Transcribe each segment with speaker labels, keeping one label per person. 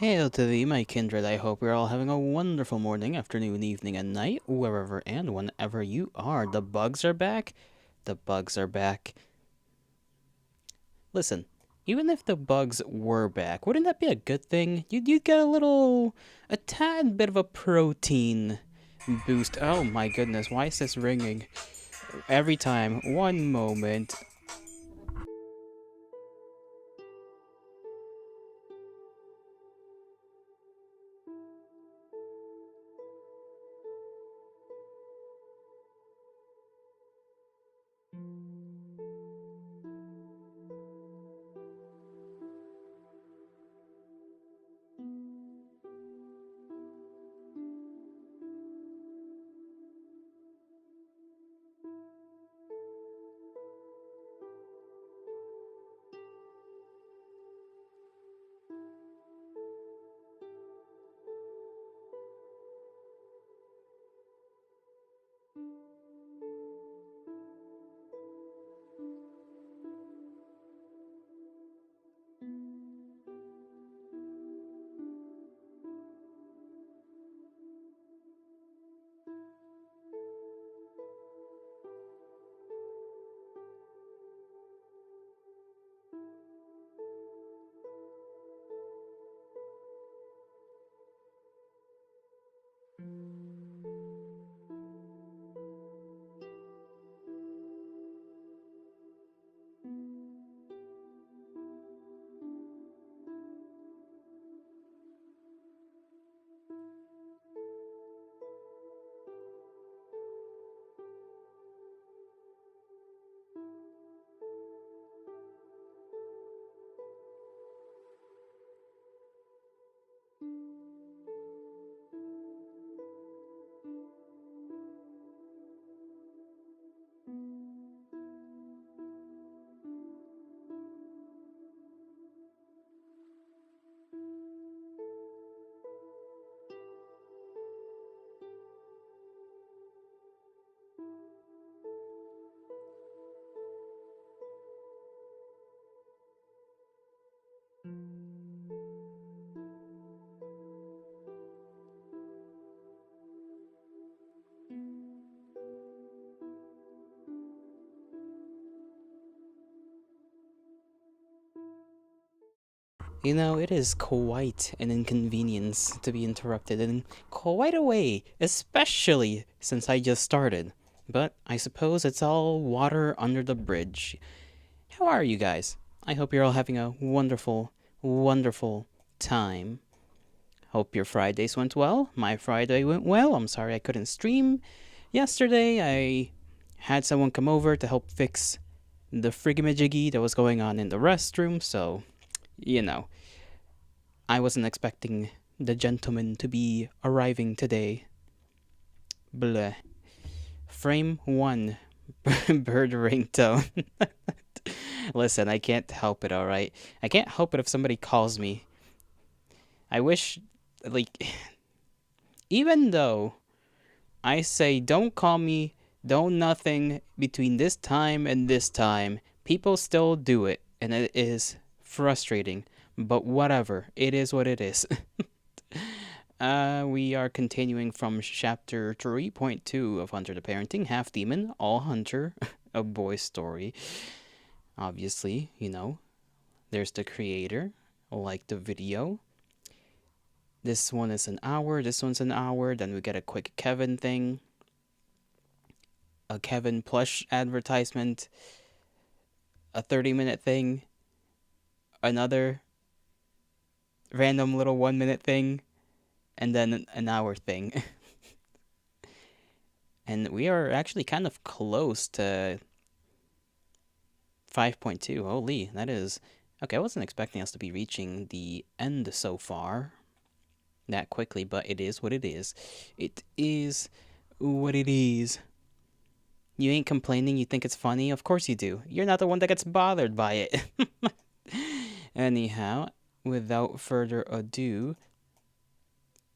Speaker 1: Hail to thee, my kindred. I hope you're all having a wonderful morning, afternoon, evening, and night, wherever and whenever you are. The bugs are back. The bugs are back. Listen, even if the bugs were back, wouldn't that be a good thing? You'd get a tad bit of a protein boost. Oh my goodness, why is this ringing? Every time. One moment. You know, it is quite an inconvenience to be interrupted in quite a way, especially since I just started. But I suppose it's all water under the bridge. How are you guys? I hope you're all having a wonderful, wonderful time. Hope your Fridays went well. My Friday went well. I'm sorry I couldn't stream yesterday. I had someone come over to help fix the frigamajiggy that was going on in the restroom, so, you know. I wasn't expecting the gentleman to be arriving today. Bleh. Frame 1. Bird ringtone. Listen, I can't help it, alright? I can't help it if somebody calls me. I wish, like, even though I say don't call me, don't nothing between this time and this time, people still do it, and it is frustrating. But whatever, it is what it is. We are continuing from chapter 3.2 of Hunter the Parenting, Half Demon, All Hunter, a boy story. Obviously, you know, there's the creator, like the video. This one is an hour, this one's an hour, then we get a quick Kevin thing. A Kevin plush advertisement. A 30-minute thing. Another random little 1-minute thing, and then an hour thing. And we are actually kind of close to 5.2. Holy, that is... Okay, I wasn't expecting us to be reaching the end so far that quickly, but it is what it is. It is what it is. You ain't complaining, you think it's funny? Of course you do. You're not the one that gets bothered by it. Anyhow, without further ado,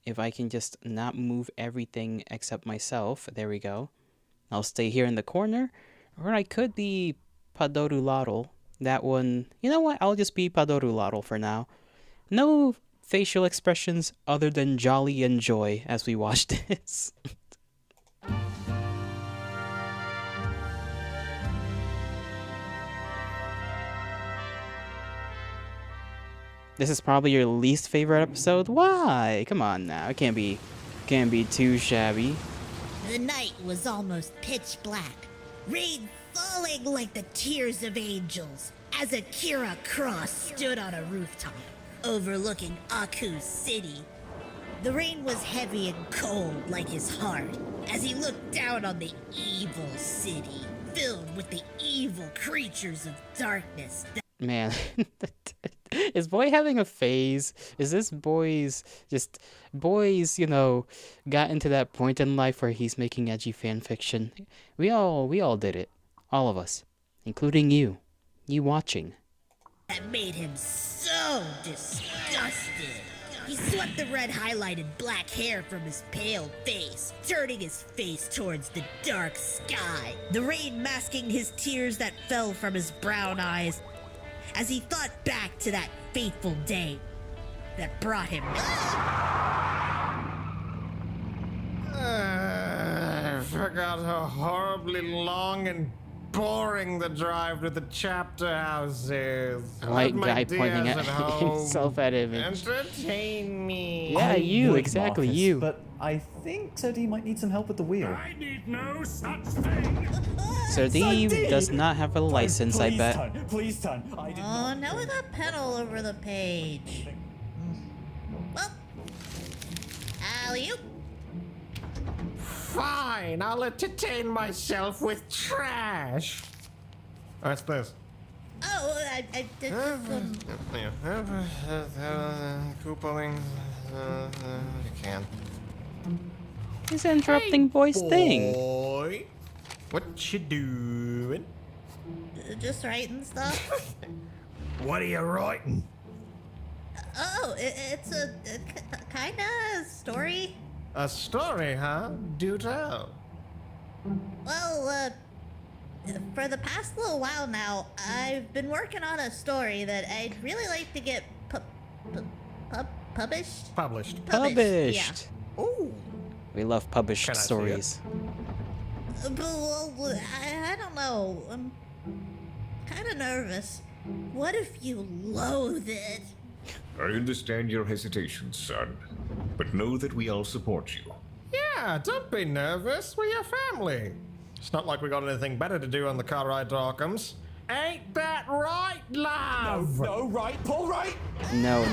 Speaker 1: if I can just not move everything except myself, there we go. I'll stay here in the corner, or I could be Padorularo. That one, you know what? I'll just be Padorularo for now. No facial expressions other than jolly and joy as we watch this. This is probably your least favorite episode? Why? Come on now. It can't be too shabby.
Speaker 2: The night was almost pitch black, rain falling like the tears of angels as Akira Cross stood on a rooftop overlooking Aku's city. The rain was heavy and cold like his heart as he looked down on the evil city, filled with the evil creatures of darkness.
Speaker 1: Man, is boy having a phase? Is this boys, you know, got into that point in life where he's making edgy fan fiction? We all did it. All of us. Including you. You watching.
Speaker 2: That made him so disgusted. He swept the red highlighted black hair from his pale face, turning his face towards the dark sky, the rain masking his tears that fell from his brown eyes as he thought back to that fateful day that brought him.
Speaker 3: I forgot how horribly long and boring the drive to the chapter house is.
Speaker 1: White
Speaker 3: Let my
Speaker 1: guy pointing
Speaker 3: dears
Speaker 1: at
Speaker 3: home
Speaker 1: himself at image.
Speaker 3: entertain me.
Speaker 1: Yeah, you,
Speaker 4: would,
Speaker 1: exactly,
Speaker 4: Marcus,
Speaker 1: you.
Speaker 4: But I think Sir D might need some help with the wheel.
Speaker 5: I need no such thing.
Speaker 1: Sir D does not have a license, I bet.
Speaker 4: Please turn. I did
Speaker 2: Oh,
Speaker 4: not.
Speaker 2: now we got pen all over the page. Well, alley-oop.
Speaker 3: Fine, I'll entertain myself with trash. What's this?
Speaker 2: Oh, I did this one.
Speaker 3: Couponing. You can.
Speaker 1: He's interrupting boy's thing.
Speaker 3: Boy, what you doing?
Speaker 2: Just writing stuff.
Speaker 3: What are you writing?
Speaker 2: Oh, it's a kind of story.
Speaker 3: A story, huh? Do tell.
Speaker 2: Well, for the past little while now, I've been working on a story that I'd really like to get published.
Speaker 3: Published.
Speaker 1: Published.
Speaker 3: Ooh.
Speaker 1: We love published
Speaker 3: Can I see
Speaker 1: stories.
Speaker 2: But, well, I don't know. I'm kind of nervous. What if you loathe it?
Speaker 5: I understand your hesitation, son, but know that we all support you.
Speaker 3: Yeah, don't be nervous. We're your family. It's not like we got anything better to do on the car ride to Occam's. Ain't that right, love?
Speaker 4: No, right, Paul, right?
Speaker 1: No,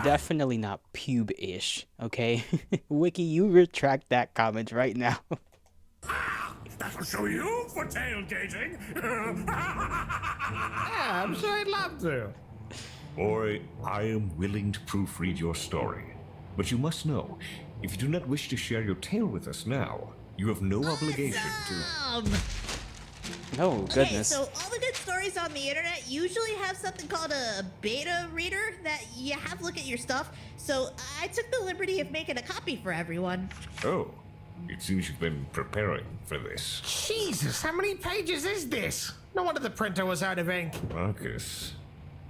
Speaker 1: definitely not pube-ish, okay? Wiki, you retract that comment right now.
Speaker 5: That'll show you for tailgating.
Speaker 3: Yeah, I'm sure I'd love to.
Speaker 5: Boy, I am willing to proofread your story. But you must know, if you do not wish to share your tale with us now, you have no obligation to...
Speaker 1: Oh,
Speaker 2: Okay,
Speaker 1: goodness.
Speaker 2: so all the good stories on the internet usually have something called a beta reader that you have look at your stuff. So I took the liberty of making a copy for everyone.
Speaker 5: Oh, it seems you've been preparing for this.
Speaker 3: Jesus, how many pages is this? No wonder the printer was out of ink.
Speaker 5: Marcus,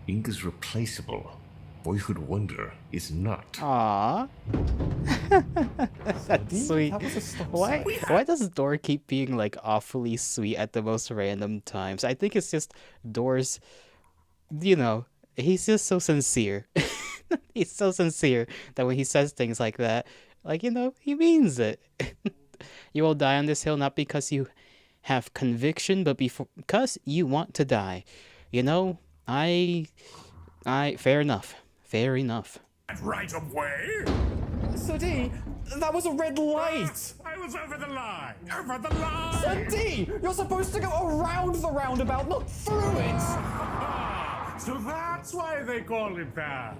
Speaker 5: ink is replaceable. Boyhood wonder is not.
Speaker 1: Aww. That's sweet.
Speaker 4: That was a stop
Speaker 1: Why
Speaker 4: sign.
Speaker 1: why does Dor keep being like awfully sweet at the most random times? I think it's just Dor's, you know, he's just so sincere. He's so sincere that when he says things like that, like, you know, he means it. You will die on this hill not because you have conviction, but because you want to die. You know, I fair enough. Fair enough.
Speaker 5: Right of way?
Speaker 4: Sir D, that was a red light.
Speaker 5: I was over the line. Over the line!
Speaker 4: Sir D, you're supposed to go around the roundabout, not through it.
Speaker 5: So that's why they call it that.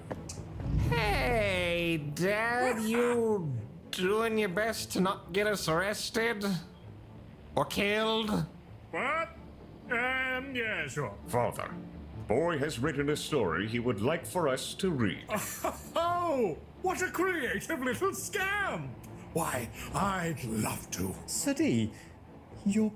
Speaker 3: Hey, Dad, you doing your best to not get us arrested? Or killed?
Speaker 5: What? Yeah, sure.
Speaker 6: Father, Boy has written a story he would like for us to read.
Speaker 5: Oh, what a creative little scam! Why, I'd love to.
Speaker 4: Sir D, you're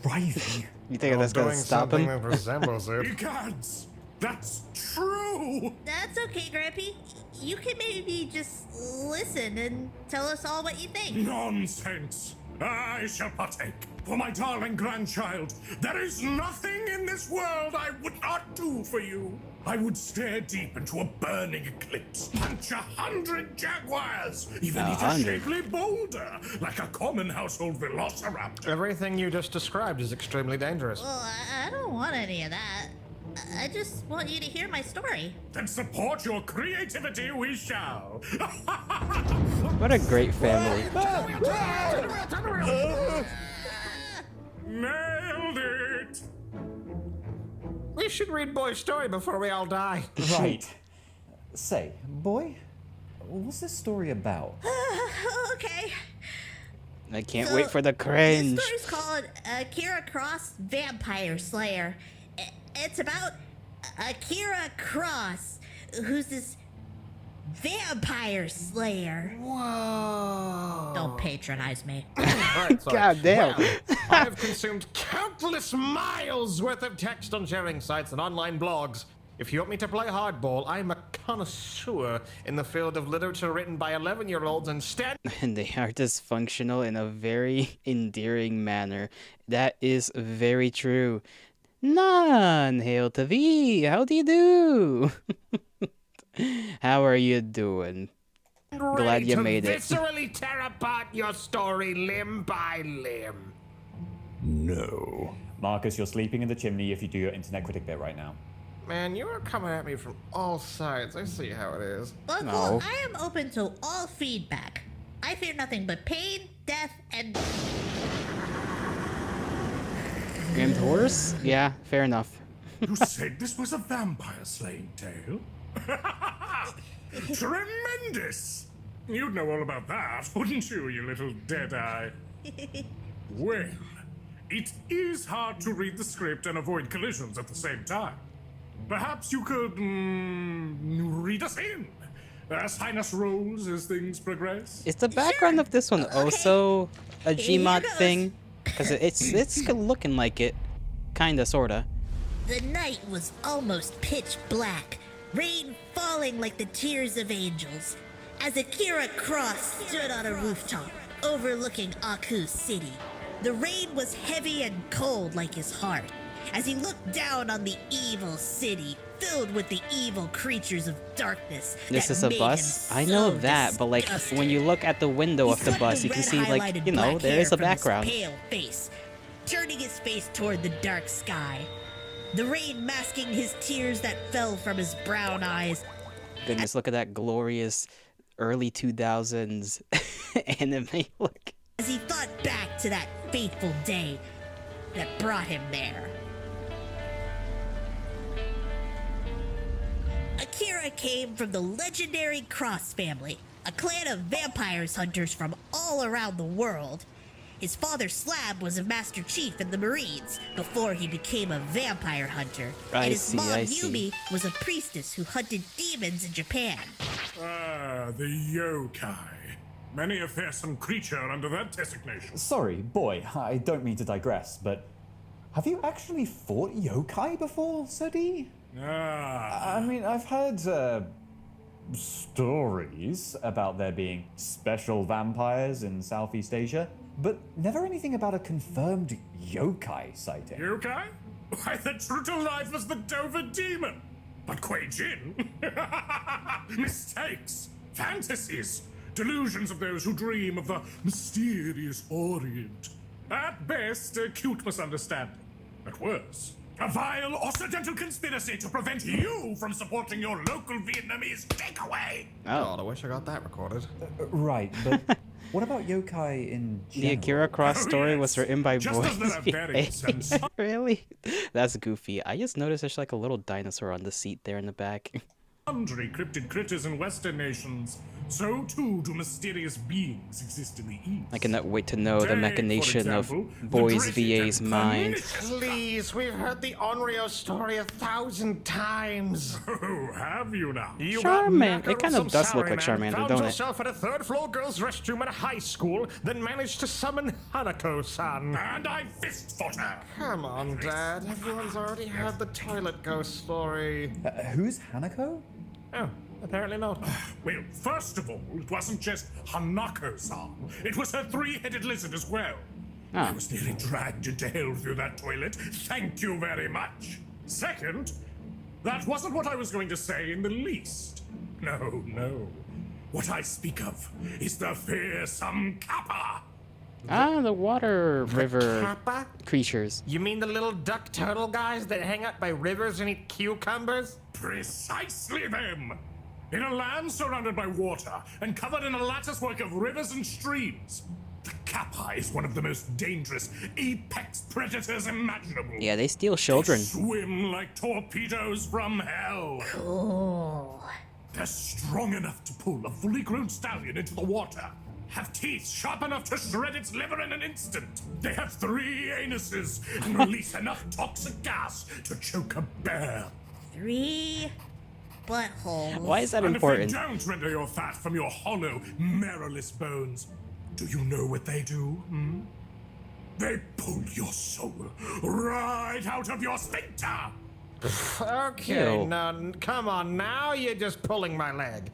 Speaker 4: driving.
Speaker 1: You think that's gonna
Speaker 3: Doing
Speaker 1: stop
Speaker 3: something
Speaker 1: him?
Speaker 3: that resembles
Speaker 5: You
Speaker 3: it.
Speaker 5: can't.
Speaker 6: That's true!
Speaker 2: That's okay, Grampy. You can maybe just listen and tell us all what you think.
Speaker 6: Nonsense! I shall partake. For my darling grandchild, there is nothing in this world I would not do for you. I would stare deep into a burning eclipse, punch 100 jaguars, even eat a
Speaker 1: 100.
Speaker 6: shapely boulder, like a common household velociraptor.
Speaker 3: Everything you just described is extremely dangerous.
Speaker 2: Well, I don't want any of that. I just want you to hear my story.
Speaker 6: Then support your creativity we shall.
Speaker 1: What a great family.
Speaker 6: Nailed it!
Speaker 3: We should read Boy's story before we all die.
Speaker 4: Right. Say, boy, what's this story about?
Speaker 2: Okay.
Speaker 1: I can't
Speaker 2: So,
Speaker 1: wait for the cringe.
Speaker 2: This story's called Akira Cross Vampire Slayer. It's about Akira Cross, who's this vampire slayer.
Speaker 3: Whoa.
Speaker 2: Don't patronize me.
Speaker 3: Right, sorry.
Speaker 1: God damn.
Speaker 3: Well, I have consumed countless miles worth of text on sharing sites and online blogs. If you want me to play hardball, I'm a connoisseur in the field of literature written by 11-year-olds and
Speaker 1: And they are dysfunctional in a very endearing manner. That is very true. Nan, hail to thee. How do you do? How are you doing? Glad you made it.
Speaker 3: viscerally tear apart your story limb by limb.
Speaker 5: No.
Speaker 4: Marcus, you're sleeping in the chimney if you do your internet critic bit right now.
Speaker 3: Man, you are coming at me from all sides. I see how it is.
Speaker 2: Uncle,
Speaker 1: No.
Speaker 2: I am open to all feedback. I fear nothing but pain, death, and...
Speaker 1: Grimmed horse? Yeah, fair enough.
Speaker 6: You said this was a vampire slaying tale? Tremendous! You'd know all about that, wouldn't you, you little dead-eye? Well, it is hard to read the script and avoid collisions at the same time. Perhaps you could, read us in. Assign us roles as things progress.
Speaker 1: Is the background of this one also a
Speaker 2: Here
Speaker 1: Gmod
Speaker 2: goes.
Speaker 1: thing? Because it's looking like it. Kinda, sorta.
Speaker 2: The night was almost pitch black, rain falling like the tears of angels, as Akira Cross stood on a rooftop overlooking Aku City. The rain was heavy and cold like his heart, as he looked down on the evil city filled with the evil creatures of darkness.
Speaker 1: This
Speaker 2: that
Speaker 1: is a
Speaker 2: made
Speaker 1: bus?
Speaker 2: him
Speaker 1: I know
Speaker 2: so
Speaker 1: that, but like
Speaker 2: disgusted.
Speaker 1: when you look at the window
Speaker 2: He
Speaker 1: of the
Speaker 2: flipped
Speaker 1: bus, you can
Speaker 2: red
Speaker 1: see like,
Speaker 2: highlighted
Speaker 1: you know,
Speaker 2: black
Speaker 1: there
Speaker 2: hair
Speaker 1: is a
Speaker 2: from his
Speaker 1: background.
Speaker 2: pale face, turning his face toward the dark sky. The rain masking his tears that fell from his brown eyes.
Speaker 1: Goodness, look at that glorious early 2000s anime look.
Speaker 2: As he thought back to that fateful day that brought him there. Akira came from the legendary Cross family, a clan of vampires hunters from all around the world. His father Slab was a Master Chief in the Marines before he became a vampire hunter.
Speaker 1: I
Speaker 2: and his
Speaker 1: see,
Speaker 2: mom
Speaker 1: I see.
Speaker 2: Yumi was a priestess who hunted demons in Japan.
Speaker 6: Ah, the yokai. Many a fearsome creature under that designation.
Speaker 4: Sorry, boy, I don't mean to digress, but have you actually fought yokai before, Sodi?
Speaker 6: Ah,
Speaker 4: I mean, I've heard, stories about there being special vampires in Southeast Asia, but never anything about a confirmed yokai sighting.
Speaker 6: yokai? Why, the true to life was the Dover demon. But Kuei Jin? Mistakes, fantasies, delusions of those who dream of the mysterious Orient. At best, a cute misunderstanding. At worst, a vile Occidental conspiracy to prevent you from supporting your local Vietnamese takeaway.
Speaker 3: God, I wish I got that recorded.
Speaker 4: Right, but what about yokai in
Speaker 1: The
Speaker 4: general?
Speaker 1: Akira Cross
Speaker 6: Oh,
Speaker 1: story
Speaker 6: yes.
Speaker 1: was written by
Speaker 6: Just as there are
Speaker 1: boys.
Speaker 6: variants and some-
Speaker 1: Really? That's goofy. I just noticed there's like a little dinosaur on the seat there in the back.
Speaker 6: Sundry cryptid critters in Western nations, So too do mysterious beings exist in the East.
Speaker 1: I cannot wait to know the
Speaker 6: Take, for
Speaker 1: machination of
Speaker 6: example, the
Speaker 1: Boys
Speaker 6: dreaded
Speaker 1: VA's
Speaker 6: and
Speaker 1: mind.
Speaker 6: pernicious-
Speaker 3: Please, we've heard the Onryo story 1,000 times.
Speaker 6: Oh, have you now?
Speaker 3: You
Speaker 1: Charmander.
Speaker 3: got
Speaker 1: It kind of
Speaker 3: some
Speaker 1: does look like
Speaker 3: salaryman,
Speaker 1: Charmander,
Speaker 3: found
Speaker 1: don't it?
Speaker 3: yourself at a third-floor girls' restroom at a high school, then managed to summon Hanako-san.
Speaker 6: And I fist fought her.
Speaker 3: Come on, Dad. Everyone's already heard the toilet ghost story.
Speaker 4: Who's Hanako?
Speaker 3: Oh, apparently not.
Speaker 6: Well, first of all, it wasn't just Hanako-san. It was her three-headed lizard as well. I
Speaker 1: Oh.
Speaker 6: was nearly dragged into hell through that toilet. Thank you very much. Second, that wasn't what I was going to say in the least. No, no. What I speak of is the fearsome Kappa.
Speaker 1: Ah, the water river
Speaker 3: Kappa?
Speaker 1: creatures.
Speaker 3: You mean the little duck turtle guys that hang out by rivers and eat cucumbers?
Speaker 6: Precisely them! In a land surrounded by water and covered in a latticework of rivers and streams, the Kappa is one of the most dangerous apex predators imaginable.
Speaker 1: Yeah, they steal children.
Speaker 6: They swim like torpedoes from hell.
Speaker 2: Cool.
Speaker 6: They're strong enough to pull a fully grown stallion into the water. Have teeth sharp enough to shred its liver in an instant. They have 3 anuses and release enough toxic gas to choke a bear.
Speaker 2: 3 buttholes.
Speaker 1: Why is that
Speaker 6: And
Speaker 1: important?
Speaker 6: if they don't render your fat from your hollow, marrowless bones, do you know what they do? They pull your soul right out of your sphincter.
Speaker 3: Okay,
Speaker 1: Ew.
Speaker 3: now, come on, now you're just pulling my leg.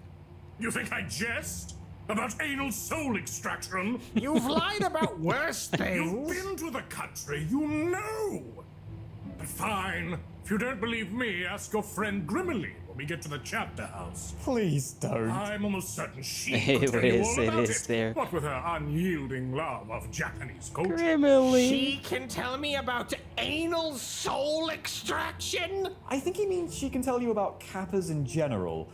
Speaker 6: You think I jest about anal soul extraction?
Speaker 3: You've lied about worse
Speaker 6: You've
Speaker 3: things.
Speaker 6: been to the country, you know. But fine, if you don't believe me, ask your friend Grimmerly when we get to the chapter house.
Speaker 4: Please don't.
Speaker 6: I'm almost certain she
Speaker 1: It
Speaker 6: could tell you
Speaker 1: is,
Speaker 6: all
Speaker 1: it
Speaker 6: about
Speaker 1: is there.
Speaker 6: What with her unyielding love of Japanese culture.
Speaker 1: Grimmerly.
Speaker 3: She can tell me about anal soul extraction?
Speaker 4: I think he means she can tell you about Kappas in general.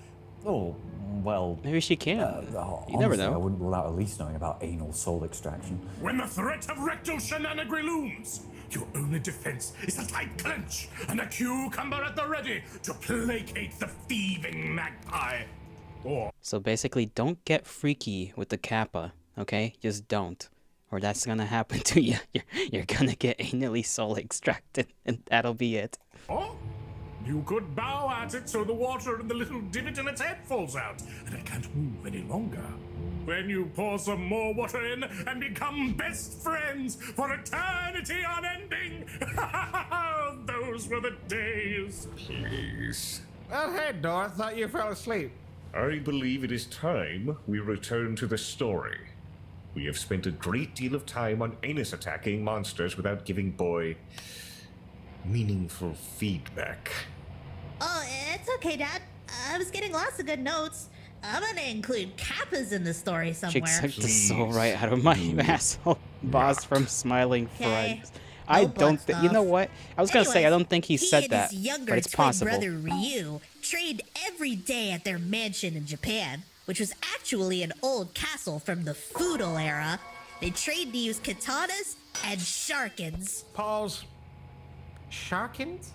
Speaker 4: Oh, well.
Speaker 1: Maybe she can. You never
Speaker 4: honestly, I
Speaker 1: know.
Speaker 4: wouldn't rule out at least knowing about anal soul extraction.
Speaker 6: When the threat of rectal shenanigans looms, your only defense is a tight clench and a cucumber at the ready to placate the thieving magpie. Or
Speaker 1: So basically, don't get freaky with the Kappa, okay? Just don't. Or that's gonna happen to you. You're gonna get anally soul extracted, and that'll be it.
Speaker 6: Or you could bow at it so the water in the little divot in its head falls out and it can't move any longer. Then you pour some more water in and become best friends for eternity unending. Those were the days.
Speaker 5: Please.
Speaker 3: Oh, hey, Dor, thought you fell asleep.
Speaker 5: I believe it is time we return to the story. We have spent a great deal of time on anus attacking monsters without giving Boy meaningful feedback.
Speaker 2: Oh, it's okay, Dad. I was getting lots of good notes. I'm gonna include Kappas in the story
Speaker 1: She
Speaker 2: somewhere.
Speaker 1: sucked the soul right out of my asshole. Boss from Smiling
Speaker 2: Okay.
Speaker 1: Friends. I
Speaker 2: No
Speaker 1: don't
Speaker 2: butt
Speaker 1: think. You know
Speaker 2: stuff.
Speaker 1: what? I was gonna say I
Speaker 2: Anyways,
Speaker 1: don't think he
Speaker 2: he
Speaker 1: said
Speaker 2: and
Speaker 1: that,
Speaker 2: his younger
Speaker 1: but it's
Speaker 2: twin
Speaker 1: possible.
Speaker 2: brother Ryu trained every day at their mansion in Japan, which was actually an old castle from the feudal era. They trained to use katanas and sharkins.
Speaker 3: Pause. Sharkins?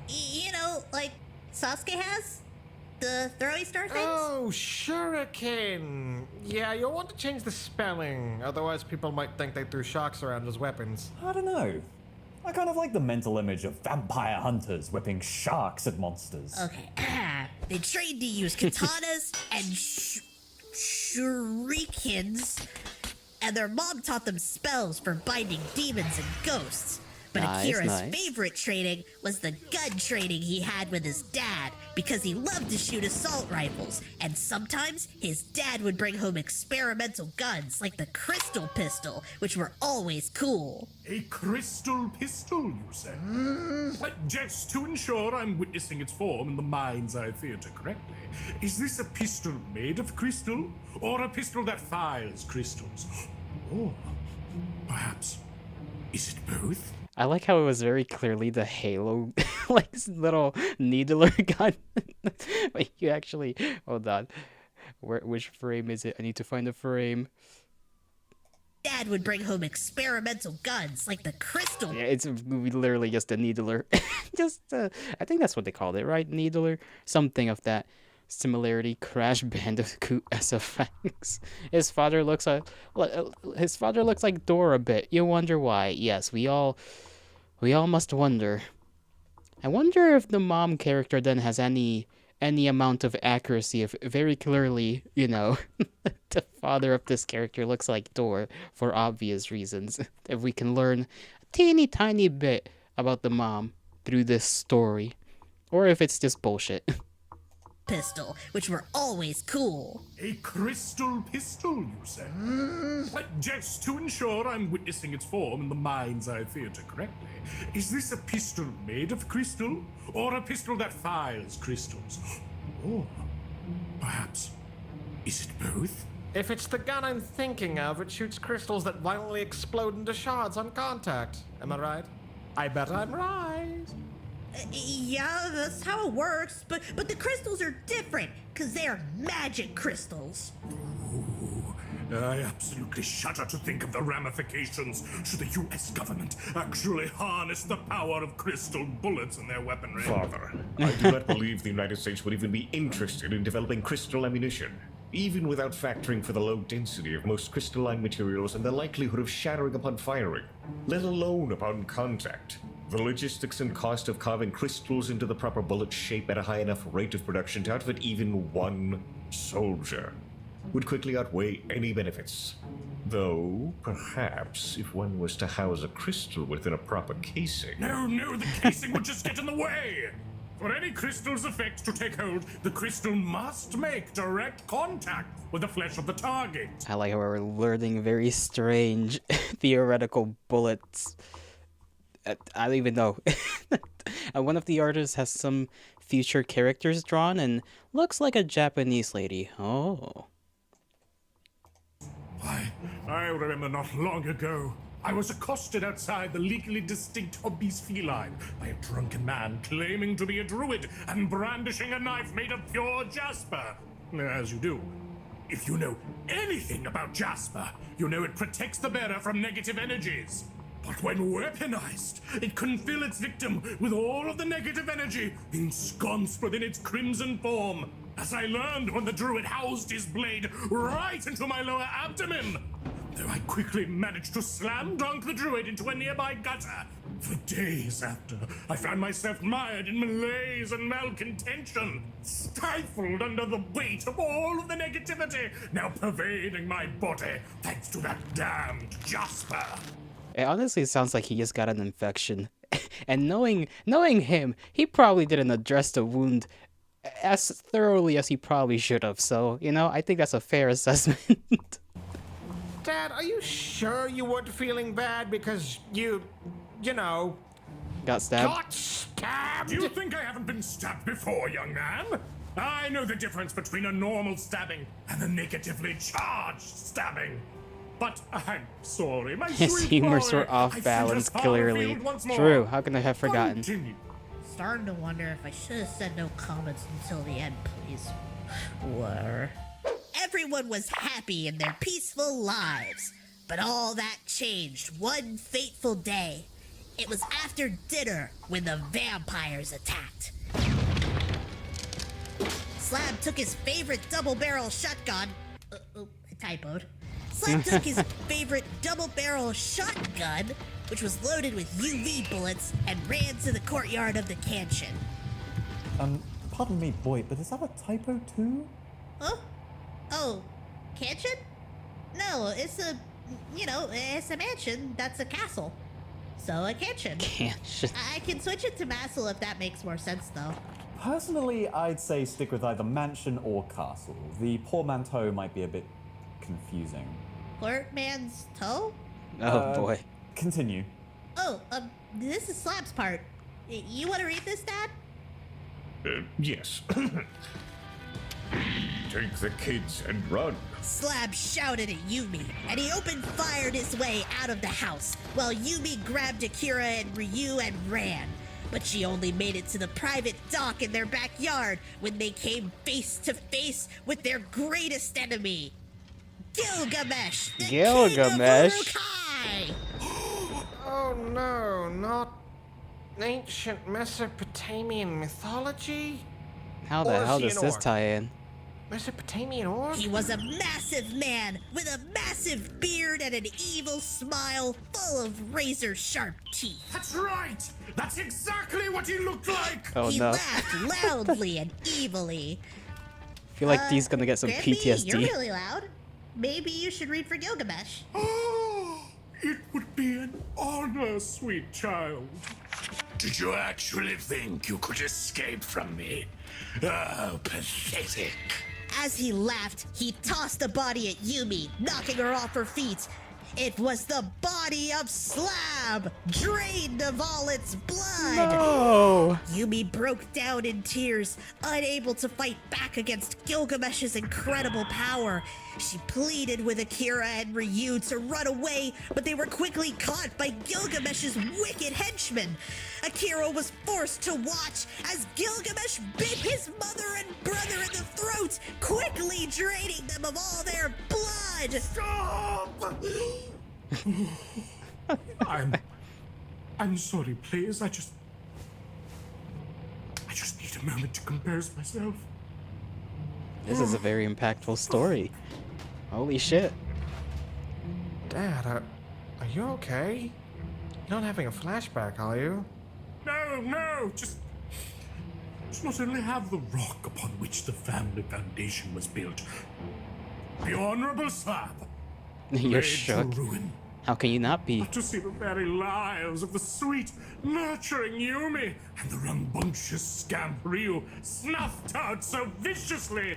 Speaker 2: You know, like Sasuke has? The throwing star things?
Speaker 3: Oh, shuriken. Yeah, you'll want to change the spelling, otherwise people might think they threw sharks around as weapons.
Speaker 4: I don't know. I kind of like the mental image of vampire hunters whipping sharks at monsters.
Speaker 2: Okay. They trained to use katanas and shurikens, and their mom taught them spells for binding demons and ghosts. But
Speaker 1: Nice,
Speaker 2: Akira's
Speaker 1: nice.
Speaker 2: favorite training was the gun training he had with his dad, because he loved to shoot assault rifles, and sometimes his dad would bring home experimental guns like the crystal pistol, which were always cool.
Speaker 6: A crystal pistol, you say? Just to ensure I'm witnessing its form in the mind's eye theater correctly, is this a pistol made of crystal, or a pistol that fires crystals? Or perhaps, is it both?
Speaker 1: I like how it was very clearly the Halo, like little needler gun. Wait, you actually hold on. Which frame is it? I need to find the frame.
Speaker 2: Dad would bring home experimental guns like the crystal
Speaker 1: Yeah, it's literally just a needler. I think that's what they called it, right? Needler, something of that. similarity Crash Bandicoot SFX. His father looks like Dora a bit. You wonder why. Yes, we all must wonder. I wonder if the mom character then has any amount of accuracy, if very clearly, the father of this character looks like Dor for obvious reasons. If we can learn a teeny tiny bit about the mom through this story, or if it's just bullshit.
Speaker 2: Pistol, which were always cool.
Speaker 6: A crystal pistol, you say? Just to ensure I'm witnessing its form in the mind's eye theater correctly, is this a pistol made of crystal, or a pistol that fires crystals? Or perhaps, is it both?
Speaker 3: If it's the gun I'm thinking of, it shoots crystals that violently explode into shards on contact. Am I right? I bet I'm right.
Speaker 2: Yeah, that's how it works, but the crystals are different, because they're magic crystals.
Speaker 6: I absolutely shudder to think of the ramifications should the US government actually harness the power of crystal bullets in their weaponry.
Speaker 5: Father, I do not believe the United States would even be interested in developing crystal ammunition, even without factoring for the low density of most crystalline materials and the likelihood of shattering upon firing, let alone upon contact. The logistics and cost of carving crystals into the proper bullet shape at a high enough rate of production to outfit even one soldier would quickly outweigh any benefits. Though, perhaps, if one was to house a crystal within a proper casing...
Speaker 6: No, the casing would just get in the way! For any crystal's effect to take hold, the crystal must make direct contact with the flesh of the target.
Speaker 1: I like how we're learning very strange theoretical bullets. I don't even know. One of the artists has some future characters drawn and looks like a Japanese lady. Oh.
Speaker 6: I remember not long ago, I was accosted outside the legally distinct obese feline by a drunken man claiming to be a druid and brandishing a knife made of pure jasper. As you do. If you know anything about jasper, you know it protects the bearer from negative energies. But when weaponized, it can fill its victim with all of the negative energy ensconced within its crimson form, as I learned when the druid housed his blade right into my lower abdomen. Though I quickly managed to slam dunk the druid into a nearby gutter. For days after, I found myself mired in malaise and malcontention, stifled under the weight of all of the negativity now pervading my body, thanks to that damned Jasper.
Speaker 1: It honestly sounds like he just got an infection. And knowing him, he probably didn't address the wound as thoroughly as he probably should have. So, I think that's a fair assessment.
Speaker 3: Dad, are you sure you weren't feeling bad because
Speaker 1: Got stabbed?
Speaker 3: got stabbed?
Speaker 6: Do you think I haven't been stabbed before, young man? I know the difference between a normal stabbing and a negatively charged stabbing. But I'm sorry, my
Speaker 1: His
Speaker 6: sweet
Speaker 1: humors
Speaker 6: boy,
Speaker 1: were off
Speaker 6: I sent
Speaker 1: balance,
Speaker 6: us far
Speaker 1: clearly.
Speaker 6: afield once more.
Speaker 1: True, how can I have forgotten?
Speaker 6: Continue.
Speaker 2: Starting to wonder if I should have said no comments until the end, please. Were. Everyone was happy in their peaceful lives. But all that changed one fateful day. It was after dinner when the vampires attacked. Slab took his favorite double-barrel shotgun. I typoed. Slab took his favorite double-barrel shotgun, which was loaded with UV bullets, and ran to the courtyard of the mansion.
Speaker 4: Pardon me, boy, but is that a typo too?
Speaker 2: Huh? Oh, mansion? No, it's a mansion that's a castle. So a mansion.
Speaker 1: Can't.
Speaker 2: I can switch it to Massel if that makes more sense, though.
Speaker 4: Personally, I'd say stick with either mansion or castle. The portmanteau might be a bit confusing.
Speaker 2: Portman's toe?
Speaker 1: Oh boy.
Speaker 4: Continue.
Speaker 2: Oh, this is Slab's part. You want to read this, Dad?
Speaker 5: Yes. Take the kids and run.
Speaker 2: Slab shouted at Yumi, and he open-fired his way out of the house, while Yumi grabbed Akira and Ryu and ran. But she only made it to the private dock in their backyard when they came face to face with their greatest enemy, Gilgamesh, the
Speaker 1: Gilgamesh?
Speaker 2: King of Uruk-hai!
Speaker 3: Oh no, not ancient Mesopotamian mythology?
Speaker 1: How the hell does this
Speaker 3: orc.
Speaker 1: tie in?
Speaker 3: Mesopotamian orc?
Speaker 2: He was a massive man with a massive beard and an evil smile full of razor-sharp teeth.
Speaker 6: That's right! That's exactly what he looked like!
Speaker 1: Oh
Speaker 2: He
Speaker 1: no.
Speaker 2: laughed loudly and evilly.
Speaker 1: I feel like Dee's gonna get some
Speaker 2: Grampy, you're
Speaker 1: PTSD.
Speaker 2: really loud. Maybe you should read for Gilgamesh.
Speaker 6: Oh, it would be an honor, sweet child. Did you actually think you could escape from me? Oh, pathetic.
Speaker 2: As he laughed, he tossed a body at Yumi, knocking her off her feet. It was the body of Slab, drained of all its blood.
Speaker 1: Oh!
Speaker 2: Yumi broke down in tears, unable to fight back against Gilgamesh's incredible power. She pleaded with Akira and Ryu to run away, but they were quickly caught by Gilgamesh's wicked henchmen. Akira was forced to watch as Gilgamesh bit his mother and brother in the throat, quickly draining them of all their blood.
Speaker 6: Stop! I'm sorry, please. I just need a moment to compose myself.
Speaker 1: This is a very impactful story. Holy shit.
Speaker 3: Dad, are you okay? You're not having a flashback, are you?
Speaker 6: No, just not only have the rock upon which the family foundation was built, the honorable slab,
Speaker 1: You're
Speaker 6: laid
Speaker 1: shook.
Speaker 6: to ruin,
Speaker 1: How can you not be?
Speaker 6: but to see the very lives of the sweet, nurturing Yumi and the rambunctious scamp Ryu snuffed out so viciously.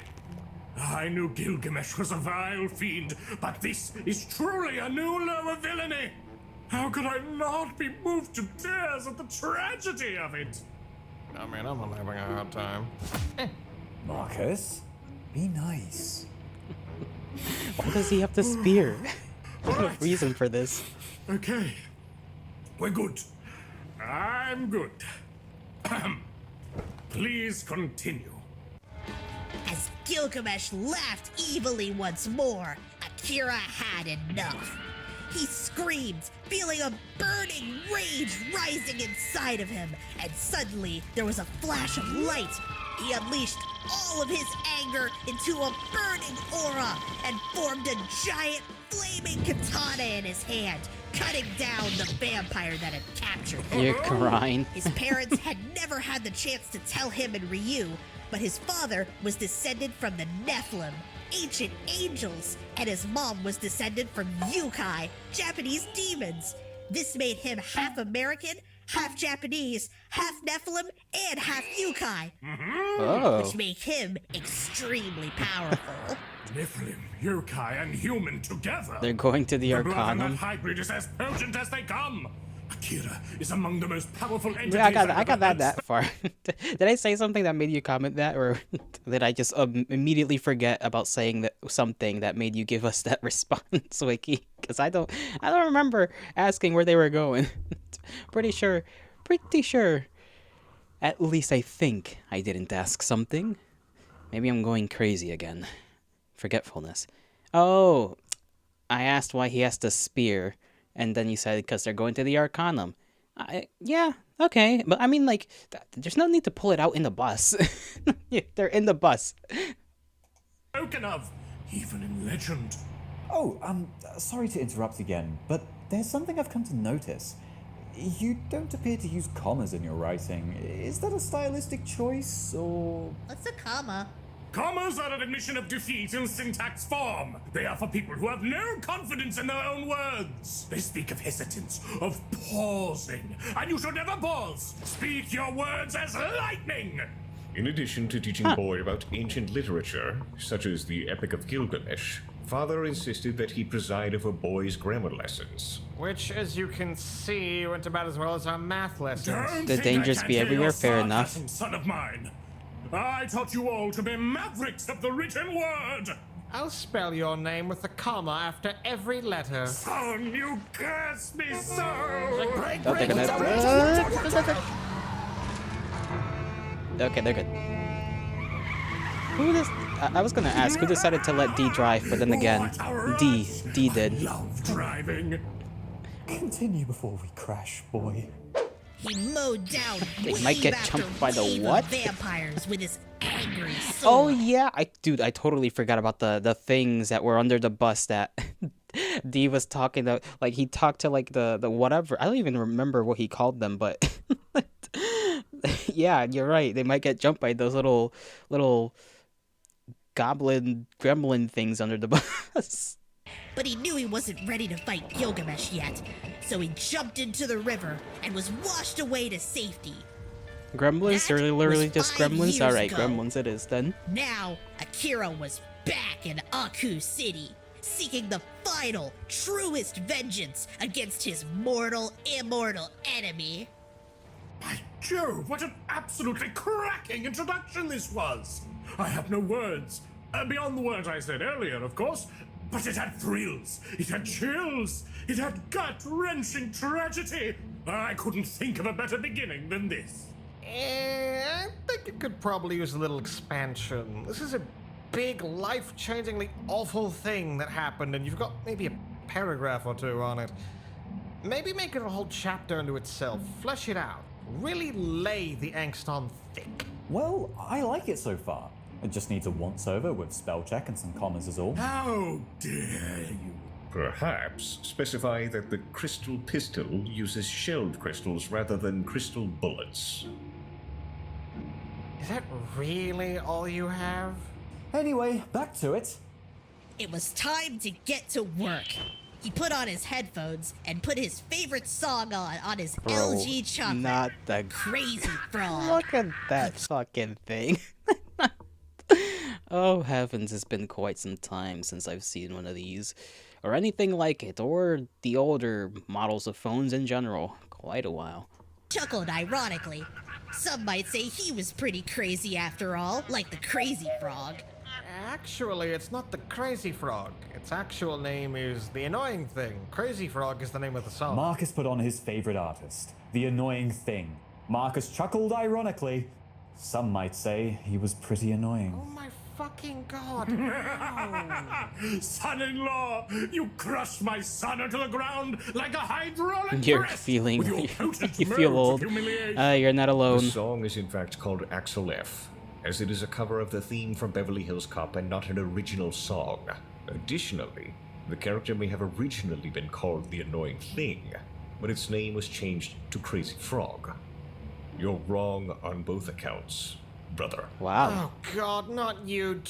Speaker 6: I knew Gilgamesh was a vile fiend, but this is truly a new low of villainy. How could I not be moved to tears at the tragedy of it?
Speaker 3: I mean, I'm not having a hard time.
Speaker 4: Marcus, be nice.
Speaker 1: Why does he have the spear? There's no
Speaker 6: Alright.
Speaker 1: reason for this.
Speaker 6: Okay, we're good. I'm good. Please continue.
Speaker 2: As Gilgamesh laughed evilly once more, Akira had enough. He screamed, feeling a burning rage rising inside of him, and suddenly there was a flash of light. He unleashed all of his anger into a burning aura and formed a giant flaming katana in his hand, cutting down the vampire that had captured him.
Speaker 1: You're crying.
Speaker 2: His parents had never had the chance to tell him and Ryu, but his father was descended from the Nephilim, ancient angels, and his mom was descended from Yukai, Japanese demons. This made him half American, half Japanese, half Nephilim, and half Yukai,
Speaker 1: Oh.
Speaker 2: which made him extremely powerful.
Speaker 6: Nephilim, yokai, and human together.
Speaker 1: They're going to the
Speaker 6: The blood in that
Speaker 1: Arcanum.
Speaker 6: hybrid is as potent as they come. Akira is among the most powerful entities.
Speaker 1: Yeah, I got
Speaker 6: I've
Speaker 1: that
Speaker 6: ever
Speaker 1: that far. Did I say something that made you comment that, or did I just immediately forget about saying that something that made you give us that response, Wiki? Because I don't remember asking where they were going. Pretty sure. At least I think I didn't ask something. Maybe I'm going crazy again. Forgetfulness. Oh, I asked why he has the spear. And then you said because they're going to the Arcanum. Yeah, okay. But I mean, like, there's no need to pull it out in the bus. Yeah, they're in the bus.
Speaker 6: spoken of, even in legend.
Speaker 4: Oh, sorry to interrupt again, but there's something I've come to notice. You don't appear to use commas in your writing. Is that a stylistic choice, or...?
Speaker 2: What's a comma?
Speaker 6: Commas are an admission of defeat in syntax form. They are for people who have no confidence in their own words. They speak of hesitance, of pausing, and you should never pause. Speak your words as lightning.
Speaker 5: In addition to teaching Boy about ancient literature, such as the Epic of Gilgamesh, Father insisted that he preside over Boy's grammar lessons.
Speaker 3: Which, as you can see, went about as well as our math lessons.
Speaker 6: Don't
Speaker 1: The
Speaker 6: think
Speaker 1: dangers
Speaker 6: I can't
Speaker 1: be
Speaker 6: hear
Speaker 1: everywhere,
Speaker 6: your
Speaker 1: fair enough.
Speaker 6: sarcasm, son of mine. I taught you all to be mavericks of the written word.
Speaker 3: I'll spell your name with a comma after every letter.
Speaker 6: Son, you curse me so.
Speaker 1: Oh, they're gonna... Okay, they're good. Who does... I was gonna ask, who decided to let D drive, but then again,
Speaker 6: What a
Speaker 1: D
Speaker 6: rush.
Speaker 1: did.
Speaker 6: I love driving.
Speaker 4: Continue before we crash, boy.
Speaker 2: He mowed down
Speaker 1: They
Speaker 2: wave
Speaker 1: might get
Speaker 2: after
Speaker 1: jumped by the
Speaker 2: wave
Speaker 1: what?
Speaker 2: of vampires with his angry sword.
Speaker 1: Oh yeah, I totally forgot about the things that were under the bus that D was talking to. Like he talked to like the whatever. I don't even remember what he called them, but yeah, you're right. They might get jumped by those little goblin gremlin things under the bus.
Speaker 2: But he knew he wasn't ready to fight Gilgamesh yet, so he jumped into the river and was washed away to safety.
Speaker 1: Gremlins?
Speaker 2: That
Speaker 1: They're literally
Speaker 2: was
Speaker 1: just
Speaker 2: 5
Speaker 1: gremlins?
Speaker 2: years
Speaker 1: Alright,
Speaker 2: ago.
Speaker 1: gremlins it is then.
Speaker 2: Now, Akira was back in Aku City, seeking the final, truest vengeance against his mortal, immortal enemy.
Speaker 6: By Jove, what an absolutely cracking introduction this was! I have no words. Beyond the words I said earlier, of course. But it had thrills, it had chills, it had gut-wrenching tragedy. I couldn't think of a better beginning than this.
Speaker 3: I think it could probably use a little expansion. This is a big, life-changingly awful thing that happened, and you've got maybe a paragraph or two on it. Maybe make it a whole chapter unto itself. Flesh it out. Really lay the angst on thick.
Speaker 4: Well, I like it so far. It just needs a once-over with spell check and some commas is all.
Speaker 6: How dare you?
Speaker 5: Perhaps specify that the crystal pistol uses shelled crystals rather than crystal bullets.
Speaker 3: Is that really all you have?
Speaker 4: Anyway, back to it.
Speaker 2: It was time to get to work. He put on his headphones and put his favorite song on his
Speaker 1: Bro,
Speaker 2: LG chocolate.
Speaker 1: not the...
Speaker 2: Crazy Frog.
Speaker 1: Look at that fucking thing. Oh heavens, it's been quite some time since I've seen one of these. Or anything like it, or the older models of phones in general. Quite a while.
Speaker 2: Chuckled ironically. Some might say he was pretty crazy after all, like the Crazy Frog.
Speaker 3: Actually, it's not the Crazy Frog. Its actual name is The Annoying Thing. Crazy Frog is the name of the song.
Speaker 4: Marcus put on his favorite artist, The Annoying Thing. Marcus chuckled ironically. Some might say he was pretty annoying.
Speaker 3: Oh my fucking god.
Speaker 6: Son-in-law, you crushed my son into the ground like a hydraulic
Speaker 1: You're
Speaker 6: press
Speaker 1: feeling...
Speaker 6: with your potent
Speaker 1: you feel
Speaker 6: modes of
Speaker 1: old.
Speaker 6: humiliation.
Speaker 1: You're not
Speaker 5: The
Speaker 1: alone.
Speaker 5: song is in fact called Axel F, as it is a cover of the theme from Beverly Hills Cop and not an original song. Additionally, the character may have originally been called The Annoying Thing, but its name was changed to Crazy Frog. You're wrong on both accounts, brother.
Speaker 1: Wow.
Speaker 3: Oh god, not you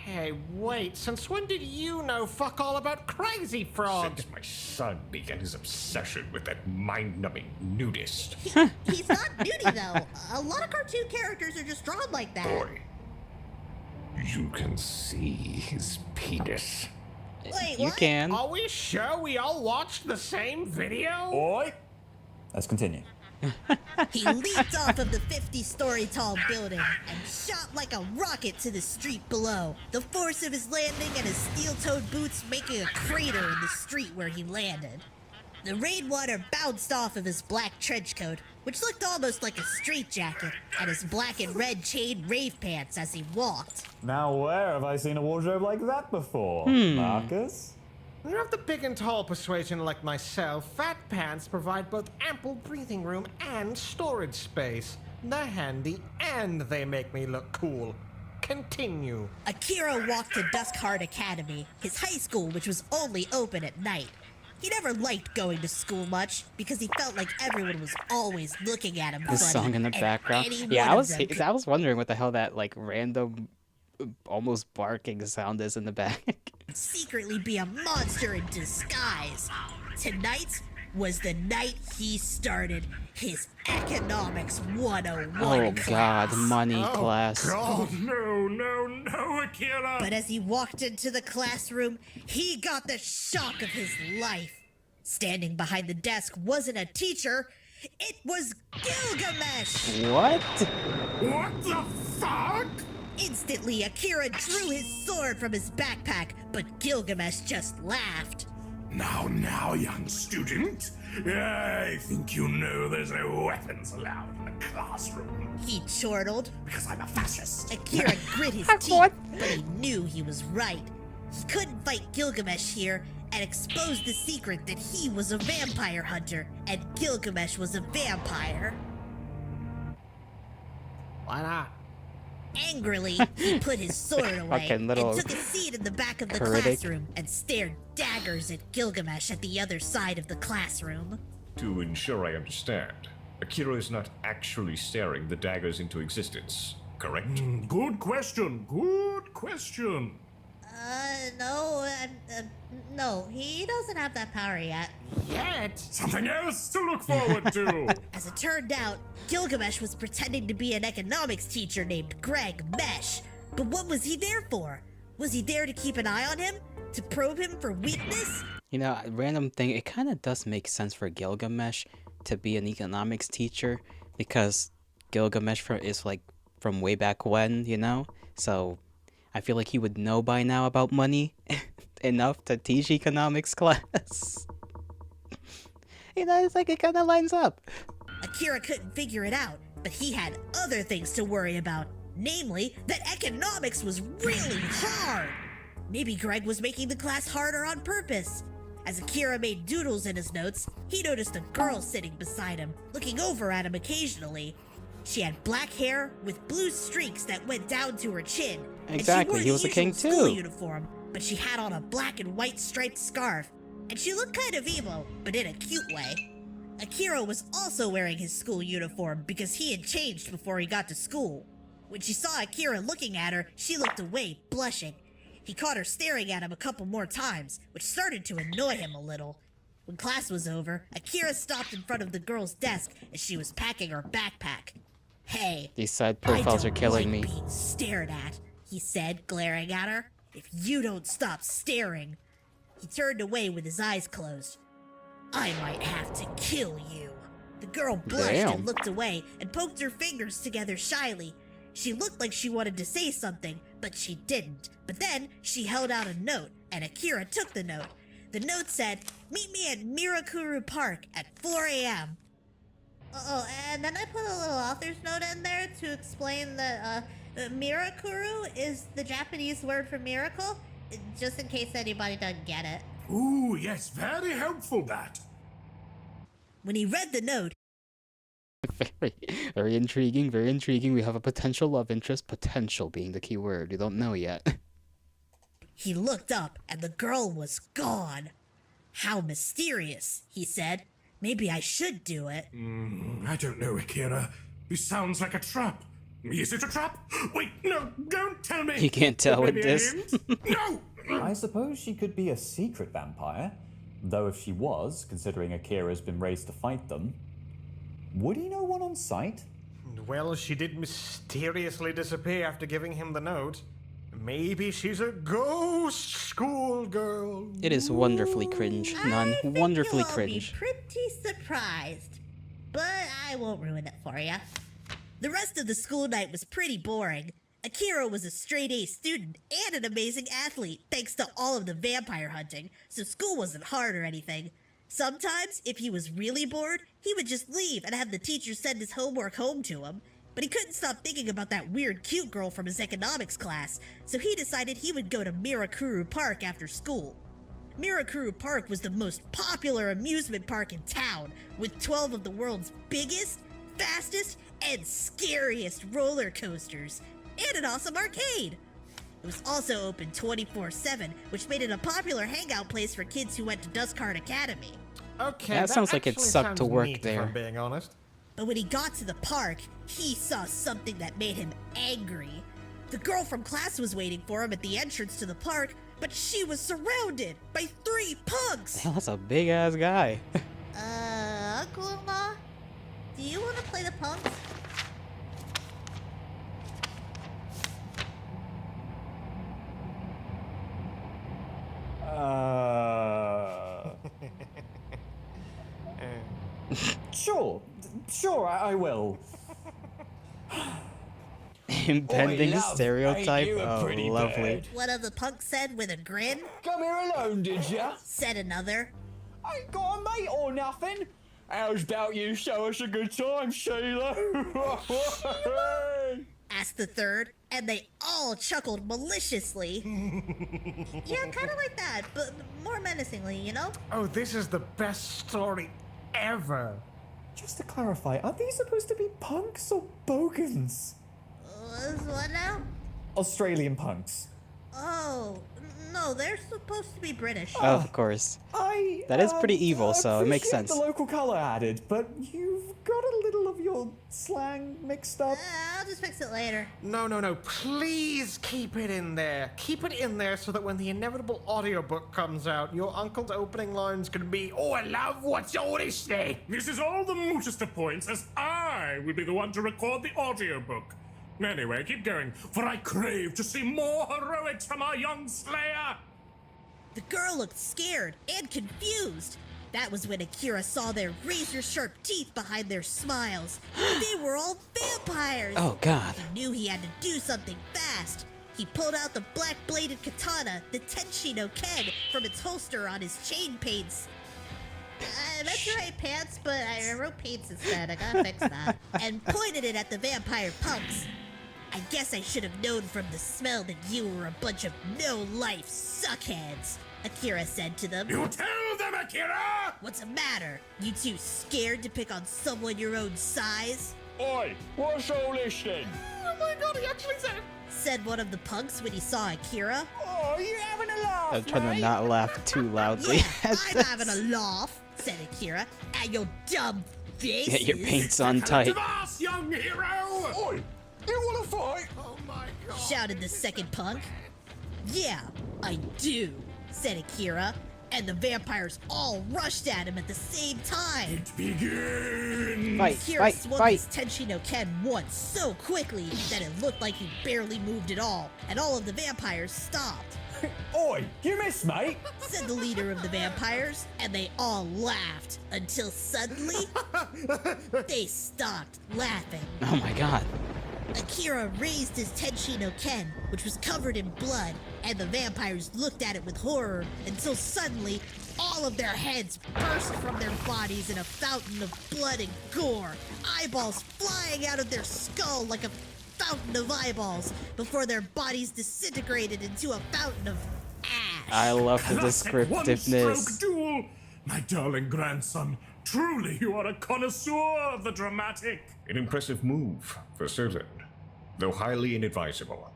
Speaker 3: Hey, wait, since when did you know fuck all about Crazy Frog?
Speaker 5: Since my son began his obsession with that mind-numbing nudist.
Speaker 2: He's not nudie though. A lot of cartoon characters are just drawn like that.
Speaker 5: Boy, you can see his penis.
Speaker 2: Wait,
Speaker 1: You
Speaker 2: what?
Speaker 1: can.
Speaker 3: Are we sure we all watched the same video?
Speaker 4: Oi! Let's continue.
Speaker 2: He leaped off of the 50-story tall building and shot like a rocket to the street below. The force of his landing and his steel-toed boots making a crater in the street where he landed. The rainwater bounced off of his black trench coat, which looked almost like a straitjacket, and his black and red chain rave pants as he walked.
Speaker 4: Now where have I seen a wardrobe like that before, Marcus?
Speaker 3: When you're of the big and tall persuasion like myself, fat pants provide both ample breathing room and storage space. They're handy and they make me look cool. Continue.
Speaker 2: Akira walked to Duskheart Academy, his high school which was only open at night. He never liked going to school much because he felt like everyone was always looking at him
Speaker 1: The
Speaker 2: funny,
Speaker 1: song in the
Speaker 2: and
Speaker 1: background.
Speaker 2: any
Speaker 1: Yeah,
Speaker 2: one
Speaker 1: I
Speaker 2: of
Speaker 1: was
Speaker 2: them could-
Speaker 1: I was wondering what the hell that like random almost barking sound is in the back.
Speaker 2: secretly be a monster in disguise. Tonight was the night he started his Economics 101
Speaker 1: Oh god,
Speaker 2: class.
Speaker 1: money class.
Speaker 6: Oh, no, Akira!
Speaker 2: But as he walked into the classroom, he got the shock of his life. Standing behind the desk wasn't a teacher, it was Gilgamesh!
Speaker 1: What?
Speaker 6: What the fuck?
Speaker 2: Instantly, Akira drew his sword from his backpack, but Gilgamesh just laughed.
Speaker 6: Now, young student. I think you know there's no weapons allowed in the classroom.
Speaker 2: He chortled.
Speaker 6: Because I'm a fascist.
Speaker 2: Akira grit his teeth,
Speaker 1: What?
Speaker 2: but he knew he was right. He couldn't fight Gilgamesh here, and exposed the secret that he was a vampire hunter and Gilgamesh was a vampire.
Speaker 3: Why not?
Speaker 2: Angrily, he put his sword away
Speaker 1: Fucking
Speaker 2: and
Speaker 1: little
Speaker 2: took a seat in the back of the
Speaker 1: critic.
Speaker 2: classroom and stared daggers at Gilgamesh at the other side of the classroom.
Speaker 5: To ensure I understand, Akira is not actually staring the daggers into existence, correct?
Speaker 6: Good question. Good question.
Speaker 2: No, he doesn't have that power yet.
Speaker 3: Yet?
Speaker 6: Something else to look forward to.
Speaker 2: As it turned out, Gilgamesh was pretending to be an economics teacher named Greg Mesh. But what was he there for? Was he there to keep an eye on him? To probe him for weakness?
Speaker 1: You know, a random thing, it kind of does make sense for Gilgamesh to be an economics teacher because Gilgamesh is like from way back when, you know? So I feel like he would know by now about money enough to teach economics class. You know, it's like it kind of lines up.
Speaker 2: Akira couldn't figure it out, but he had other things to worry about. Namely, that economics was really hard. Maybe Greg was making the class harder on purpose. As Akira made doodles in his notes, he noticed a girl sitting beside him, looking over at him occasionally. She had black hair with blue streaks that went down to her chin.
Speaker 1: Exactly, he was a king
Speaker 2: school
Speaker 1: too.
Speaker 2: uniform, but she had on a black and white striped scarf. And she looked kind of emo, but in a cute way. Akira was also wearing his school uniform because he had changed before he got to school. When she saw Akira looking at her, she looked away, blushing. He caught her staring at him a couple more times, which started to annoy him a little. When class was over, Akira stopped in front of the girl's desk as she was packing her backpack. Hey,
Speaker 1: These side profiles
Speaker 2: I
Speaker 1: are
Speaker 2: don't
Speaker 1: killing
Speaker 2: like
Speaker 1: me.
Speaker 2: being stared at, he said, glaring at her. If you don't stop staring. He turned away with his eyes closed. I might have to kill you. The girl blushed
Speaker 1: Damn.
Speaker 2: and looked away and poked her fingers together shyly. She looked like she wanted to say something, but she didn't. But then she held out a note, and Akira took the note. The note said, "Meet me at Mirakuru Park at 4 a.m. Oh, and then I put a little author's note in there to explain that Mirakuru is the Japanese word for miracle, just in case anybody doesn't get it.
Speaker 6: Ooh, yes, very helpful, that.
Speaker 2: When he read the note,
Speaker 1: Very, very intriguing, very intriguing. We have a potential love interest, potential being the key word. You don't know yet.
Speaker 2: he looked up and the girl was gone. How mysterious, he said. Maybe I should do it.
Speaker 6: I don't know, Akira. This sounds like a trap. Is it a trap? Wait, no, don't tell me.
Speaker 1: You can't tell with
Speaker 6: Maybe
Speaker 1: this.
Speaker 6: aliens? No!
Speaker 4: I suppose she could be a secret vampire. Though if she was, considering Akira's been raised to fight them, would he know one on sight?
Speaker 3: Well, she did mysteriously disappear after giving him the note. Maybe she's a ghost schoolgirl.
Speaker 1: It is wonderfully cringe. None.
Speaker 2: I think
Speaker 1: Wonderfully
Speaker 2: you'll all
Speaker 1: cringe.
Speaker 2: be pretty surprised. But I won't ruin it for you. The rest of the school night was pretty boring. Akira was a straight-A student and an amazing athlete thanks to all of the vampire hunting, so school wasn't hard or anything. Sometimes, if he was really bored, he would just leave and have the teacher send his homework home to him. But he couldn't stop thinking about that weird cute girl from his economics class, so he decided he would go to Mirakuru Park after school. Mirakuru Park was the most popular amusement park in town, with 12 of the world's biggest, fastest, and scariest roller coasters, and an awesome arcade. It was also open 24/7, which made it a popular hangout place for kids who went to Dustcart Academy.
Speaker 3: Okay,
Speaker 1: That sounds like it
Speaker 3: actually
Speaker 1: sucked to
Speaker 3: sounds
Speaker 1: work
Speaker 3: neat,
Speaker 1: there.
Speaker 3: If I'm being honest.
Speaker 2: But when he got to the park, he saw something that made him angry. The girl from class was waiting for him at the entrance to the park, but she was surrounded by 3 punks.
Speaker 1: Hell, that's a big ass guy.
Speaker 2: Uncle Ma, do you want to play the punks?
Speaker 4: Sure, I will.
Speaker 1: Impending
Speaker 7: Oi, love,
Speaker 1: stereotype.
Speaker 7: ain't you a
Speaker 1: Oh,
Speaker 7: pretty
Speaker 1: lovely.
Speaker 7: bird?
Speaker 2: One of the punks said with a grin.
Speaker 7: Come here alone, did ya?
Speaker 2: Said another.
Speaker 7: Ain't got a mate or nothing. How's about you show us a good time, Sheila?
Speaker 2: asked the third, and they all chuckled maliciously. Yeah, kind of like that, but more menacingly, you know?
Speaker 3: Oh, this is the best story ever.
Speaker 4: Just to clarify, are these supposed to be punks or bogans?
Speaker 2: What now?
Speaker 4: Australian punks.
Speaker 2: Oh, no, they're supposed to be British.
Speaker 1: Of course. That is pretty evil, so it makes
Speaker 4: appreciate
Speaker 1: sense.
Speaker 4: the local color added, but you've got a little of your slang mixed up.
Speaker 2: I'll just fix it later.
Speaker 3: No. Please keep it in there. Keep it in there so that when the inevitable audiobook comes out, your uncle's opening lines can be, "Oh, I love what's all this day."
Speaker 6: This is all the mootest of points, as I will be the one to record the audiobook. Anyway, keep going, for I crave to see more heroics from our young slayer.
Speaker 2: The girl looked scared and confused. That was when Akira saw their razor-sharp teeth behind their smiles. They were all vampires.
Speaker 1: Oh, God.
Speaker 2: He knew he had to do something fast. He pulled out the black-bladed katana, the Tenshi no Ken, from its holster on his chain paints. I meant to write pants, but I wrote paints instead. I gotta fix that. And pointed it at the vampire punks. I guess I should have known from the smell that you were a bunch of no-life suckheads, Akira said to them.
Speaker 6: You tell them, Akira!
Speaker 2: What's the matter? You too scared to pick on someone your own size?
Speaker 7: Oi, what's all this then?
Speaker 3: Oh my god, he actually
Speaker 2: Said one of the punks when he saw Akira.
Speaker 7: Oh, you having a laugh,
Speaker 1: I'm trying to
Speaker 7: mate?
Speaker 1: not laugh too loudly.
Speaker 2: Yeah, I'm having a laugh, said Akira, at your dumb faces.
Speaker 1: Get your paints on tight.
Speaker 6: Us, young hero!
Speaker 7: Oi, you wanna fight?
Speaker 3: Oh my god.
Speaker 2: Shouted the second punk. Yeah, I do, said Akira, and the vampires all rushed at him at the same time.
Speaker 6: Begin!
Speaker 1: Fight,
Speaker 2: Akira
Speaker 1: fight,
Speaker 2: swung
Speaker 1: fight.
Speaker 2: his Tenshi no Ken once so quickly that it looked like he barely moved at all, and all of the vampires stopped.
Speaker 4: Oi, you missed, mate.
Speaker 2: Said the leader of the vampires, and they all laughed until suddenly they stopped laughing.
Speaker 1: Oh my god.
Speaker 2: Akira raised his Tenshi no Ken, which was covered in blood, and the vampires looked at it with horror until suddenly all of their heads burst from their bodies in a fountain of blood and gore, eyeballs flying out of their skull like a fountain of eyeballs before their bodies disintegrated into a fountain of ash.
Speaker 1: I love the
Speaker 6: Classic one-stroke
Speaker 1: descriptiveness.
Speaker 6: duel! My darling grandson, truly you are a connoisseur of the dramatic.
Speaker 5: An impressive move, for certain, though highly inadvisable.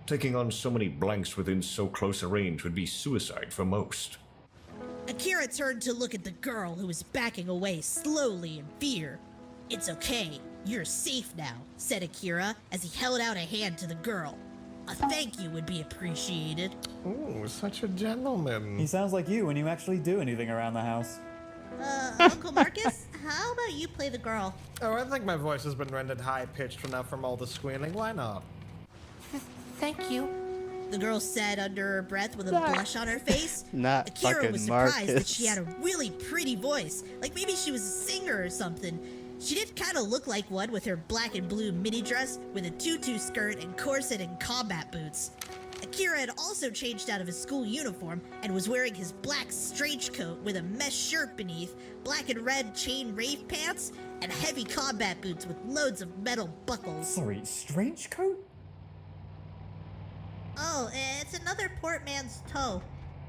Speaker 5: Taking on so many blanks within so close a range would be suicide for most.
Speaker 2: Akira turned to look at the girl who was backing away slowly in fear. It's okay, you're safe now, said Akira as he held out a hand to the girl. A thank you would be appreciated.
Speaker 3: Ooh, such a gentleman.
Speaker 4: He sounds like you when you actually do anything around the house.
Speaker 2: Uncle Marcus, how about you play the girl?
Speaker 3: Oh, I think my voice has been rendered high-pitched enough from all the squealing. Why not?
Speaker 2: Thank you, the girl said under her breath with a blush on her face.
Speaker 1: Not
Speaker 2: Akira
Speaker 1: fucking
Speaker 2: was surprised that
Speaker 1: Marcus.
Speaker 2: she had a really pretty voice, like maybe she was a singer or something. She did kind of look like one with her black and blue mini dress with a tutu skirt and corset and combat boots. Akira had also changed out of his school uniform and was wearing his black strange coat with a mesh shirt beneath, black and red chain rave pants, and heavy combat boots with loads of metal buckles.
Speaker 4: Sorry, strange coat?
Speaker 2: Oh, it's another portman's toe.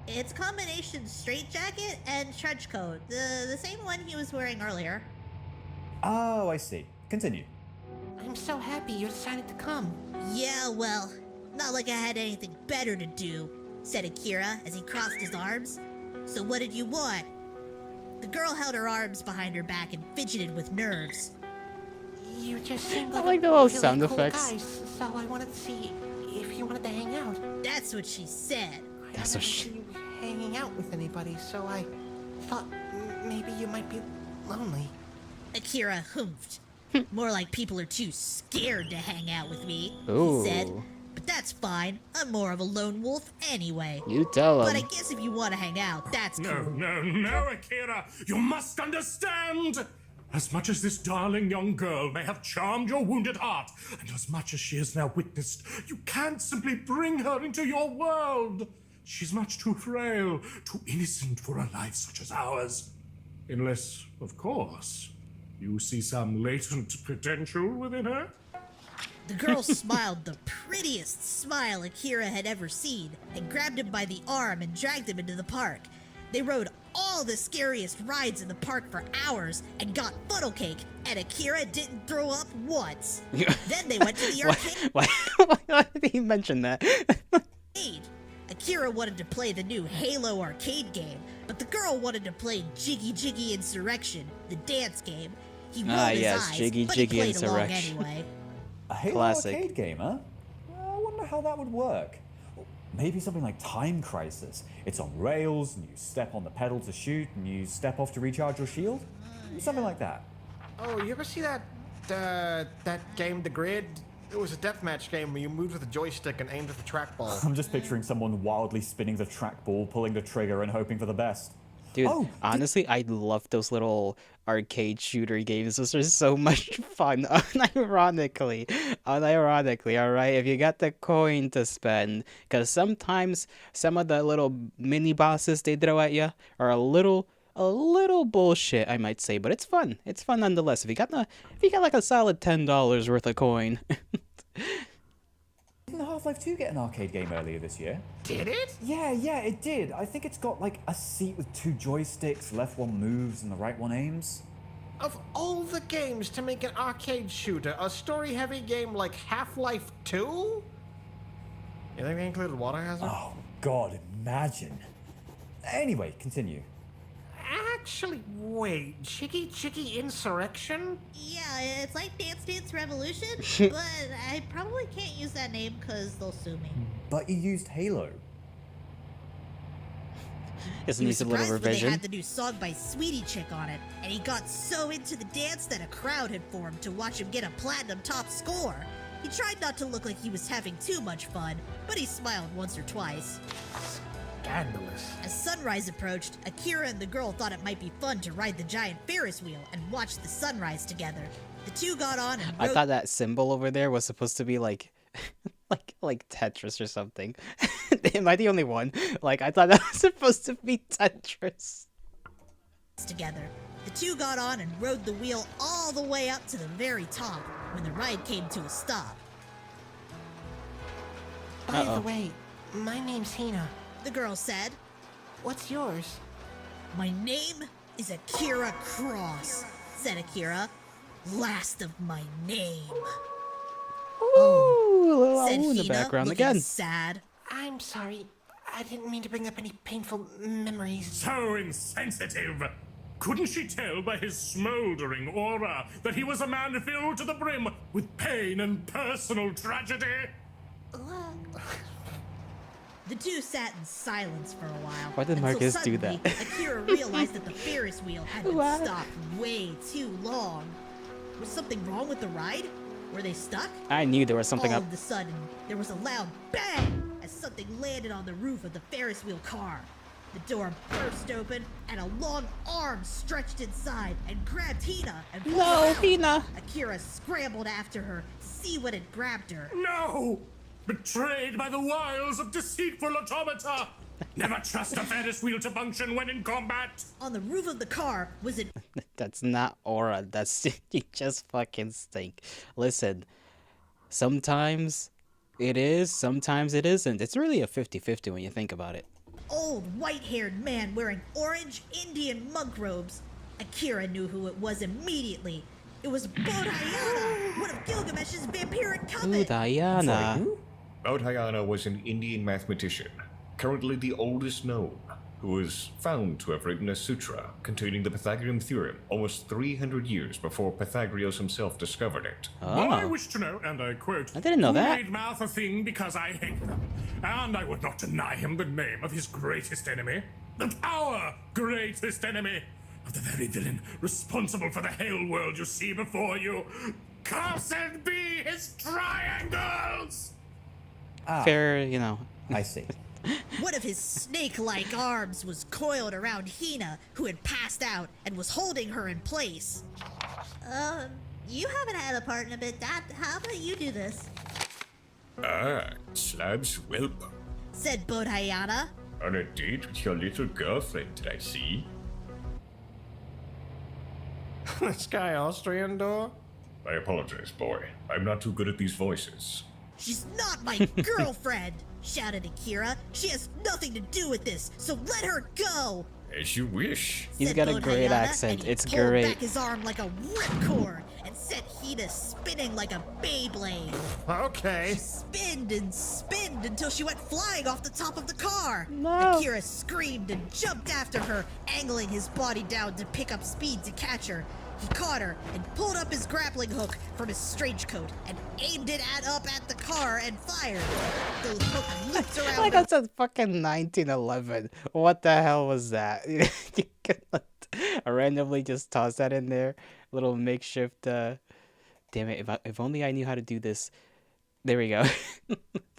Speaker 2: It's combination straitjacket and trench coat, the same one he was wearing earlier.
Speaker 4: Oh, I see. Continue.
Speaker 2: I'm so happy you decided to come. Yeah, well, not like I had anything better to do, said Akira as he crossed his arms. So what did you want? The girl held her arms behind her back and fidgeted with nerves.
Speaker 8: You just seemed
Speaker 1: I
Speaker 8: like,
Speaker 1: like the
Speaker 8: a
Speaker 1: little
Speaker 8: really
Speaker 1: sound
Speaker 8: cool
Speaker 1: effects.
Speaker 8: guy, so I wanted to see if you wanted to hang out.
Speaker 2: That's what she said.
Speaker 1: That's
Speaker 8: I
Speaker 1: what
Speaker 8: never
Speaker 1: she-
Speaker 8: see you hanging out with anybody, so I thought maybe you might be lonely.
Speaker 2: Akira humphed. More like people are too scared to hang out with me,
Speaker 1: Ooh.
Speaker 2: he said. But that's fine. I'm more of a lone wolf anyway.
Speaker 1: You tell
Speaker 2: But I
Speaker 1: him.
Speaker 2: guess if you want to hang out, that's
Speaker 6: No,
Speaker 2: cool.
Speaker 6: no, Akira! You must understand! As much as this darling young girl may have charmed your wounded heart, and as much as she has now witnessed, you can't simply bring her into your world. She's much too frail, too innocent for a life such as ours. Unless, of course, you see some latent potential within her.
Speaker 2: The girl smiled the prettiest smile Akira had ever seen and grabbed him by the arm and dragged him into the park. They rode all the scariest rides in the park for hours and got funnel cake, and Akira didn't throw up once. Then they went to the arcade.
Speaker 1: Why did he mention that?
Speaker 2: Akira wanted to play the new Halo arcade game, but the girl wanted to play Jiggy Jiggy Insurrection, the dance game. He rolled his eyes,
Speaker 1: Jiggy
Speaker 2: but he
Speaker 1: Jiggy
Speaker 2: played along
Speaker 1: Insurrection.
Speaker 2: anyway.
Speaker 4: A Halo
Speaker 1: Classic.
Speaker 4: arcade game, huh? I wonder how that would work. Maybe something like Time Crisis. It's on rails, and you step on the pedal to shoot, and you step off to recharge your shield. Something like that.
Speaker 3: Oh, you ever see that game, The Grid? It was a deathmatch game where you moved with a joystick and aimed at the trackball.
Speaker 4: I'm just picturing someone wildly spinning the trackball, pulling the trigger, and hoping for the best.
Speaker 1: Dude,
Speaker 4: Oh,
Speaker 1: honestly, I love those little arcade shooter games. Those are so much fun. Unironically, alright? If you got the coin to spend, because sometimes some of the little mini bosses they throw at you are a little bullshit, I might say, but it's fun. It's fun nonetheless. If you got like a solid $10 worth of coin.
Speaker 4: Didn't Half-Life 2 get an arcade game earlier this year?
Speaker 3: Did it?
Speaker 4: Yeah, it did. I think it's got like a seat with 2 joysticks, left one moves and the right one aims.
Speaker 3: Of all the games to make an arcade shooter, a story-heavy game like Half-Life 2? You think they included Water Hazard?
Speaker 4: Oh god, imagine. Anyway, continue.
Speaker 3: Actually, wait. Jiggy Jiggy Insurrection?
Speaker 2: Yeah, it's like Dance Dance Revolution, but I probably can't use that name because they'll sue me.
Speaker 4: But you used Halo.
Speaker 1: Just
Speaker 2: He was
Speaker 1: needs a little
Speaker 2: surprised when they
Speaker 1: revision.
Speaker 2: had the new song by Sweetie Chick on it, and he got so into the dance that a crowd had formed to watch him get a platinum top score. He tried not to look like he was having too much fun, but he smiled once or twice.
Speaker 3: Scandalous.
Speaker 2: As sunrise approached, Akira and the girl thought it might be fun to ride the giant Ferris wheel and watch the sunrise together. The two got on and
Speaker 1: I
Speaker 2: rode
Speaker 1: thought that symbol over there was supposed to be like like Tetris or something. Am I the only one? Like, I thought that was supposed to be Tetris.
Speaker 2: together. The two got on and rode the wheel all the way up to the very top when the ride came to a stop.
Speaker 8: By the way, my name's Hina.
Speaker 2: The girl said,
Speaker 8: What's yours?
Speaker 2: "My name is Akira Cross," said Akira. "Last of my name,"
Speaker 1: Ooh, little
Speaker 2: said
Speaker 1: Awu in the
Speaker 2: Hina,
Speaker 1: background
Speaker 2: looking
Speaker 1: again.
Speaker 2: sad.
Speaker 8: I'm sorry. I didn't mean to bring up any painful memories.
Speaker 6: So insensitive! Couldn't she tell by his smoldering aura that he was a man filled to the brim with pain and personal tragedy?
Speaker 2: The two sat in silence for a while.
Speaker 1: Why did
Speaker 2: until
Speaker 1: Marcus do
Speaker 2: suddenly,
Speaker 1: that?
Speaker 2: Akira realized that the Ferris wheel had been
Speaker 1: What?
Speaker 2: stopped way too long. Was something wrong with the ride? Were they stuck?
Speaker 1: I knew there was something
Speaker 2: All
Speaker 1: up.
Speaker 2: of a sudden, there was a loud bang as something landed on the roof of the Ferris wheel car. The door burst open, and a long arm stretched inside and grabbed Hina and pulled her
Speaker 1: No,
Speaker 2: out.
Speaker 1: Hina.
Speaker 2: Akira scrambled after her to see what had grabbed her.
Speaker 6: No! Betrayed by the wiles of deceitful automata! Never trust a Ferris wheel to function when in combat!
Speaker 2: On the roof of the car was an
Speaker 1: That's not aura. That's you just fucking stink. Listen, sometimes it is, sometimes it isn't. It's really a 50-50 when you think about it.
Speaker 2: old white-haired man wearing orange Indian monk robes. Akira knew who it was immediately. It was Bodhayana, one of Gilgamesh's vampiric
Speaker 1: Ooh,
Speaker 2: coven.
Speaker 1: Diana.
Speaker 5: Bodhayana was an Indian mathematician, currently the oldest known, who was found to have written a sutra containing the Pythagorean theorem almost 300 years before Pythagoras himself discovered it.
Speaker 6: I
Speaker 1: Oh.
Speaker 6: wish to know, and I quote,
Speaker 1: I didn't know
Speaker 6: "Who
Speaker 1: that."
Speaker 6: made math a thing because I hate them, and I would not deny him the name of his greatest enemy, our greatest enemy, of the very villain responsible for the hell world you see before you. Cursed be his triangles!"
Speaker 1: Fair, you know.
Speaker 4: I see.
Speaker 2: One of his snake-like arms was coiled around Hina, who had passed out and was holding her in place. You haven't had a part in a bit, Dad. How about you do this?
Speaker 5: Slab's whelp.
Speaker 2: Said Bodhayana.
Speaker 5: On a date with your little girlfriend, I see.
Speaker 3: This guy Austrian door?
Speaker 5: I apologize, boy. I'm not too good at these voices.
Speaker 2: She's not my girlfriend, shouted Akira. She has nothing to do with this, so let her go.
Speaker 5: As you wish.
Speaker 1: He's
Speaker 2: said
Speaker 1: got a
Speaker 2: Bone
Speaker 1: great
Speaker 2: Hyana,
Speaker 1: accent.
Speaker 2: and he
Speaker 1: It's
Speaker 2: pulled
Speaker 1: great.
Speaker 2: back his arm like a ripcord and set Hina spinning like a Beyblade.
Speaker 3: Okay.
Speaker 2: Spinned and spinned until she went flying off the top of the car.
Speaker 1: No.
Speaker 2: Akira screamed and jumped after her, angling his body down to pick up speed to catch her. He caught her and pulled up his grappling hook from his strange coat and aimed it up at the car and fired. The hook looped around
Speaker 1: Like
Speaker 2: her.
Speaker 1: that's a fucking 1911. What the hell was that? You cannot randomly just toss that in there. Little makeshift. Damn it! If only I knew how to do this. There we go.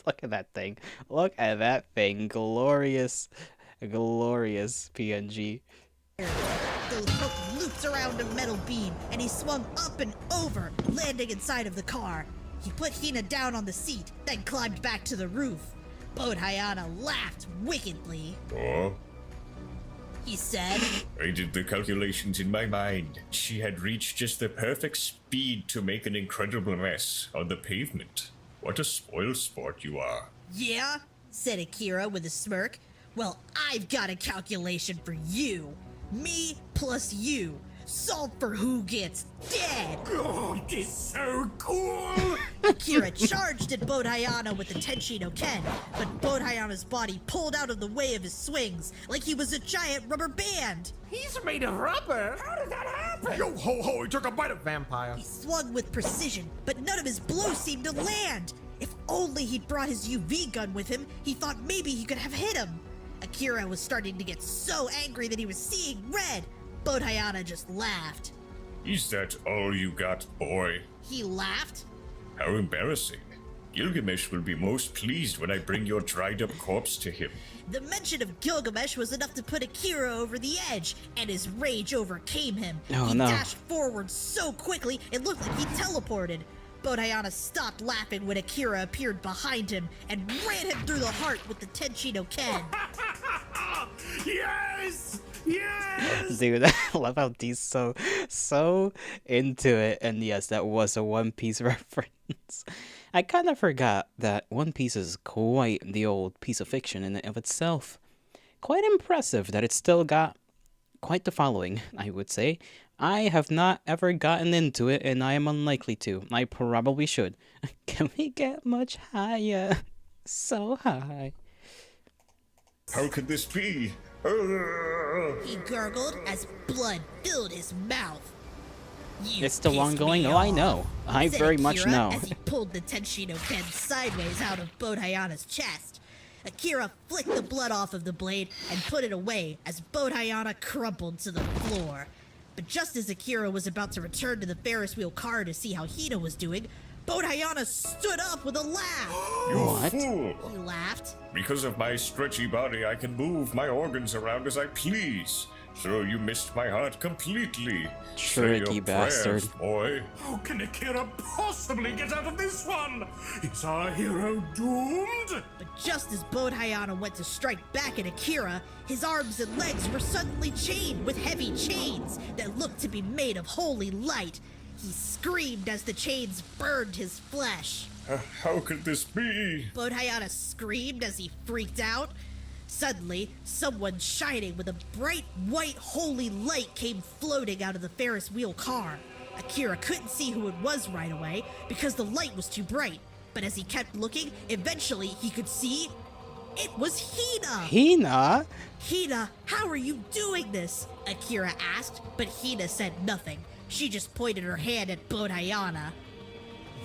Speaker 1: Look at that thing. Look at that thing. Glorious, glorious PNG.
Speaker 2: The hook looped around a metal beam, and he swung up and over, landing inside of the car. He put Hina down on the seat, then climbed back to the roof. Bone Hyana laughed wickedly.
Speaker 5: Oh,
Speaker 2: He said,
Speaker 5: I did the calculations in my mind. She had reached just the perfect speed to make an incredible mess on the pavement. What a spoil sport you are.
Speaker 2: "Yeah?" said Akira with a smirk. "Well, I've got a calculation for you. Me plus you. Solve for who gets dead."
Speaker 6: Oh, it is so cool!
Speaker 2: Akira charged at Bone Hyana with the Tenshi no Ken, but Bone Hyana's body pulled out of the way of his swings like he was a giant rubber band.
Speaker 3: He's made of rubber. How did that happen? Yo ho ho! He took a bite of vampire.
Speaker 2: He swung with precision, but none of his blows seemed to land. If only he'd brought his UV gun with him, he thought maybe he could have hit him. Akira was starting to get so angry that he was seeing red. Bone Hyana just laughed.
Speaker 5: Is that all you got, boy?
Speaker 2: He laughed.
Speaker 5: How embarrassing. Gilgamesh will be most pleased when I bring your dried up corpse to him.
Speaker 2: The mention of Gilgamesh was enough to put Akira over the edge, and his rage overcame him.
Speaker 1: Oh,
Speaker 2: he
Speaker 1: no.
Speaker 2: dashed forward so quickly it looked like he teleported. Bone Hyana stopped laughing when Akira appeared behind him and ran him through the heart with the Tenshi no Ken.
Speaker 6: Yes! Yes!
Speaker 1: Dude, I love how D's so into it. And yes, that was a One Piece reference. I kind of forgot that One Piece is quite the old piece of fiction in and of itself. Quite impressive that it's still got quite the following, I would say. I have not ever gotten into it, and I am unlikely to. I probably should. Can we get much higher? So high.
Speaker 5: How could this be?
Speaker 2: He gurgled as blood filled his mouth. "You
Speaker 1: It's still
Speaker 2: pissed
Speaker 1: ongoing?
Speaker 2: me
Speaker 1: Oh, I
Speaker 2: off,"
Speaker 1: know. I
Speaker 2: said
Speaker 1: very much
Speaker 2: Akira
Speaker 1: know.
Speaker 2: As he pulled the Tenshi no Ken sideways out of Bone Hyana's chest. Akira flicked the blood off of the blade and put it away as Bone Hyana crumpled to the floor. But just as Akira was about to return to the Ferris wheel car to see how Hina was doing, Bone Hyana stood up with a laugh.
Speaker 5: You
Speaker 1: What?
Speaker 5: fool!
Speaker 2: He laughed.
Speaker 5: Because of my stretchy body, I can move my organs around as I please. So you missed my heart completely. Say
Speaker 1: Tricky
Speaker 5: your
Speaker 1: bastard.
Speaker 5: prayers, boy.
Speaker 6: How can Akira possibly get out of this one? Is our hero doomed?
Speaker 2: But just as Bone Hyana went to strike back at Akira, his arms and legs were suddenly chained with heavy chains that looked to be made of holy light. He screamed as the chains burned his flesh.
Speaker 5: How could this be?
Speaker 2: Bone Hyana screamed as he freaked out. Suddenly, someone shining with a bright white holy light came floating out of the Ferris wheel car. Akira couldn't see who it was right away because the light was too bright. But as he kept looking, eventually he could see it was Hina!
Speaker 1: Hina?
Speaker 2: Hina, how are you doing this? Akira asked, but Hina said nothing. She just pointed her hand at Bone Hyana.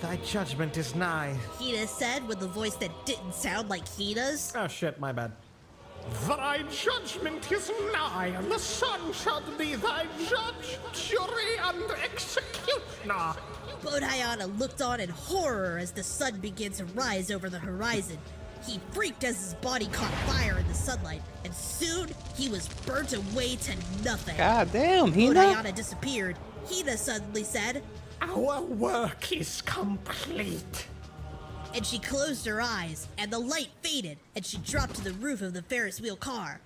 Speaker 3: Thy judgment is nigh.
Speaker 2: Hina said with a voice that didn't sound like Hina's.
Speaker 3: Oh shit, my bad. Thy judgment is nigh, and the sun shall be thy judge, jury, and executioner.
Speaker 2: Bone Hyana looked on in horror as the sun began to rise over the horizon. He freaked as his body caught fire in the sunlight, and soon he was burnt away to nothing.
Speaker 1: God damn,
Speaker 2: Bone
Speaker 1: Hina?
Speaker 2: Hyana disappeared. Hina suddenly said,
Speaker 3: Our work is complete.
Speaker 2: and she closed her eyes, and the light faded, and she dropped to the roof of the Ferris wheel car.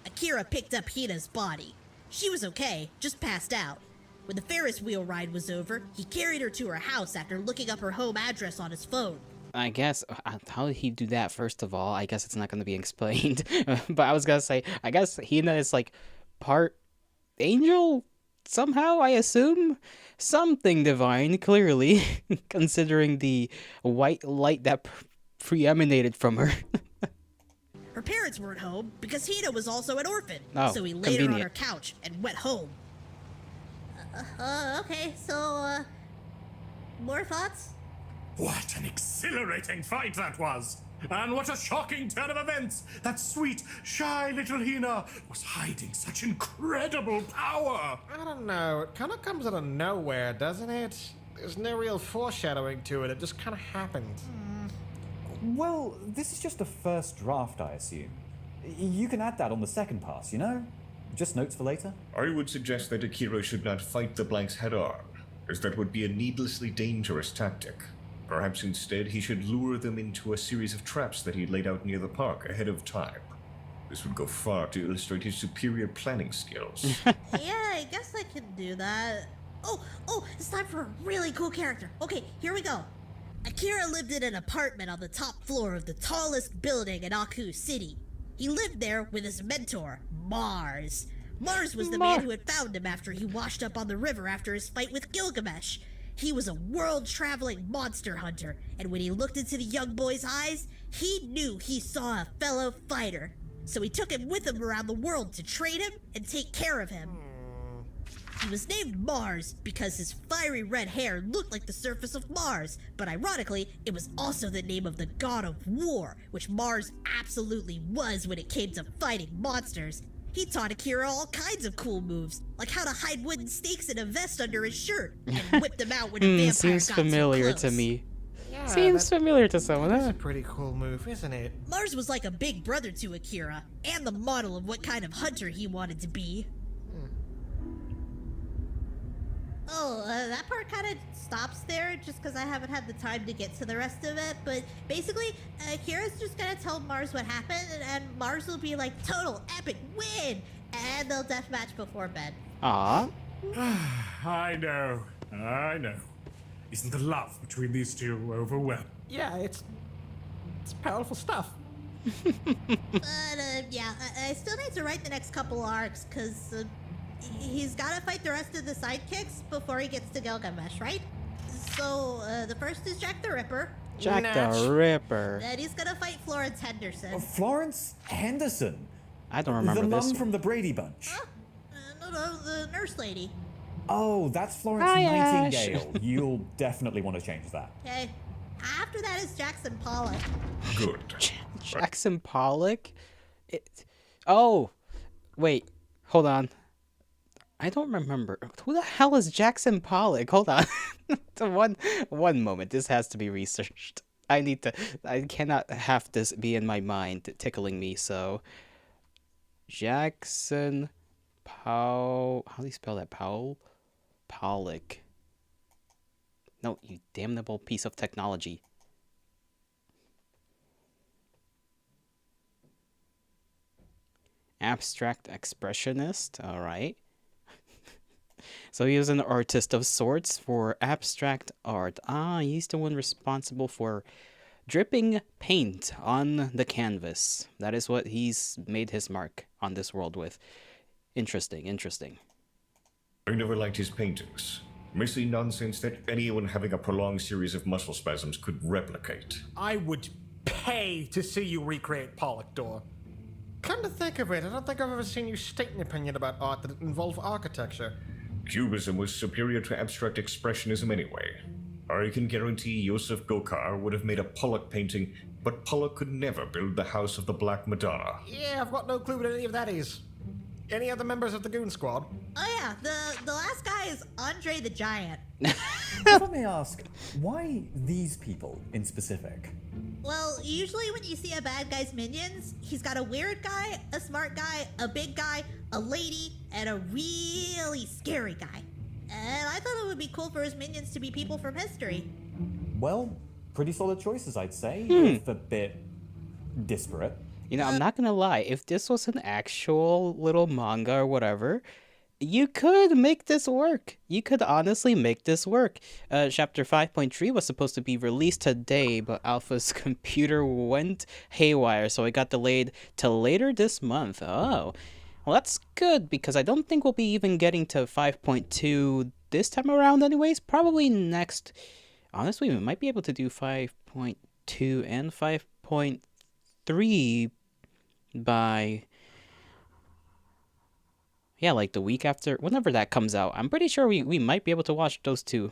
Speaker 2: Akira picked up Hina's body. She was okay, just passed out. When the Ferris wheel ride was over, he carried her to her house after looking up her home address on his phone.
Speaker 1: I guess, how did he do that, first of all? I guess it's not going to be explained. But I was going to say, I guess Hina is like part angel? Somehow, I assume? Something divine, clearly, considering the white light that preemanated from her.
Speaker 2: Her parents weren't home because Hina was also an orphan,
Speaker 1: Oh,
Speaker 2: so he laid her on
Speaker 1: convenient.
Speaker 2: her couch and went home. Okay, so, more thoughts?
Speaker 6: What an exhilarating fight that was! And what a shocking turn of events! That sweet, shy little Hina was hiding such incredible power!
Speaker 3: I don't know. It kind of comes out of nowhere, doesn't it? There's no real foreshadowing to it. It just kind of happened.
Speaker 4: Well, this is just a first draft, I assume. You can add that on the second pass, you know? Just notes for later?
Speaker 5: I would suggest that Akira should not fight the blanks head on, as that would be a needlessly dangerous tactic. Perhaps instead he should lure them into a series of traps that he laid out near the park ahead of time. This would go far to illustrate his superior planning skills.
Speaker 2: Yeah, I guess I can do that. Oh, it's time for a really cool character. Okay, here we go. Akira lived in an apartment on the top floor of the tallest building in Aku City. He lived there with his mentor, Mars. Mars was the man who had found him after he washed up on the river after his fight with Gilgamesh. He was a world-traveling monster hunter, and when he looked into the young boy's eyes, he knew he saw a fellow fighter. So he took him with him around the world to train him and take care of him. He was named Mars because his fiery red hair looked like the surface of Mars, but ironically, it was also the name of the god of war, which Mars absolutely was when it came to fighting monsters. He taught Akira all kinds of cool moves, like how to hide wooden stakes in a vest under his shirt, and whip them out when a vampire
Speaker 1: Seems
Speaker 2: got too
Speaker 1: familiar
Speaker 2: close.
Speaker 1: to me.
Speaker 3: Yeah,
Speaker 1: Seems familiar to someone,
Speaker 3: That's
Speaker 1: huh?
Speaker 3: a pretty cool move, isn't it?
Speaker 2: Mars was like a big brother to Akira, and the model of what kind of hunter he wanted to be. Oh, that part kind of stops there just because I haven't had the time to get to the rest of it. But basically, Akira's just gonna tell Mars what happened, and Mars will be like, total epic win! And they'll deathmatch before bed.
Speaker 1: Aw.
Speaker 6: I know. Isn't the love between these two overwhelming?
Speaker 3: Yeah, it's powerful stuff.
Speaker 2: But, yeah, I still need to write the next couple arcs, because he's gotta fight the rest of the sidekicks before he gets to Gilgamesh, right? So, the first is Jack the Ripper.
Speaker 1: Jack
Speaker 3: Natch.
Speaker 1: the Ripper.
Speaker 2: Then he's gonna fight Florence Henderson.
Speaker 4: Florence Henderson,
Speaker 1: I don't
Speaker 4: the
Speaker 1: remember
Speaker 4: mum
Speaker 1: this one.
Speaker 4: from the Brady Bunch.
Speaker 2: No, the nurse lady.
Speaker 4: Oh, that's Florence
Speaker 1: Hi, Ash.
Speaker 4: Nightingale. You'll definitely want to change that.
Speaker 2: Okay. After that is Jackson Pollock.
Speaker 5: Good.
Speaker 1: Jackson Pollock? Oh, wait, hold on. I don't remember. Who the hell is Jackson Pollock? Hold on. one moment. This has to be researched. I cannot have this be in my mind tickling me, so. Jackson how do you spell that? Pollock. No, you damnable piece of technology. Abstract expressionist, alright. So he was an artist of sorts for abstract art. He's the one responsible for dripping paint on the canvas. That is what he's made his mark on this world with. Interesting.
Speaker 5: I never liked his paintings. Messy nonsense that anyone having a prolonged series of muscle spasms could replicate.
Speaker 3: I would pay to see you recreate Pollock Door. Come to think of it, I don't think I've ever seen you state an opinion about art that involved architecture.
Speaker 5: Cubism was superior to abstract expressionism anyway. I can guarantee Joseph Gokar would have made a Pollock painting, but Pollock could never build the House of the Black Madonna.
Speaker 3: Yeah, I've got no clue what any of that is. Any other members of the Goon Squad?
Speaker 2: Oh yeah, the last guy is Andre the Giant.
Speaker 4: If I may ask, why these people in specific?
Speaker 2: Well, usually when you see a bad guy's minions, he's got a weird guy, a smart guy, a big guy, a lady, and a really scary guy. And I thought it would be cool for his minions to be people from history.
Speaker 4: Well, pretty solid choices, I'd say, if a bit disparate.
Speaker 1: You know, I'm not gonna lie. If this was an actual little manga or whatever, You could make this work. You could honestly make this work. Chapter 5.3 was supposed to be released today, but Alpha's computer went haywire, so it got delayed till later this month. Oh, well, that's good, because I don't think we'll be even getting to 5.2 this time around anyways. Probably next... Honestly, we might be able to do 5.2 and 5.3 by... yeah, like the week after, whenever that comes out. I'm pretty sure we might be able to watch those two,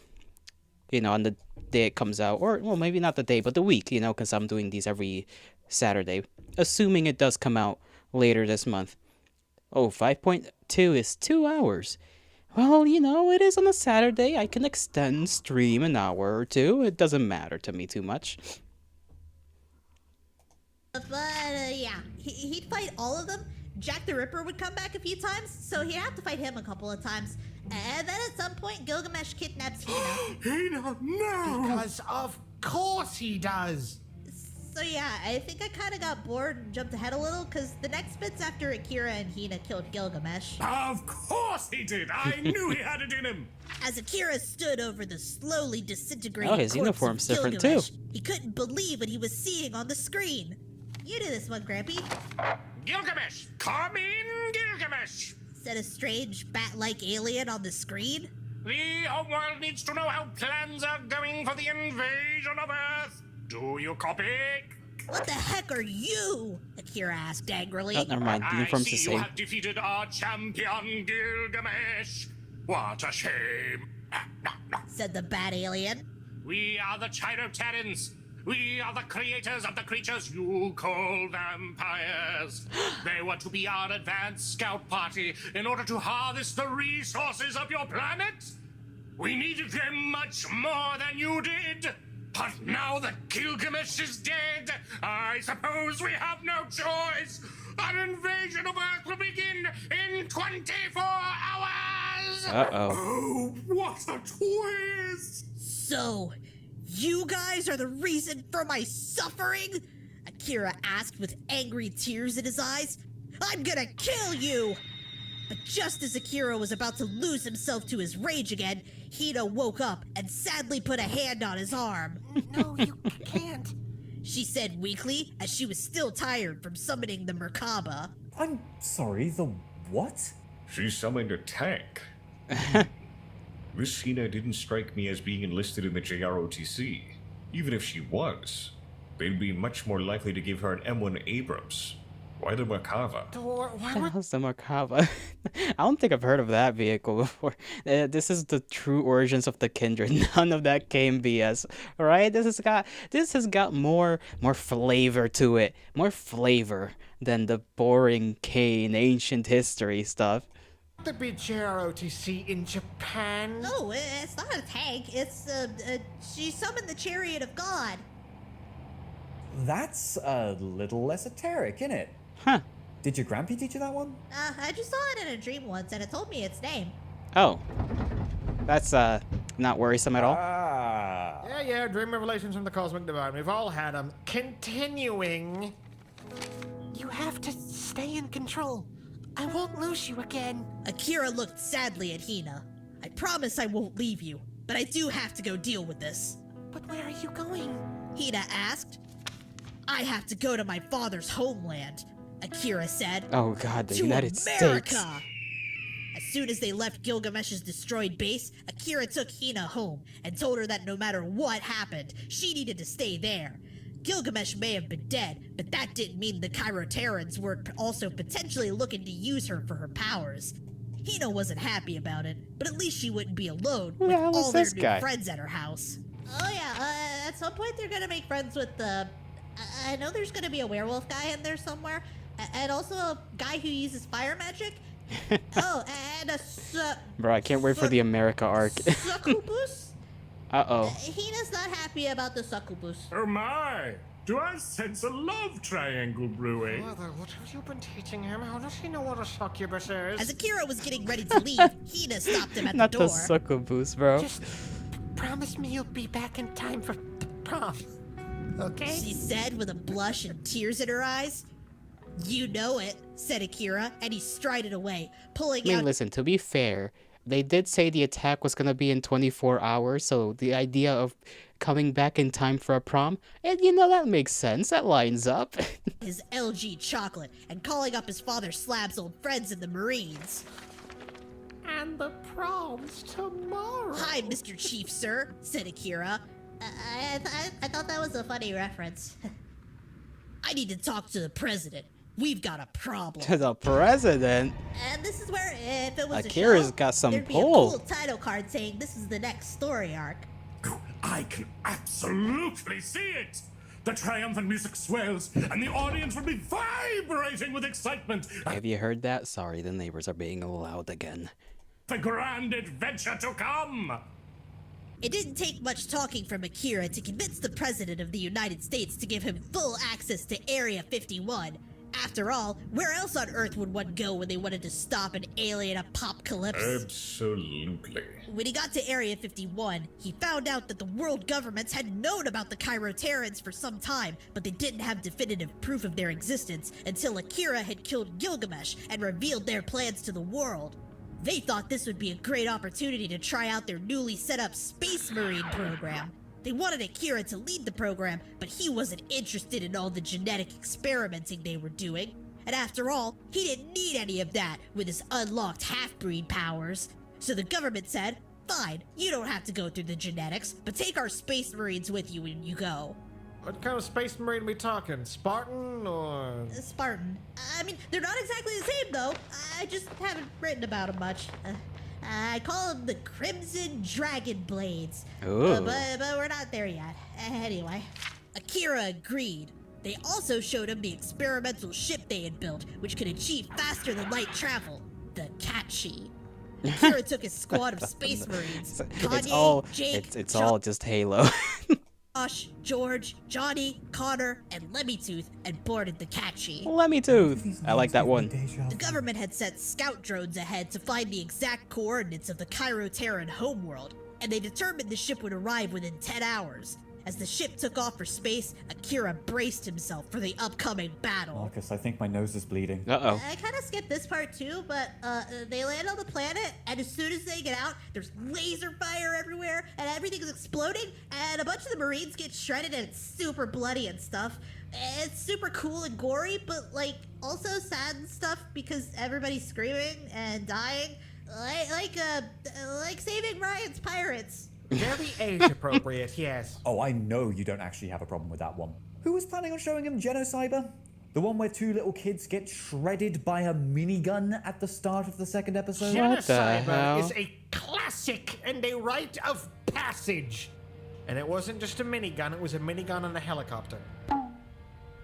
Speaker 1: you know, on the day it comes out. Or, well, maybe not the day, but the week, you know, because I'm doing these every Saturday. Assuming it does come out later this month. Oh, 5.2 is 2 hours. Well, you know, it is on a Saturday. I can extend stream an hour or two. It doesn't matter to me too much.
Speaker 2: But, yeah, he'd fight all of them. Jack the Ripper would come back a few times, so he'd have to fight him a couple of times. And then at some point, Gilgamesh kidnaps Hina.
Speaker 6: Hina, no!
Speaker 3: Because of course he does.
Speaker 2: So yeah, I think I kind of got bored and jumped ahead a little, because the next bit's after Akira and Hina killed Gilgamesh.
Speaker 6: Of course he did! I knew he had it in him!
Speaker 2: As Akira stood over the slowly disintegrating
Speaker 1: Oh, his
Speaker 2: corpse
Speaker 1: uniform's
Speaker 2: of
Speaker 1: different
Speaker 2: Gilgamesh,
Speaker 1: too.
Speaker 2: he couldn't believe what he was seeing on the screen. You do this one, Grampy,
Speaker 6: Gilgamesh! Come in, Gilgamesh!
Speaker 2: said a strange bat-like alien on the screen.
Speaker 6: The homeworld needs to know how plans are going for the invasion of Earth. Do you copy?
Speaker 2: What the heck are you? Akira asked angrily.
Speaker 1: Oh, never mind. The
Speaker 6: I
Speaker 1: uniform's
Speaker 6: see
Speaker 1: the
Speaker 6: you
Speaker 1: same.
Speaker 6: have defeated our champion, Gilgamesh. What a shame.
Speaker 2: Said the bat alien.
Speaker 6: We are the Chinoterrans. We are the creators of the creatures you call vampires. They were to be our advanced scout party in order to harvest the resources of your planet. We needed them much more than you did. But now that Gilgamesh is dead, I suppose we have no choice. An invasion of Earth will begin in 24 hours!
Speaker 1: Uh-oh.
Speaker 6: Oh, what a twist!
Speaker 2: So, you guys are the reason for my suffering? Akira asked with angry tears in his eyes. I'm gonna kill you! But just as Akira was about to lose himself to his rage again, Hina woke up and sadly put a hand on his arm.
Speaker 8: No, you can't.
Speaker 2: She said weakly, as she was still tired from summoning the Merkaba.
Speaker 4: I'm sorry, the what?
Speaker 5: She summoned a tank. This Hina didn't strike me as being enlisted in the JROTC. Even if she was, they'd be much more likely to give her an M1 Abrams. Why the Merkava?
Speaker 1: How's the Merkava? I don't think I've heard of that vehicle before. This is the true origins of the Kindred. None of that came BS. Alright? This has got more flavor to it. More flavor than the boring Kane ancient history stuff.
Speaker 3: The BJROTC in Japan.
Speaker 2: No, it's not a tank. It's, she summoned the Chariot of God.
Speaker 4: That's a little esoteric, innit?
Speaker 1: Huh.
Speaker 4: Did your Grampy teach you that one?
Speaker 2: I just saw it in a dream once, and it told me its name.
Speaker 1: Oh. That's, not worrisome at all.
Speaker 4: Ah.
Speaker 3: Yeah, dream revelations from the Cosmic Divine. We've all had them. Continuing.
Speaker 8: You have to stay in control. I won't lose you again.
Speaker 2: Akira looked sadly at Hina. I promise I won't leave you, but I do have to go deal with this.
Speaker 8: But where are you going?
Speaker 2: Hina asked. I have to go to my father's homeland, Akira said.
Speaker 1: Oh god, the
Speaker 2: To
Speaker 1: United
Speaker 2: America!
Speaker 1: States.
Speaker 2: As soon as they left Gilgamesh's destroyed base, Akira took Hina home and told her that no matter what happened, she needed to stay there. Gilgamesh may have been dead, but that didn't mean the Chiroterrans were also potentially looking to use her for her powers. Hina wasn't happy about it, but at least she wouldn't be alone
Speaker 1: Who
Speaker 2: with
Speaker 1: the hell is
Speaker 2: all their
Speaker 1: this
Speaker 2: new
Speaker 1: guy?
Speaker 2: friends at her house. Oh yeah, at some point they're gonna make friends with the... I know there's gonna be a werewolf guy in there somewhere, and also a guy who uses fire magic. Oh, and a
Speaker 1: Bro, I can't wait for the America arc.
Speaker 2: succubus?
Speaker 1: Uh-oh.
Speaker 2: Hina's not happy about the succubus.
Speaker 6: Oh my! Do I sense a love triangle brewing?
Speaker 3: Mother, what have you been teaching him? How does he know what a succubus is?
Speaker 2: As Akira was getting ready to leave, Hina stopped him at
Speaker 1: Not
Speaker 2: the
Speaker 1: the
Speaker 2: door.
Speaker 1: succubus, bro.
Speaker 8: Just promise me you'll be back in time for the prom. Okay?
Speaker 2: She said with a blush and tears in her eyes. You know it, said Akira, and he strided away, pulling
Speaker 1: I mean,
Speaker 2: out
Speaker 1: listen, to be fair, they did say the attack was gonna be in 24 hours, so the idea of coming back in time for a prom, and that makes sense, that lines up.
Speaker 2: his LG chocolate and calling up his father Slab's old friends in the Marines.
Speaker 3: And the prom's tomorrow.
Speaker 2: Hi, Mr. Chief, sir, said Akira. I thought that was a funny reference. I need to talk to the president. We've got a problem.
Speaker 1: To the president?
Speaker 2: And this is where, if it was
Speaker 1: Akira's
Speaker 2: a show,
Speaker 1: got some
Speaker 2: there'd be
Speaker 1: pull.
Speaker 2: a cool title card saying this is the next story arc.
Speaker 6: I can absolutely see it! The triumphant music swells, and the audience will be vibrating with excitement at
Speaker 1: Have you heard that? Sorry, the neighbors are being loud again.
Speaker 6: the grand adventure to come!
Speaker 2: It didn't take much talking from Akira to convince the President of the United States to give him full access to Area 51. After all, where else on Earth would one go when they wanted to stop an alien apocalypse?
Speaker 5: Absolutely.
Speaker 2: When he got to Area 51, he found out that the world governments had known about the Chiroterrans for some time, but they didn't have definitive proof of their existence until Akira had killed Gilgamesh and revealed their plans to the world. They thought this would be a great opportunity to try out their newly set up Space Marine program. They wanted Akira to lead the program, but he wasn't interested in all the genetic experimenting they were doing. And after all, he didn't need any of that with his unlocked half-breed powers. So the government said, fine, you don't have to go through the genetics, but take our Space Marines with you when you go.
Speaker 3: What kind of space marine we talking? Spartan or...
Speaker 2: Spartan. I mean, they're not exactly the same, though. I just haven't written about them much. I call them the Crimson Dragon Blades.
Speaker 1: Ooh.
Speaker 2: But we're not there yet. Anyway, Akira agreed. They also showed him the experimental ship they had built, which could achieve faster than light travel, the Catchy. Akira took his squad of Space Marines. Kanye, Jake,
Speaker 1: it's all just Halo.
Speaker 2: Josh, George, Johnny, Connor, and Lemmy-Tooth and boarded the Catchy.
Speaker 1: Lemmy-Tooth. I like that one.
Speaker 2: The government had sent scout drones ahead to find the exact coordinates of the Chiroterran homeworld, and they determined the ship would arrive within 10 hours. As the ship took off for space, Akira braced himself for the upcoming battle.
Speaker 4: Marcus, I think my nose is bleeding.
Speaker 1: Uh-oh.
Speaker 2: I kind of skipped this part too, but they land on the planet, and as soon as they get out, there's laser fire everywhere, and everything's exploding, and a bunch of the Marines get shredded, and it's super bloody and stuff. It's super cool and gory, but also sad and stuff because everybody's screaming and dying, like Saving Ryan's Pirates.
Speaker 3: Very age-appropriate, yes.
Speaker 4: Oh, I know you don't actually have a problem with that one. Who was planning on showing him Genocyber? The one where two little kids get shredded by a minigun at the start of the second episode?
Speaker 1: What the hell?
Speaker 3: Genocyber is a classic and a rite of passage. And it wasn't just a minigun, it was a minigun and a helicopter.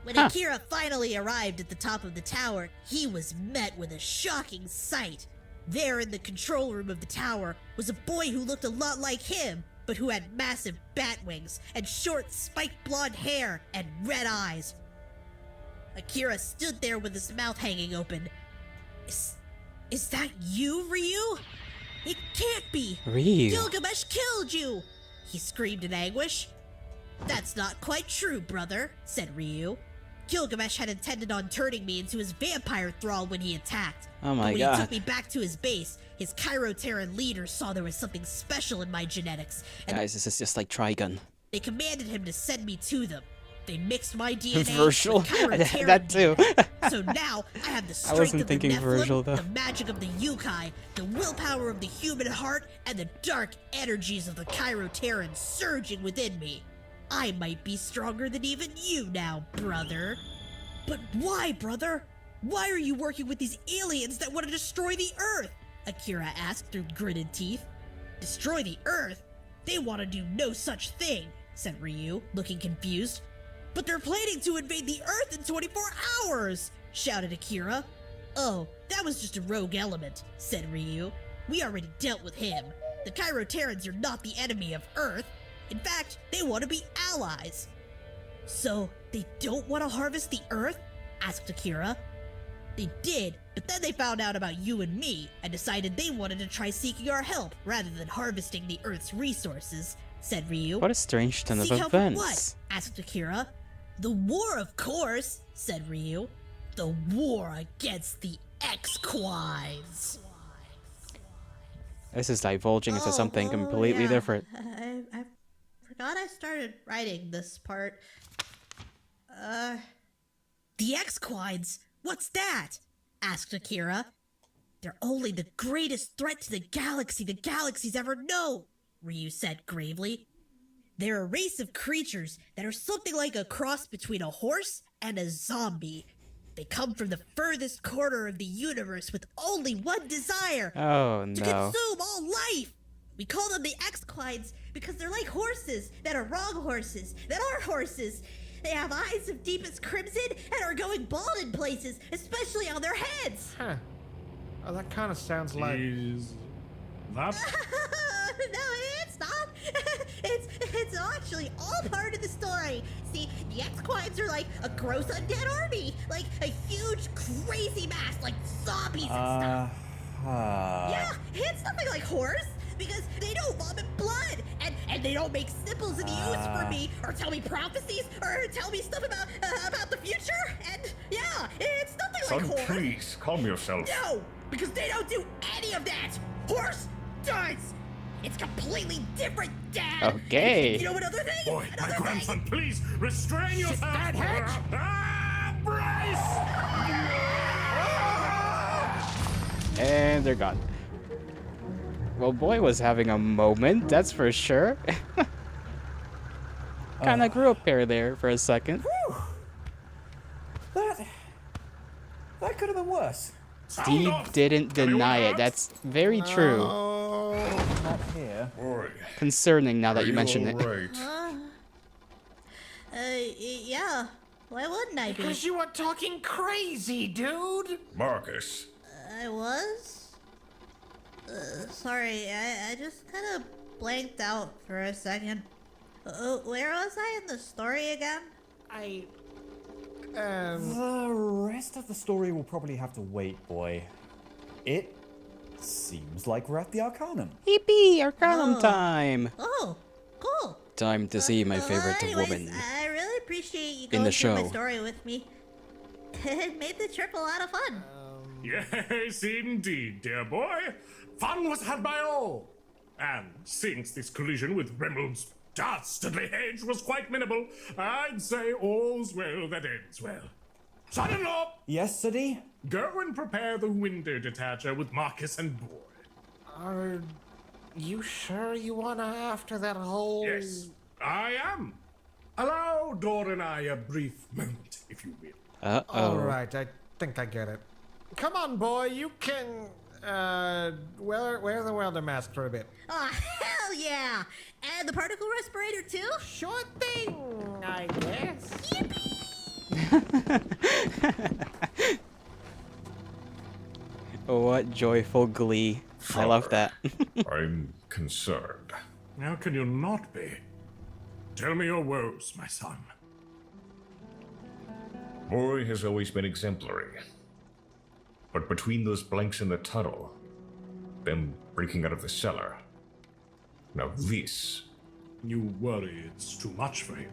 Speaker 2: When Akira finally arrived at the top of the tower, he was met with a shocking sight. There in the control room of the tower was a boy who looked a lot like him, but who had massive bat wings and short spiked blonde hair and red eyes. Akira stood there with his mouth hanging open. Is that you, Ryu? It can't be!
Speaker 1: Ryu.
Speaker 2: Gilgamesh killed you! He screamed in anguish. That's not quite true, brother, said Ryu. Gilgamesh had intended on turning me into his vampire thrall when he attacked.
Speaker 1: Oh my
Speaker 2: but when
Speaker 1: God.
Speaker 2: he took me back to his base, his Chiroterran leaders saw there was something special in my genetics, and
Speaker 1: Guys, this is just like Trigun.
Speaker 2: they commanded him to send me to them. They mixed my DNA
Speaker 1: Virgil?
Speaker 2: with Chiroterran
Speaker 1: That too.
Speaker 2: DNA. So now I have the strength
Speaker 1: wasn't
Speaker 2: of the
Speaker 1: thinking
Speaker 2: Nephilim,
Speaker 1: Virgil, though.
Speaker 2: the magic of the Yukai, the willpower of the human heart, and the dark energies of the Chiroterran surging within me. I might be stronger than even you now, brother. But why, brother? Why are you working with these aliens that want to destroy the Earth? Akira asked through gritted teeth. Destroy the Earth? They want to do no such thing, said Ryu, looking confused. But they're planning to invade the Earth in 24 hours, shouted Akira. Oh, that was just a rogue element, said Ryu. We already dealt with him. The Chiroterrans are not the enemy of Earth. In fact, they want to be allies. So, they don't want to harvest the Earth? Asked Akira. They did, but then they found out about you and me and decided they wanted to try seeking our help rather than harvesting the Earth's resources, said Ryu.
Speaker 1: What a strange turn of
Speaker 2: Seek help in what?
Speaker 1: events.
Speaker 2: Asked Akira. The war, of course, said Ryu. The war against the X-Quides.
Speaker 1: This is divulging into something completely different.
Speaker 2: I forgot I started writing this part. The X-Quides? What's that? Asked Akira. They're only the greatest threat to the galaxy's ever known, Ryu said gravely. They're a race of creatures that are something like a cross between a horse and a zombie. They come from the furthest corner of the universe with only one desire.
Speaker 1: Oh,
Speaker 2: To
Speaker 1: no.
Speaker 2: consume all life. We call them the X-Quides because they're like horses that are wrong horses, that are horses. They have eyes of deepest crimson and are going bald in places, especially on their heads.
Speaker 3: Huh. Oh, that kind of sounds like...
Speaker 6: Is that?
Speaker 2: No, it's not. It's actually all part of the story. See, the X-Quides are like a gross undead army, like a huge crazy mass, like zombies and stuff. Yeah, it's nothing like horse, because they don't vomit blood, and they don't make snipples in the ooze for me, or tell me prophecies, or tell me stuff about the future, and yeah, it's nothing
Speaker 5: Son,
Speaker 2: like horse.
Speaker 5: please, calm yourself.
Speaker 2: No, because they don't do any of that. Horse does. It's completely different, Dad.
Speaker 1: Okay.
Speaker 2: And you know another thing?
Speaker 6: Boy, my
Speaker 2: Another thing?
Speaker 6: grandson, please restrain yourself.
Speaker 3: that hatch?
Speaker 6: Brace!
Speaker 1: And they're gone. Well, boy was having a moment, that's for sure. Kinda grew up there for a second.
Speaker 4: That could have been worse.
Speaker 1: Steve didn't deny it. That's very true.
Speaker 4: Not here.
Speaker 5: Boy,
Speaker 1: Concerning now that
Speaker 5: are
Speaker 1: you mention it.
Speaker 5: all right?
Speaker 2: Yeah. Why wouldn't I be?
Speaker 3: Because you were talking crazy, dude!
Speaker 5: Marcus,
Speaker 2: I was? Sorry, I just kind of blanked out for a second. Where was I in the story again?
Speaker 4: The rest of the story will probably have to wait, boy. It seems like we're at the Arcanum.
Speaker 1: Yippee! Arcanum time!
Speaker 2: Oh, cool.
Speaker 1: Time to see my favorite
Speaker 2: anyways,
Speaker 1: woman.
Speaker 2: I really appreciate you
Speaker 1: In
Speaker 2: going
Speaker 1: the
Speaker 2: through my
Speaker 1: show.
Speaker 2: story with me. It made the trip a lot of fun.
Speaker 6: Yes, indeed, dear boy. Fun was had by all. And since this collision with Remmel's dastardly hedge was quite minimal, I'd say all's well that ends well. Son-in-law,
Speaker 4: Yes, Sadi?
Speaker 6: go and prepare the window detacher with Marcus and boy.
Speaker 3: Are you sure you want to after that whole...
Speaker 6: Yes, I am. Allow Dor and I a brief moment, if you will.
Speaker 1: Uh-oh.
Speaker 3: Alright, I think I get it. Come on, boy, you can... wear the welder mask for a bit.
Speaker 2: Oh, hell yeah! And the particle respirator too?
Speaker 3: Sure thing, I guess.
Speaker 1: What joyful glee. I love that.
Speaker 5: I'm concerned.
Speaker 6: How can you not be? Tell me your woes, my son.
Speaker 5: Boy has always been exemplary. But between those blanks in the tunnel, them breaking out of the cellar, now this,
Speaker 6: You worry it's too much for him.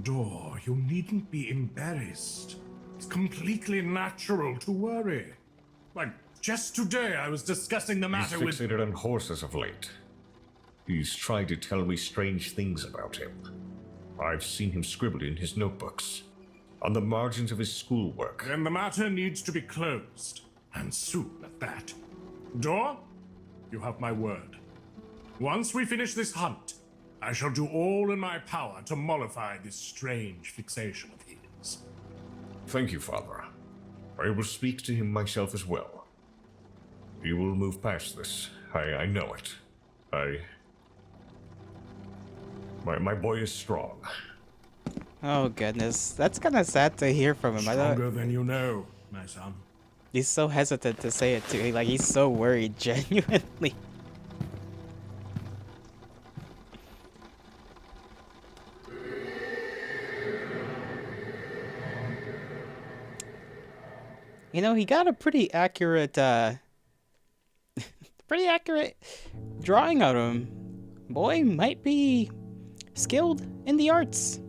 Speaker 6: Dor, you needn't be embarrassed. It's completely natural to worry. Like, just today I was discussing the
Speaker 5: he's
Speaker 6: matter with...
Speaker 5: fixated on horses of late. He's tried to tell me strange things about him. I've seen him scribble in his notebooks, on the margins of his schoolwork.
Speaker 6: Then the matter needs to be closed. And soon at that. Dor, you have my word. Once we finish this hunt, I shall do all in my power to mollify this strange fixation of his.
Speaker 5: Thank you, Father. I will speak to him myself as well. He will move past this. I know it. My boy is strong.
Speaker 1: Oh goodness, that's kind of sad to hear from him. I
Speaker 6: Stronger
Speaker 1: don't,
Speaker 6: than you know, my son.
Speaker 1: he's so hesitant to say it too. Like he's so worried, genuinely. You know, he got a pretty accurate drawing of him. Boy might be skilled in the arts.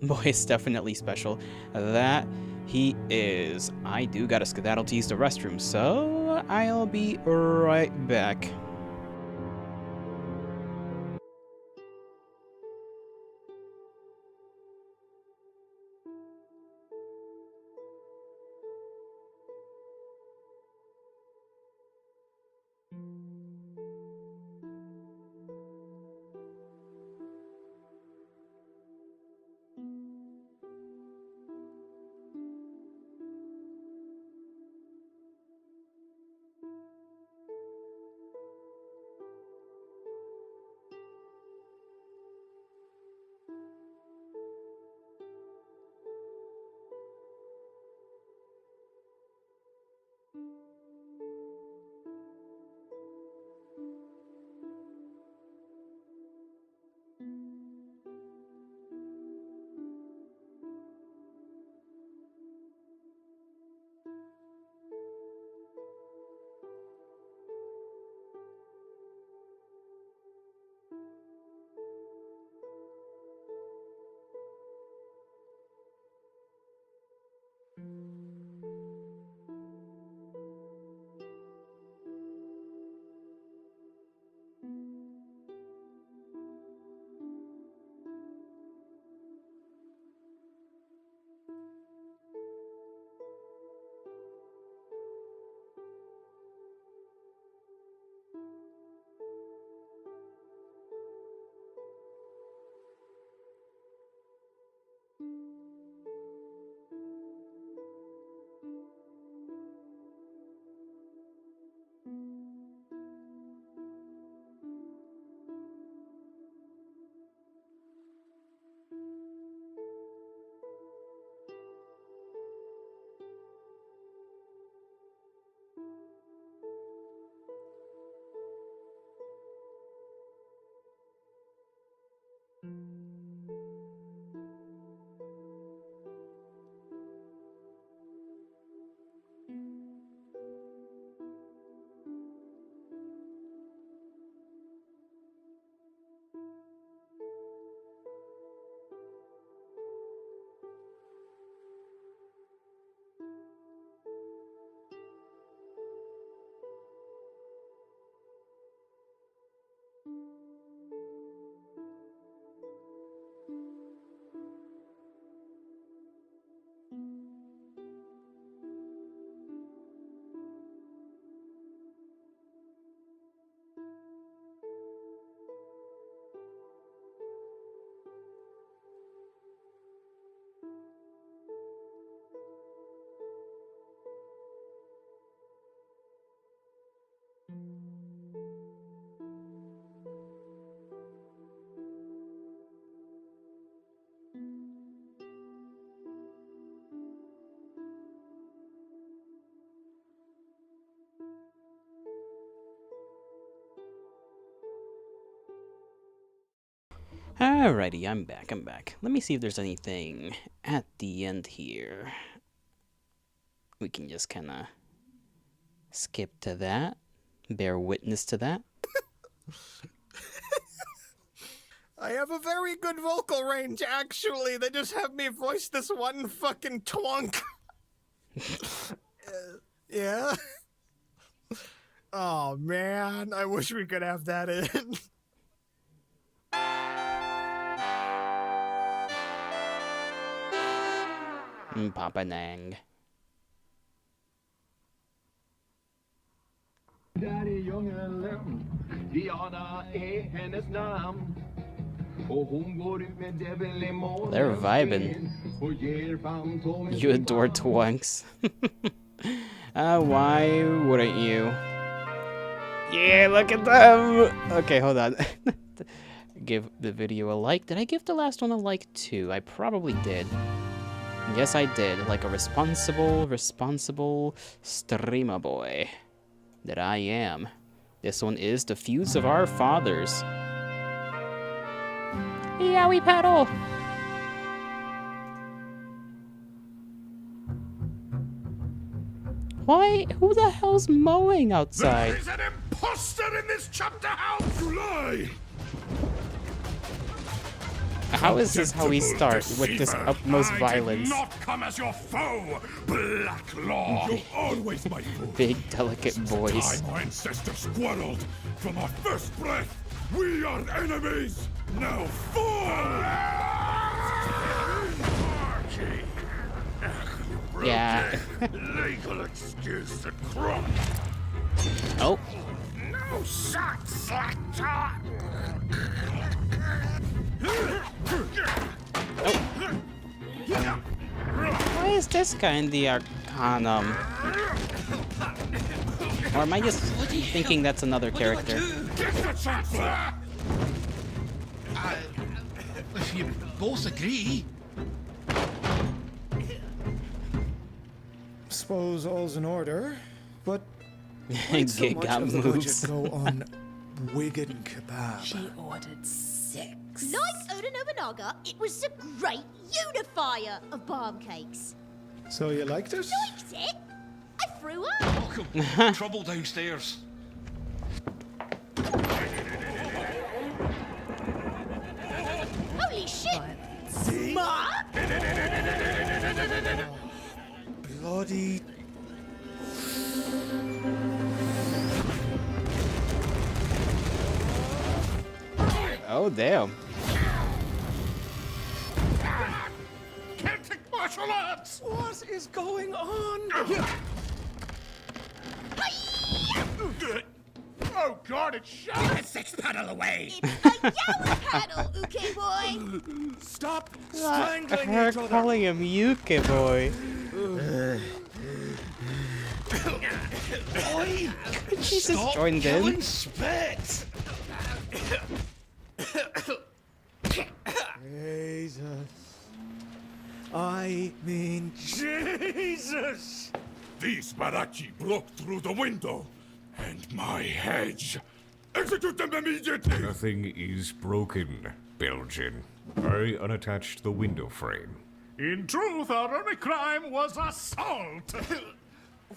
Speaker 1: Boy, it's definitely special. That he is. I do gotta skedaddle to use the restroom, so I'll be right back. Alrighty, I'm back. Let me see if there's anything at the end here. We can just kind of skip to that. Bear witness to that.
Speaker 3: I have a very good vocal range, actually. They just have me voice this one fucking twunk. Yeah? Oh, man. I wish we could have that in.
Speaker 1: Papa Nang.
Speaker 9: Där djungeln, Diana hennes namn. Och hon går ut med Devil i månen.
Speaker 1: They're vibing.
Speaker 9: Och ger Fantomen.
Speaker 1: You adore twunks. Why wouldn't you? Yeah, look at them! Okay, hold on. Give the video a like. Did I give the last one a like too? I probably did. Yes, I did. Like a responsible streamer boy that I am. This one is The Feuds of Our Fathers. Yeah, we paddle! Why? Who the hell's mowing outside?
Speaker 6: There is an imposter in this chapter house! You lie!
Speaker 1: How is this how we start with this utmost violence?
Speaker 6: I did not come as your foe, Black Law. You're always my foe.
Speaker 1: Big, delicate voice.
Speaker 6: Time our ancestors quarreled. From our first breath, we are enemies. Now fall.
Speaker 1: Yeah.
Speaker 6: Legal excuse to crop.
Speaker 1: Oh.
Speaker 6: No shot, slack talk.
Speaker 1: Why is this guy in the Arcanum? Or am I just thinking that's another character?
Speaker 10: If you both agree.
Speaker 11: Suppose all's in order, but why'd so much
Speaker 1: Got
Speaker 11: of the
Speaker 1: moves.
Speaker 11: budget go on Wigan kebab?
Speaker 2: She ordered 6. Like Oda Nobunaga, it was a great unifier of bomb cakes.
Speaker 11: So you liked it?
Speaker 2: Liked it? I threw up.
Speaker 10: Welcome. Trouble downstairs.
Speaker 2: Holy shit! Smart!
Speaker 11: Bloody.
Speaker 1: Oh, damn.
Speaker 6: Celtic martial arts.
Speaker 11: What is going on?
Speaker 6: Oh God, it's shot.
Speaker 8: Get a 6-paddle away.
Speaker 2: It's a yellow paddle, Uke boy!
Speaker 11: Stop strangling
Speaker 1: Her
Speaker 11: each other.
Speaker 1: calling him Yuke boy.
Speaker 10: Oi!
Speaker 1: She just
Speaker 10: Stop
Speaker 1: joined
Speaker 10: killing
Speaker 1: in.
Speaker 10: spit!
Speaker 11: Jesus. I mean, Jesus!
Speaker 6: These Barachi broke through the window, and my hedge. Execute them immediately.
Speaker 5: Nothing is broken, Belgian. I unattached the window frame.
Speaker 6: In truth, our only crime was assault.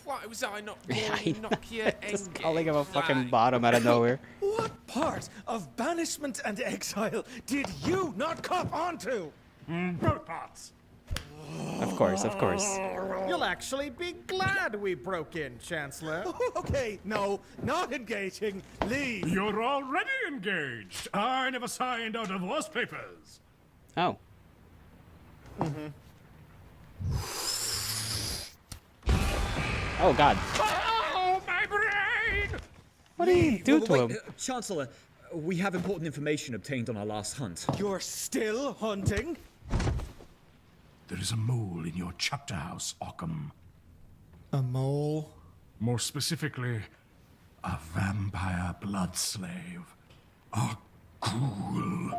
Speaker 8: Why was I not
Speaker 1: I
Speaker 8: born in
Speaker 1: know.
Speaker 8: Nokia
Speaker 1: Just
Speaker 8: Engage?
Speaker 1: calling him a fucking bottom out of nowhere.
Speaker 11: What part of banishment and exile did you not cop onto?
Speaker 6: Both parts.
Speaker 1: Of course, of course.
Speaker 3: You'll actually be glad we broke in, Chancellor.
Speaker 11: Okay, no, not engaging. Leave.
Speaker 6: You're already engaged. I never signed our divorce papers.
Speaker 1: Oh. Oh, God.
Speaker 6: Oh, my brain!
Speaker 1: What did he do to him?
Speaker 12: Chancellor, we have important information obtained on our last hunt.
Speaker 11: You're still hunting?
Speaker 6: There is a mole in your chapter house, Occam.
Speaker 11: A mole?
Speaker 6: More specifically, a vampire blood slave. A ghoul.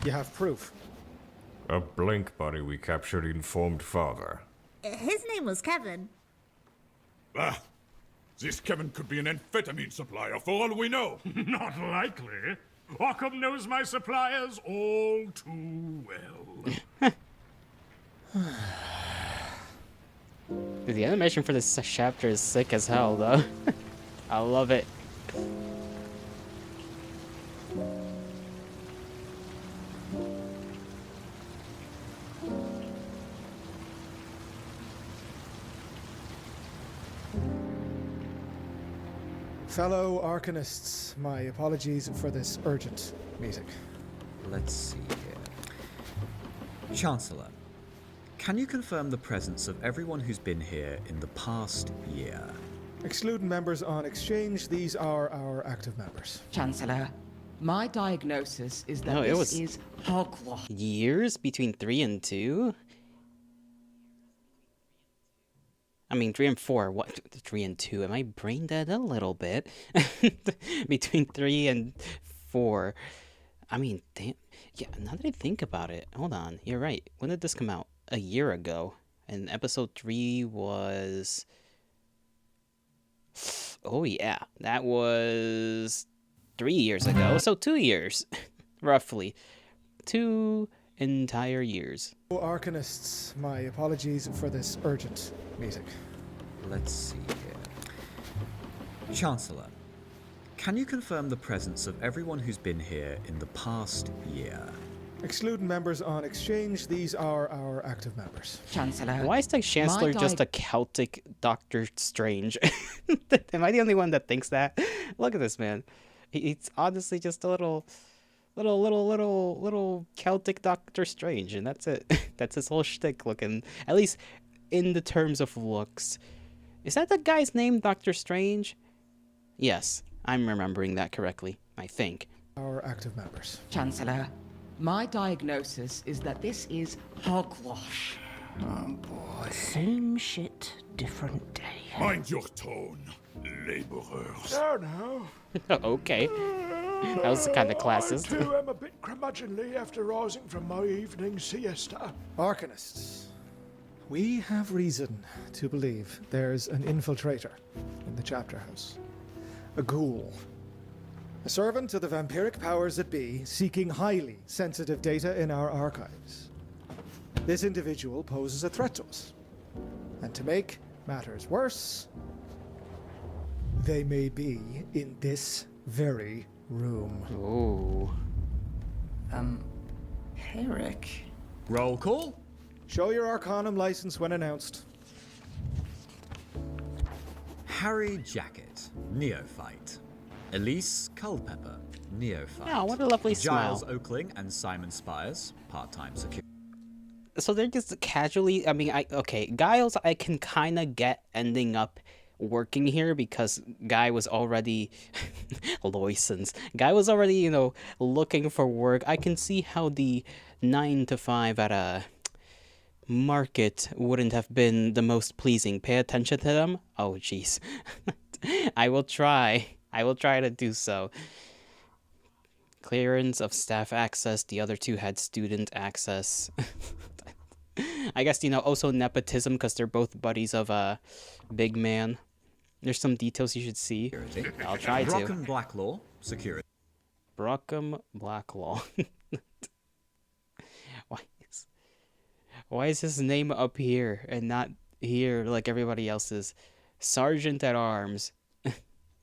Speaker 11: You have proof.
Speaker 5: A blank body we captured informed father.
Speaker 2: His name was Kevin.
Speaker 6: Ah, this Kevin could be an amphetamine supplier for all we know. Not likely. Occam knows my suppliers all too well.
Speaker 1: Dude, the animation for this chapter is sick as hell, though. I love it.
Speaker 11: Fellow Arcanists, my apologies for this urgent meeting.
Speaker 12: Let's see here. Chancellor, can you confirm the presence of everyone who's been here in the past year?
Speaker 11: Excluding members on exchange, these are our active members.
Speaker 13: Chancellor, my diagnosis is that
Speaker 1: No, it
Speaker 13: this
Speaker 1: was-
Speaker 13: is hogwash.
Speaker 1: Years between 3 and 2? I mean, 3 and 4. What? 3 and 2. Am I brain dead a little bit? Between 3 and 4. I mean, damn. Yeah, now that I think about it. Hold on. You're right. When did this come out? A year ago. And episode 3 was... Oh, yeah. That was 3 years ago. So 2 years. Roughly. 2 entire years.
Speaker 11: Arcanists, my apologies for this urgent meeting.
Speaker 12: Let's see here. Chancellor, Can you confirm the presence of everyone who's been here in the past year?
Speaker 11: Excluding members on exchange, these are our active members.
Speaker 13: Chancellor.
Speaker 1: Why is the Chancellor just a Celtic Doctor Strange? Am I the only one that thinks that? Look at this man. He's honestly just a little Celtic Doctor Strange, and that's it. That's his whole shtick looking, at least in the terms of looks. Is that the guy's name, Doctor Strange? Yes, I'm remembering that correctly, I think.
Speaker 11: Our active members.
Speaker 13: Chancellor, my diagnosis is that this is hogwash.
Speaker 8: Oh boy. Same shit, different day.
Speaker 6: Mind your tone, laborers.
Speaker 7: Oh no.
Speaker 1: Okay. That was kind of classist.
Speaker 7: I too am a bit curmudgeonly after rising from my evening siesta.
Speaker 11: Arcanists. We have reason to believe there's an infiltrator in the chapter house. A ghoul. A servant of the vampiric powers that be, seeking highly sensitive data in our archives. This individual poses a threat to us. And to make matters worse, they may be in this very room.
Speaker 1: Ooh.
Speaker 8: Eric.
Speaker 12: Roll call.
Speaker 11: Show your Arcanum license when announced.
Speaker 12: Harry Jacket, neophyte. Elise Culpepper, neophyte.
Speaker 1: Oh, what a lovely
Speaker 12: Giles
Speaker 1: smile.
Speaker 12: Oakling and Simon Spires, part-time security.
Speaker 1: So they're just casually, I mean, okay, Giles I can kind of get ending up working here because Guy was already, Loisons, Guy was already, you know, looking for work. I can see how the 9 to 5 at a market wouldn't have been the most pleasing. Pay attention to them. Oh, jeez. I will try to do so. Clearance of staff access. The other two had student access. I guess, you know, also nepotism because they're both buddies of Big Man. There's some details you should see. I'll try to.
Speaker 12: Brockham Blacklaw, security.
Speaker 1: Brockham Blacklaw. Why is his name up here and not here like everybody else's? Sergeant at Arms.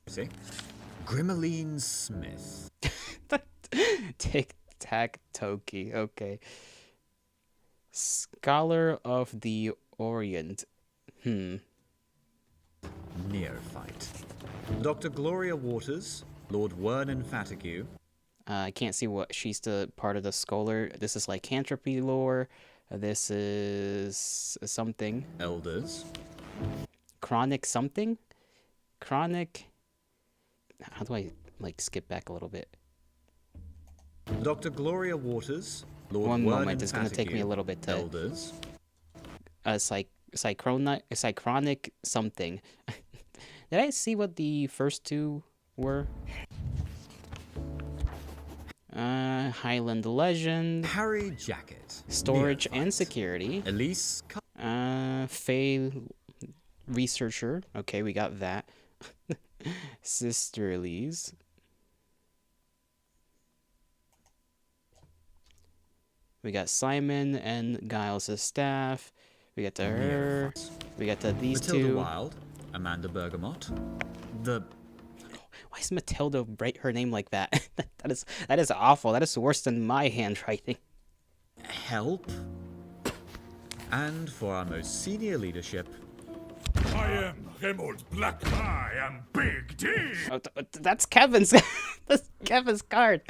Speaker 12: See? Grimoline Smith.
Speaker 1: Tic-tac-toki. Okay. Scholar of the Orient.
Speaker 12: Neophyte. Dr. Gloria Waters, Lord Wernan Fatigue.
Speaker 1: I can't see what she's the part of the scholar. This is lycanthropy lore. This is something.
Speaker 12: Elders.
Speaker 1: Chronic something? Chronic. How do I like skip back a little bit?
Speaker 12: Dr. Gloria Waters, Lord
Speaker 1: One
Speaker 12: Wernan
Speaker 1: moment. It's going to take me a little bit to.
Speaker 12: Elders.
Speaker 1: Synchronic something. Did I see what the first two were? Highland Legend.
Speaker 12: Harry Jacket.
Speaker 1: Storage
Speaker 12: Neophyte.
Speaker 1: and security.
Speaker 12: Elise.
Speaker 1: Faye Researcher. Okay, we got that. Sisterlies. We got Simon and Giles' staff. We got to her. We got to these
Speaker 12: Matilda
Speaker 1: two.
Speaker 12: Wilde, Amanda Bergamot. The
Speaker 1: Why is Matilda write her name like that? that is awful. That is worse than my handwriting.
Speaker 12: Help. And for our most senior leadership,
Speaker 6: I am Remold Black. I am Big D.
Speaker 1: Oh, that's Kevin's. That's Kevin's card.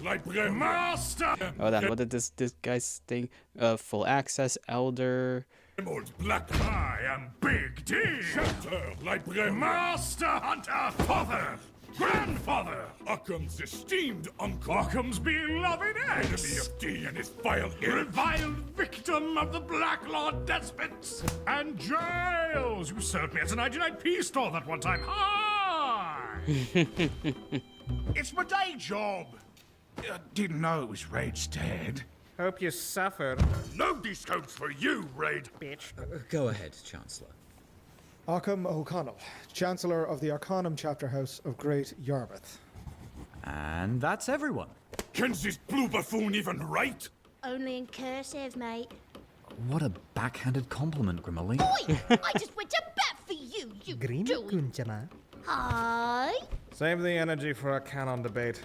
Speaker 6: Master.
Speaker 1: Hold on. What did this guy's thing? Full access. Elder.
Speaker 6: Remold Black. I am Big D. Shelter. Library. Master Hunter. Father. Grandfather. Occam's esteemed uncle. Occam's beloved ex. Enemy of D and his vile reviled victim of the Black Lord despots. And Giles, who served me as a 99p store that one time. Hi! It's my day job. Didn't know it was Raid's dead.
Speaker 3: Hope you suffer.
Speaker 6: No discounts for you, Raid.
Speaker 3: Bitch.
Speaker 12: go ahead, Chancellor.
Speaker 11: Occam O'Connell, Chancellor of the Arcanum Chapter House of Great Yarmouth.
Speaker 12: And that's everyone.
Speaker 6: Can this blue buffoon even write?
Speaker 2: Only in cursive, mate.
Speaker 12: What a backhanded compliment, Grimoline.
Speaker 2: Oi! I just went to bat for you, you doing. Hi.
Speaker 3: Save the energy for a canon debate.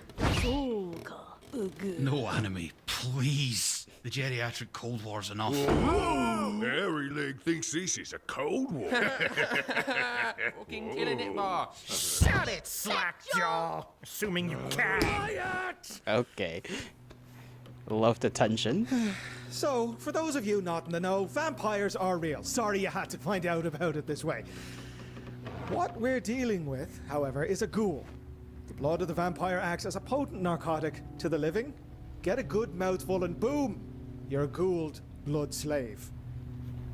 Speaker 10: No anime, please. The geriatric Cold War's enough.
Speaker 7: Hairy Leg thinks this is a Cold War.
Speaker 8: Fucking killing it, Ma.
Speaker 3: Shut it, slackjaw! Assuming you can.
Speaker 7: Quiet!
Speaker 1: Okay. Love the tension.
Speaker 11: So, for those of you not in the know, vampires are real. Sorry you had to find out about it this way. What we're dealing with, however, is a ghoul. The blood of the vampire acts as a potent narcotic to the living. Get a good mouthful and boom, you're a ghouled blood slave.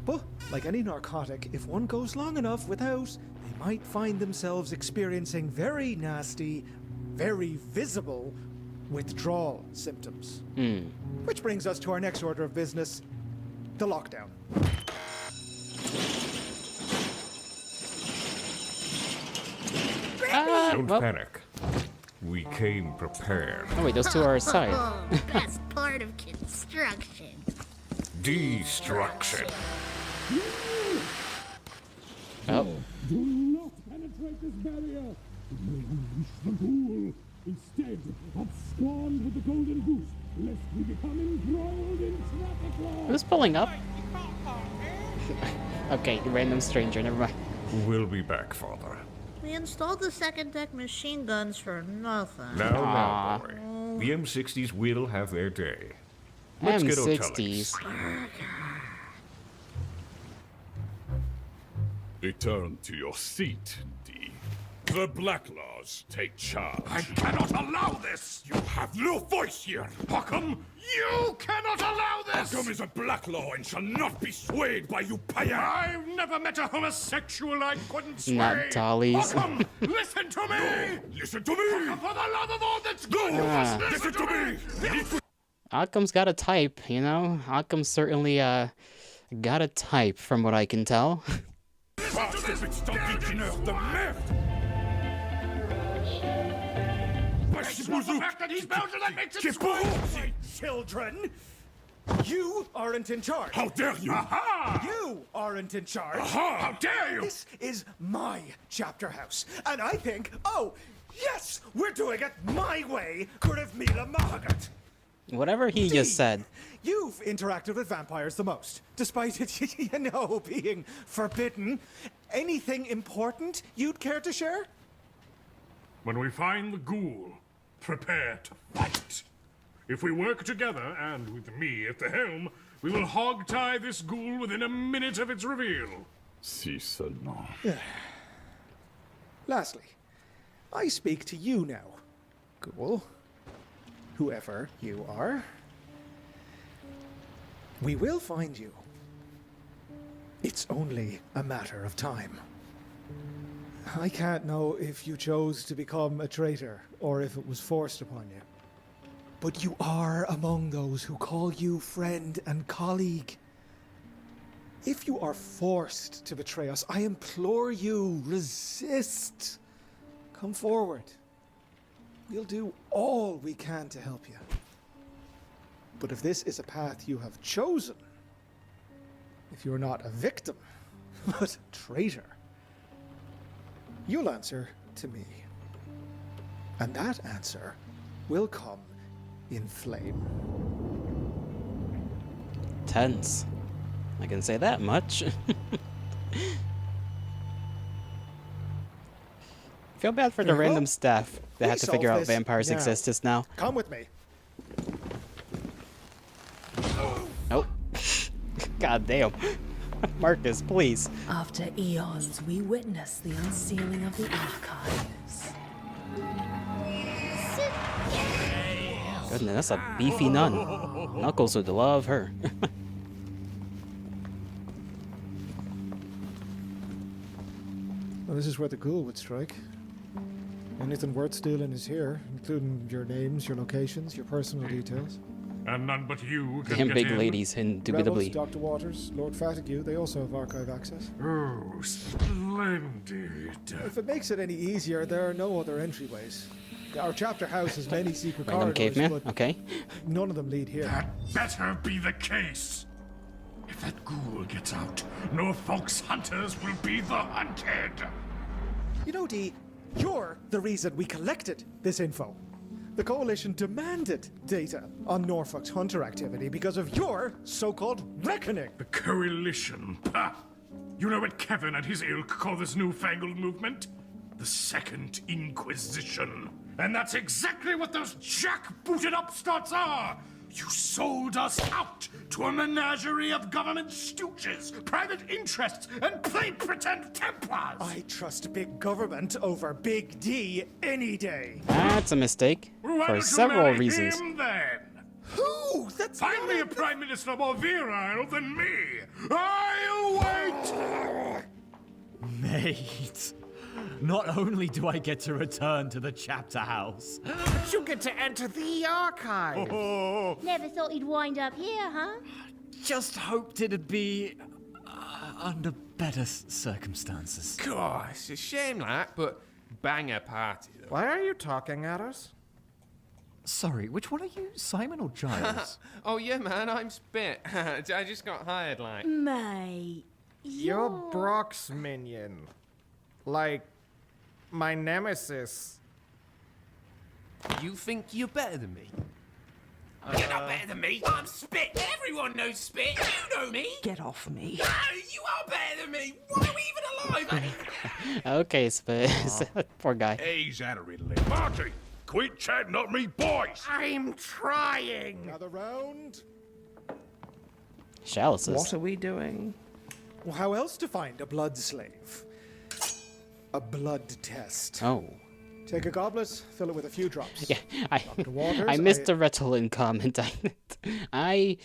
Speaker 11: But, like any narcotic, if one goes long enough without, they might find themselves experiencing very nasty, very visible withdrawal symptoms. Which brings us to our next order of business, the lockdown.
Speaker 5: Don't
Speaker 1: well,
Speaker 5: panic. We came prepared.
Speaker 1: oh wait, those two are aside.
Speaker 2: Best part of construction.
Speaker 5: Destruction.
Speaker 1: Oh,
Speaker 6: Do not penetrate this barrier. Unleash the ghoul. Instead, abscond with the golden goose, lest we become embroiled in traffic law.
Speaker 1: who's pulling up? Okay, random stranger. Never mind.
Speaker 5: We'll be back, Father.
Speaker 2: We installed the second deck machine guns for nothing.
Speaker 5: Now, boy. The M60s will have their day. Let's get
Speaker 1: M60s.
Speaker 7: Return to your seat, D. The Black Laws take charge.
Speaker 6: I cannot allow this!
Speaker 7: You have no voice here!
Speaker 6: Huckum, you cannot allow this!
Speaker 7: Huckum is a Black Law and shall not be swayed by you payan!
Speaker 6: I've never met a homosexual I couldn't sway!
Speaker 1: Not dollies.
Speaker 6: Huckum, listen to me!
Speaker 7: Listen to me!
Speaker 6: For the love of all that's good, you
Speaker 1: Ah.
Speaker 6: must
Speaker 7: Listen to me!
Speaker 1: Occam's got a type, you know? Occam's certainly, got a type, from what I can tell.
Speaker 7: The merde!
Speaker 6: the fact that he's Belgian that makes it
Speaker 11: Children, you aren't in charge.
Speaker 7: How dare you!
Speaker 6: Aha!
Speaker 11: You aren't in charge.
Speaker 7: Aha!
Speaker 6: How dare you!
Speaker 11: This is my chapter house, and I think, oh, yes, we're doing it my way, Kuriv Mila Mahagat.
Speaker 1: Whatever he just said.
Speaker 11: You've interacted with vampires the most, despite it, you know, being forbidden. Anything important you'd care to share?
Speaker 6: When we find the ghoul, prepare to fight. If we work together, and with me at the helm, we will hog-tie this ghoul within a minute of its reveal.
Speaker 7: Si seulement.
Speaker 11: Lastly, I speak to you now, ghoul. Whoever you are. We will find you. It's only a matter of time. I can't know if you chose to become a traitor or if it was forced upon you. But you are among those who call you friend and colleague. If you are forced to betray us, I implore you, resist. Come forward. We'll do all we can to help you. But if this is a path you have chosen, if you're not a victim, but a traitor, you'll answer to me. And that answer will come in flame.
Speaker 1: Tense. I can say that much. Feel bad for the
Speaker 11: Very well.
Speaker 1: random staff that
Speaker 11: We
Speaker 1: had to figure
Speaker 11: solve
Speaker 1: out
Speaker 11: this
Speaker 1: vampires
Speaker 11: now.
Speaker 1: exist just now.
Speaker 11: Come with me.
Speaker 1: Oh. God damn. Marcus, please.
Speaker 14: After eons, we witness the unsealing of the archives.
Speaker 1: Goodness, that's a beefy nun. Knuckles would love her.
Speaker 11: Well, this is where the ghoul would strike. Anything worth stealing is here, including your names, your locations, your personal details.
Speaker 6: And none but you can
Speaker 1: Damn
Speaker 6: get
Speaker 1: big
Speaker 6: in.
Speaker 1: ladies,
Speaker 11: Rebels,
Speaker 1: indubitably.
Speaker 11: Dr. Waters, Lord Fatigue, they also have archive access.
Speaker 6: Oh, splendid.
Speaker 11: If it makes it any easier, there are no other entryways. Our chapter house has many secret
Speaker 1: Random
Speaker 11: corridors,
Speaker 1: caveman?
Speaker 11: but
Speaker 1: Okay.
Speaker 11: none of them lead here.
Speaker 6: That better be the case. If that ghoul gets out, Norfolk's hunters will be the hunted.
Speaker 11: You know, Dee, You're the reason we collected this info. The Coalition demanded data on Norfolk's hunter activity because of your so-called reckoning.
Speaker 6: The Coalition. Ha! You know what Kevin and his ilk call this newfangled movement? The Second Inquisition. And that's exactly what those jack-booted upstarts are! You sold us out to a menagerie of government stooges, private interests, and played pretend Templars!
Speaker 11: I trust big government over Big D any day.
Speaker 1: That's a mistake.
Speaker 6: Why
Speaker 1: For
Speaker 6: don't you
Speaker 1: several
Speaker 6: marry
Speaker 1: reasons.
Speaker 6: him, then?
Speaker 11: Who? That's
Speaker 6: Find me a prime minister more virile than me! I'll wait!
Speaker 12: Mate, not only do I get to return to the chapter house,
Speaker 8: But you get to enter the archive.
Speaker 15: Never thought you'd wind up here, huh?
Speaker 12: just hoped it'd be under better circumstances.
Speaker 16: Gosh, it's a shame that, but banger party though.
Speaker 8: Why are you talking at us?
Speaker 12: Sorry, which one are you, Simon or Giles?
Speaker 16: Oh yeah, man, I'm Spit. I just got hired, like.
Speaker 15: Mate,
Speaker 8: You're Brock's minion. Like, my nemesis.
Speaker 16: You think you're better than me? You're not better than me. I'm Spit. Everyone knows Spit. You know me.
Speaker 13: Get off me.
Speaker 16: No, you are better than me. Why are we even alive?
Speaker 1: Okay, Space. Poor guy.
Speaker 7: He's out of it. Marty, quit chatting up me boys.
Speaker 8: I'm trying.
Speaker 11: Another round.
Speaker 1: Chalices.
Speaker 13: What are we doing?
Speaker 11: Well, how else to find a blood slave? A blood test.
Speaker 1: Oh.
Speaker 11: Take a goblet, fill it with a few drops.
Speaker 1: Yeah,
Speaker 11: Waters,
Speaker 1: I missed the Retolin comment. I've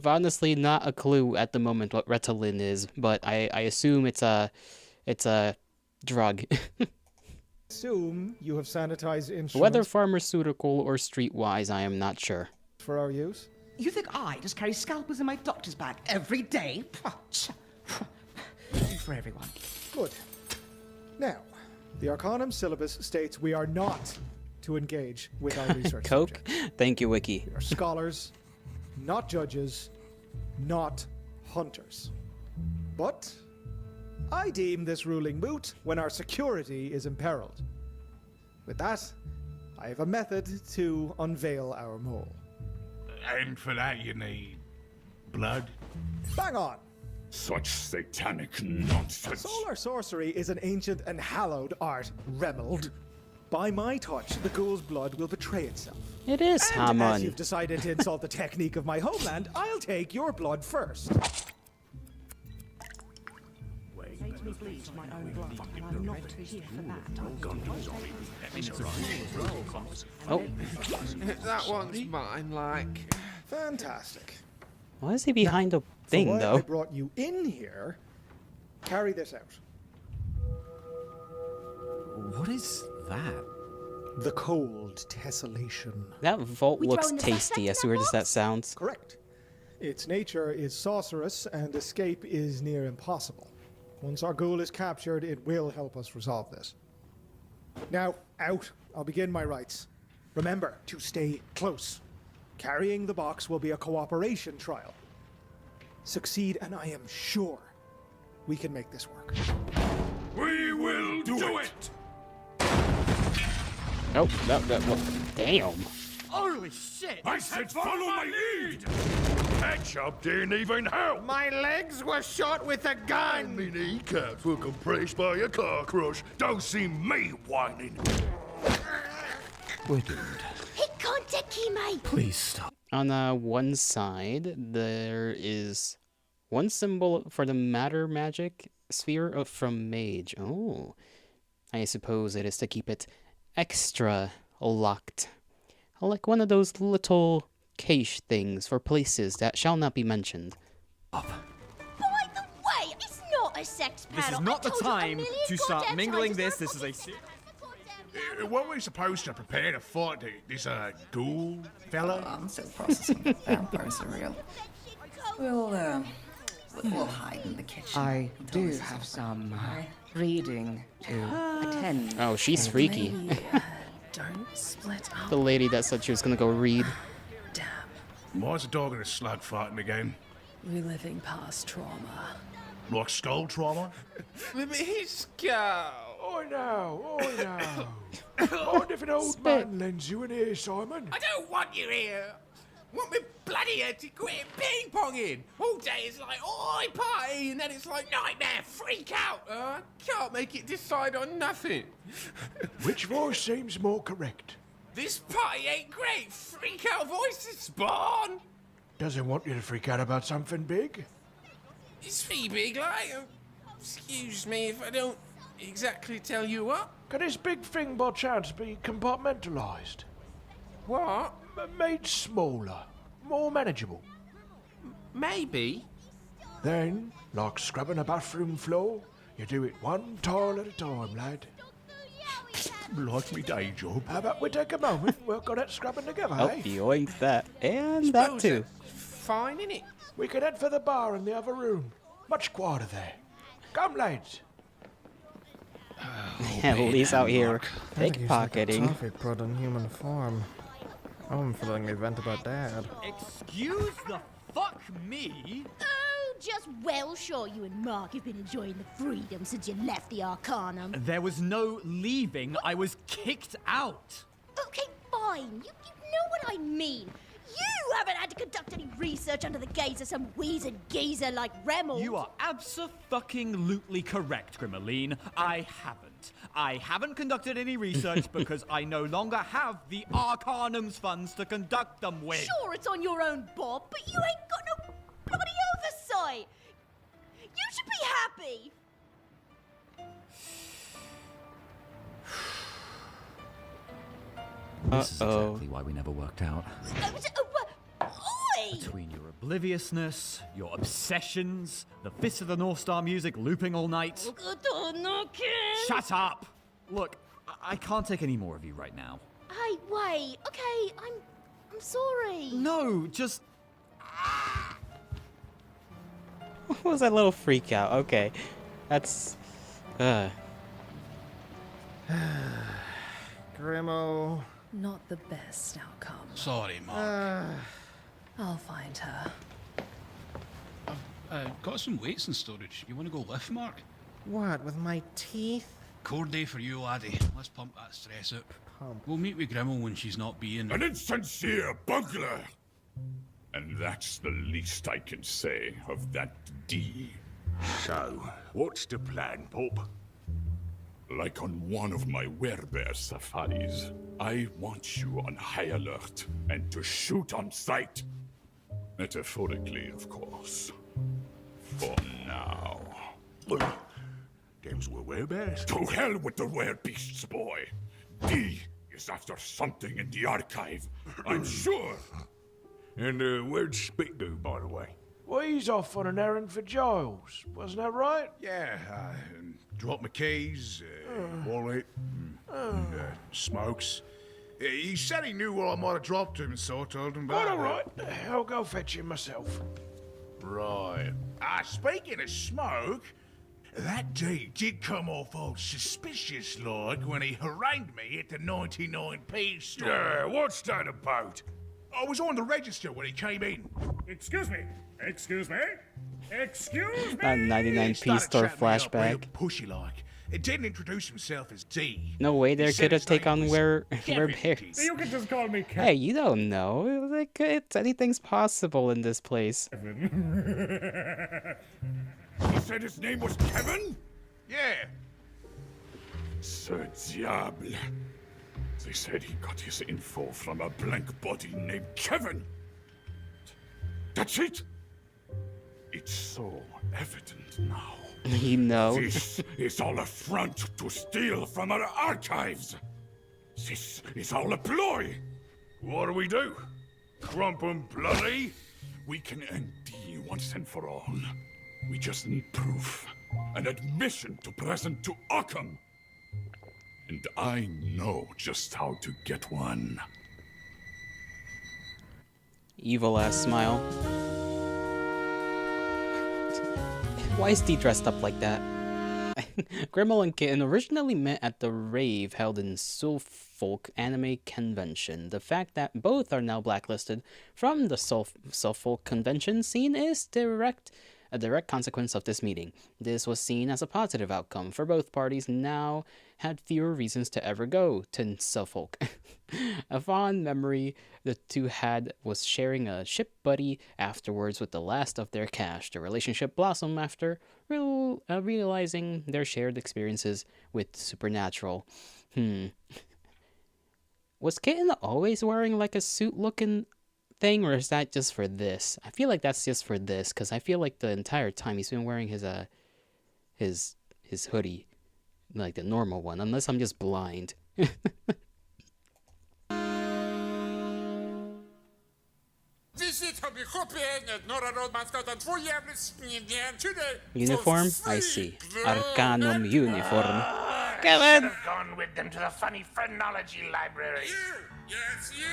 Speaker 1: honestly not a clue at the moment what Retolin is, but I assume it's a drug.
Speaker 11: Assume you have sanitized instruments.
Speaker 1: Whether pharmaceutical or streetwise, I am not sure.
Speaker 11: For our use?
Speaker 13: You think I just carry scalpels in my doctor's bag every day? For everyone.
Speaker 11: Good. Now, the Arcanum syllabus states we are not to engage with our research
Speaker 1: Coke?
Speaker 11: subjects.
Speaker 1: Thank you, Wiki.
Speaker 11: We are scholars, not judges, not hunters. But I deem this ruling moot when our security is imperiled. With that, I have a method to unveil our mole.
Speaker 6: And for that you need blood?
Speaker 11: Bang on!
Speaker 7: Such satanic nonsense.
Speaker 11: Solar sorcery is an ancient and hallowed art, Remeld. By my touch, the ghoul's blood will betray itself.
Speaker 1: It is
Speaker 11: And as
Speaker 1: Hammond.
Speaker 11: you've decided to insult the technique of my homeland, I'll take your blood first.
Speaker 1: Oh.
Speaker 16: That one's mine, like.
Speaker 11: Fantastic.
Speaker 1: Why is he behind a
Speaker 11: For
Speaker 1: thing,
Speaker 11: why I
Speaker 1: though?
Speaker 11: brought you in here, carry this out.
Speaker 12: What is that?
Speaker 11: The cold tessellation.
Speaker 1: That vault
Speaker 15: We
Speaker 1: looks
Speaker 15: throwing the
Speaker 1: tasty, as
Speaker 15: suspect in
Speaker 1: weird
Speaker 15: that
Speaker 1: as that
Speaker 15: box?
Speaker 1: sounds.
Speaker 11: Correct. Its nature is sorcerous, and escape is near impossible. Once our ghoul is captured, it will help us resolve this. Now, out. I'll begin my rites. Remember to stay close. Carrying the box will be a cooperation trial. Succeed, and I am sure we can make this work.
Speaker 6: We will do it!
Speaker 1: Oh, damn.
Speaker 12: Holy shit!
Speaker 6: I said follow my lead!
Speaker 7: Ketchup didn't even help.
Speaker 8: My legs were shot with a gun.
Speaker 7: My kneecaps were compressed by a car crush. Don't see me whining.
Speaker 12: We're doomed.
Speaker 15: He can't take you, mate.
Speaker 12: Please stop.
Speaker 1: On one side, there is one symbol for the matter magic sphere from Mage. Oh, I suppose it is to keep it extra locked. Like one of those little cache things for places that shall not be mentioned.
Speaker 15: By the way, it's not a sex
Speaker 12: This
Speaker 15: paddle.
Speaker 12: is not
Speaker 15: I
Speaker 12: the
Speaker 15: told you a
Speaker 12: time
Speaker 15: million
Speaker 12: to start
Speaker 15: goddamn
Speaker 12: mingling
Speaker 15: times.
Speaker 12: this.
Speaker 15: It's
Speaker 12: This
Speaker 15: not
Speaker 12: is a
Speaker 6: Weren't we supposed to prepare to fight this ghoul fella?
Speaker 17: I'm still processing that vampires are real. We'll hide in the kitchen.
Speaker 13: I do have some reading to attend.
Speaker 1: Oh, she's freaky.
Speaker 14: Don't split up.
Speaker 1: The lady that said she was gonna go read.
Speaker 6: Why's the dog and a slug fighting again?
Speaker 14: Reliving past trauma.
Speaker 6: Like skull trauma?
Speaker 16: Miska!
Speaker 18: I know. Mind if an old man lends you an ear, Simon?
Speaker 16: I don't want you here. Want me bloody head to quit ping-ponging. All day it's like, oh, I party, and then it's like nightmare, freak out. I can't make it decide on nothing.
Speaker 18: Which voice seems more correct?
Speaker 16: This party ain't great. Freak out voices spawn.
Speaker 18: Does it want you to freak out about something big?
Speaker 16: It's pretty big, like. Excuse me if I don't exactly tell you what.
Speaker 18: Can this big thing by chance be compartmentalised?
Speaker 16: What?
Speaker 18: Made smaller, more manageable.
Speaker 16: Maybe.
Speaker 18: Then, like scrubbing a bathroom floor, you do it one tile at a time, lad.
Speaker 10: Like me day job.
Speaker 18: How about we take a moment, work on that scrubbing together,
Speaker 1: Oh,
Speaker 18: eh?
Speaker 1: yoink that. And that too.
Speaker 16: Fine, innit?
Speaker 18: We can head for the bar in the other room. Much quieter there. Come, lads.
Speaker 1: At least out here,
Speaker 11: Pickpocketing.
Speaker 1: pickpocketing.
Speaker 11: Toffee prod in human form. I'm feeling the event about Dad.
Speaker 19: Excuse the fuck me?
Speaker 15: Oh, just well sure you and Mark have been enjoying the freedom since you left the Arcanum.
Speaker 19: There was no leaving. I was kicked out.
Speaker 15: Okay, fine. You know what I mean. You haven't had to conduct any research under the gaze of some weazened geezer like Remmel.
Speaker 19: You are abso-fucking-lutely correct, Grimaline. I haven't. I haven't conducted any research because I no longer have the Arcanum's funds to conduct them with.
Speaker 15: Sure, it's on your own, Bob, but you ain't got no bloody oversight. You should be happy.
Speaker 12: This is exactly why we never worked out.
Speaker 15: Oi!
Speaker 19: Between your obliviousness, your obsessions, the Fist of the North Star music looping all night. Shut up! Look, I can't take any more of you right now.
Speaker 15: Hey, wait. Okay, I'm sorry.
Speaker 19: No, just...
Speaker 1: What was that little freak out? Okay. That's...
Speaker 11: Grimo.
Speaker 14: Not the best outcome.
Speaker 10: Sorry, Mark.
Speaker 14: I'll find her.
Speaker 10: I've got some weights in storage. You want to go lift, Mark?
Speaker 11: What, with my teeth?
Speaker 10: Core day for you, laddie. Let's pump that stress up. We'll meet with Grimmel when she's not being...
Speaker 7: An insincere bungler! And that's the least I can say of that D.
Speaker 20: So, what's the plan, Pop?
Speaker 7: Like on one of my werebear safaris, I want you on high alert and to shoot on sight. Metaphorically, of course. For now.
Speaker 20: Them's were werebears?
Speaker 7: To hell with the werebeasts, boy! D is after something in the archive, I'm sure!
Speaker 20: And where'd Spit go, by the way?
Speaker 18: Well, he's off on an errand for Giles. Wasn't that right?
Speaker 20: Yeah, dropped my keys, wallet, smokes. He said he knew what I might have dropped him, so I told him about
Speaker 18: All right. I'll go fetch him myself.
Speaker 20: Right. Speaking of smoke, that D did come off all suspicious like when he harangued me at the 99p store.
Speaker 7: Yeah, what's that about?
Speaker 20: I was on the register when he came in.
Speaker 6: Excuse me. Excuse me. Excuse me.
Speaker 1: That 99p store flashback.
Speaker 20: Pushy like. It didn't introduce himself as D.
Speaker 1: No way they could have taken on where bears.
Speaker 6: You can just call me Kevin.
Speaker 1: Hey, you don't know. Like, anything's possible in this place.
Speaker 7: He said his name was Kevin?
Speaker 20: Yeah.
Speaker 7: Ce diable. They said he got his info from a blank body named Kevin. That's it. It's so evident now.
Speaker 1: He knows.
Speaker 7: This is all a front to steal from our archives. This is all a ploy.
Speaker 20: What do we do? Crump 'em bloody?
Speaker 7: We can end D once and for all. We just need proof. An admission to present to Arkham. And I know just how to get one.
Speaker 1: Evil ass smile. Why is D dressed up like that? Grimmel and Kitten originally met at the rave held in Soulfolk Anime Convention. The fact that both are now blacklisted from the Soulfolk Convention scene is direct a direct consequence of this meeting. This was seen as a positive outcome for both parties, now had fewer reasons to ever go to Suffolk. A fond memory the two had was sharing a ship buddy afterwards with the last of their cash. The relationship blossomed after realizing their shared experiences with supernatural. Was Kitten always wearing like a suit looking thing, or is that just for this? I feel like that's just for this, because I feel like the entire time he's been wearing his hoodie, like the normal one, unless I'm just blind. Uniform? I see. Arcanum uniform. Come on!
Speaker 20: Gone with them to the funny phrenology library.
Speaker 6: Yes, you!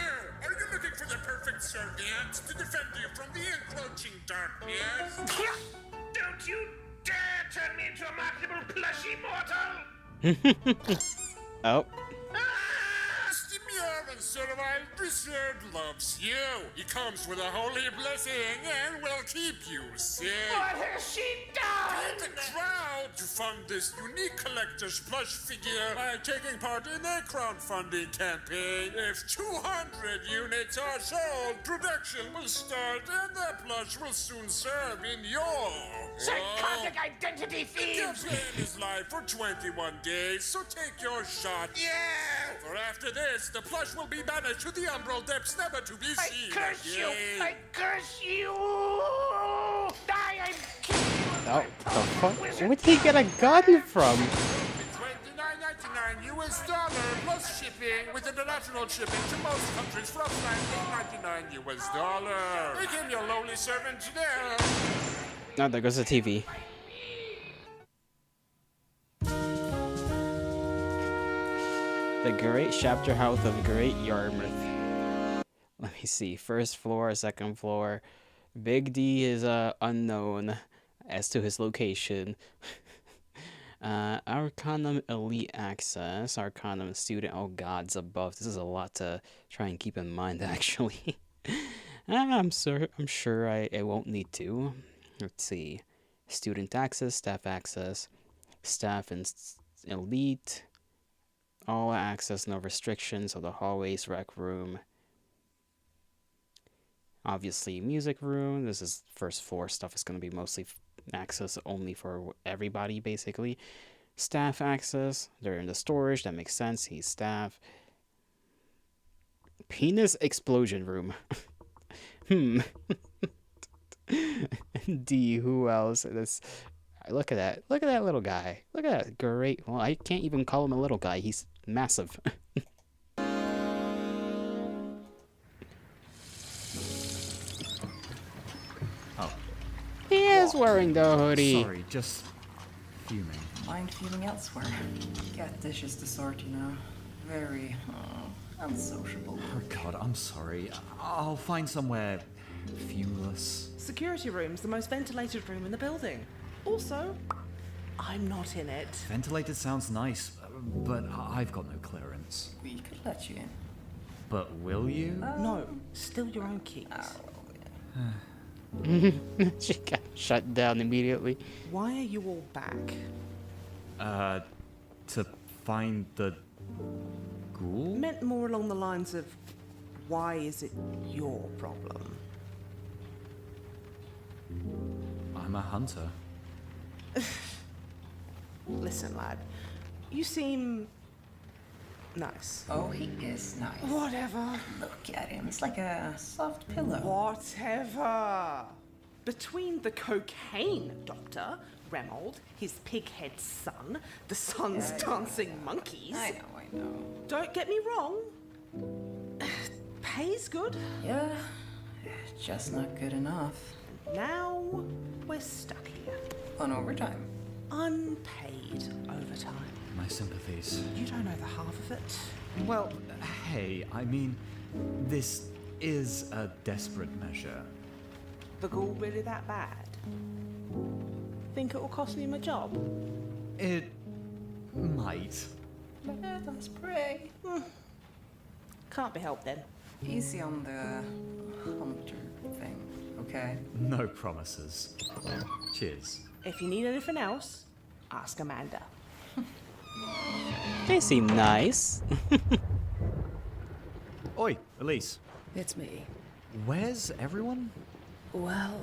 Speaker 6: Are you looking for the perfect servant to defend you from the encroaching darkness?
Speaker 20: Don't you dare turn me into a marketable plushy mortal!
Speaker 1: Oh.
Speaker 6: Demure and servile wizard loves you. He comes with a holy blessing and will keep you safe.
Speaker 20: What has she done?
Speaker 6: Get the crowd to fund this unique collector's plush figure by taking part in a crowdfunding campaign. If 200 units are sold, production will start and the plush will soon serve in your
Speaker 20: psychotic identity thieves!
Speaker 6: The campaign is live for 21 days, so take your shot. Yeah! For after this, the plush will be banished to the umbral depths, never to be seen
Speaker 20: curse
Speaker 6: again.
Speaker 20: you! I curse you! Die! I'm killing you!
Speaker 1: Oh, the fuck? Where'd he get a gun from?
Speaker 6: $29.99 US plus shipping with international shipping to most countries from $19.99 US. Make him your lowly servant today.
Speaker 1: Oh, there goes the TV. The Great Chapter House of Great Yarmouth. Let me see. First floor, second floor. Big D is unknown as to his location. Arcanum Elite Access. Arcanum Student. Oh, gods above. This is a lot to try and keep in mind, actually. I'm sure I won't need to. Let's see. Student access, staff and elite. All access, no restrictions. So the hallways, rec room. Obviously, music room. This is first floor stuff. Is going to be mostly access only for everybody, basically. Staff access. They're in the storage. That makes sense. He's staff. Penis explosion room. D, who else? This, look at that. Look at that little guy. Look at that. Great. Well, I can't even call him a little guy. He's massive.
Speaker 12: Oh.
Speaker 1: He is wearing the hoodie.
Speaker 12: Sorry, just fuming.
Speaker 17: Mind feeling elsewhere. Got dishes to sort, you know. Very unsociable.
Speaker 12: Oh god, I'm sorry. I'll find somewhere fumless.
Speaker 14: Security room's the most ventilated room in the building. Also, I'm not in it.
Speaker 12: Ventilated sounds nice, but I've got no clearance.
Speaker 17: We could let you in.
Speaker 12: But will you?
Speaker 14: No, still your own keys.
Speaker 1: She got shut down immediately.
Speaker 14: Why are you all back?
Speaker 12: To find the ghoul?
Speaker 14: Meant more along the lines of, why is it your problem?
Speaker 12: I'm a hunter.
Speaker 14: Listen, lad, you seem nice.
Speaker 17: Oh, he is nice.
Speaker 14: Whatever.
Speaker 17: Look at him. He's like a soft pillow.
Speaker 14: Whatever. Between the cocaine doctor, Remold, his pig-head son, the son's dancing monkeys.
Speaker 17: I know.
Speaker 14: Don't get me wrong. Pay's good.
Speaker 17: Yeah, just not good enough.
Speaker 14: Now we're stuck here.
Speaker 17: On overtime.
Speaker 14: Unpaid overtime.
Speaker 12: My sympathies.
Speaker 14: You don't know the half of it.
Speaker 12: Well, hey, I mean, this is a desperate measure.
Speaker 14: The ghoul really that bad? Think it will cost me my job?
Speaker 12: It might.
Speaker 17: Let us pray.
Speaker 14: Can't be helped then.
Speaker 17: Easy on the hunter thing, okay? okay?
Speaker 19: No promises. Cheers.
Speaker 14: If you need anything else, ask Amanda.
Speaker 1: They seem nice.
Speaker 19: Oi, Elise.
Speaker 13: It's me.
Speaker 19: Where's everyone?
Speaker 13: Well,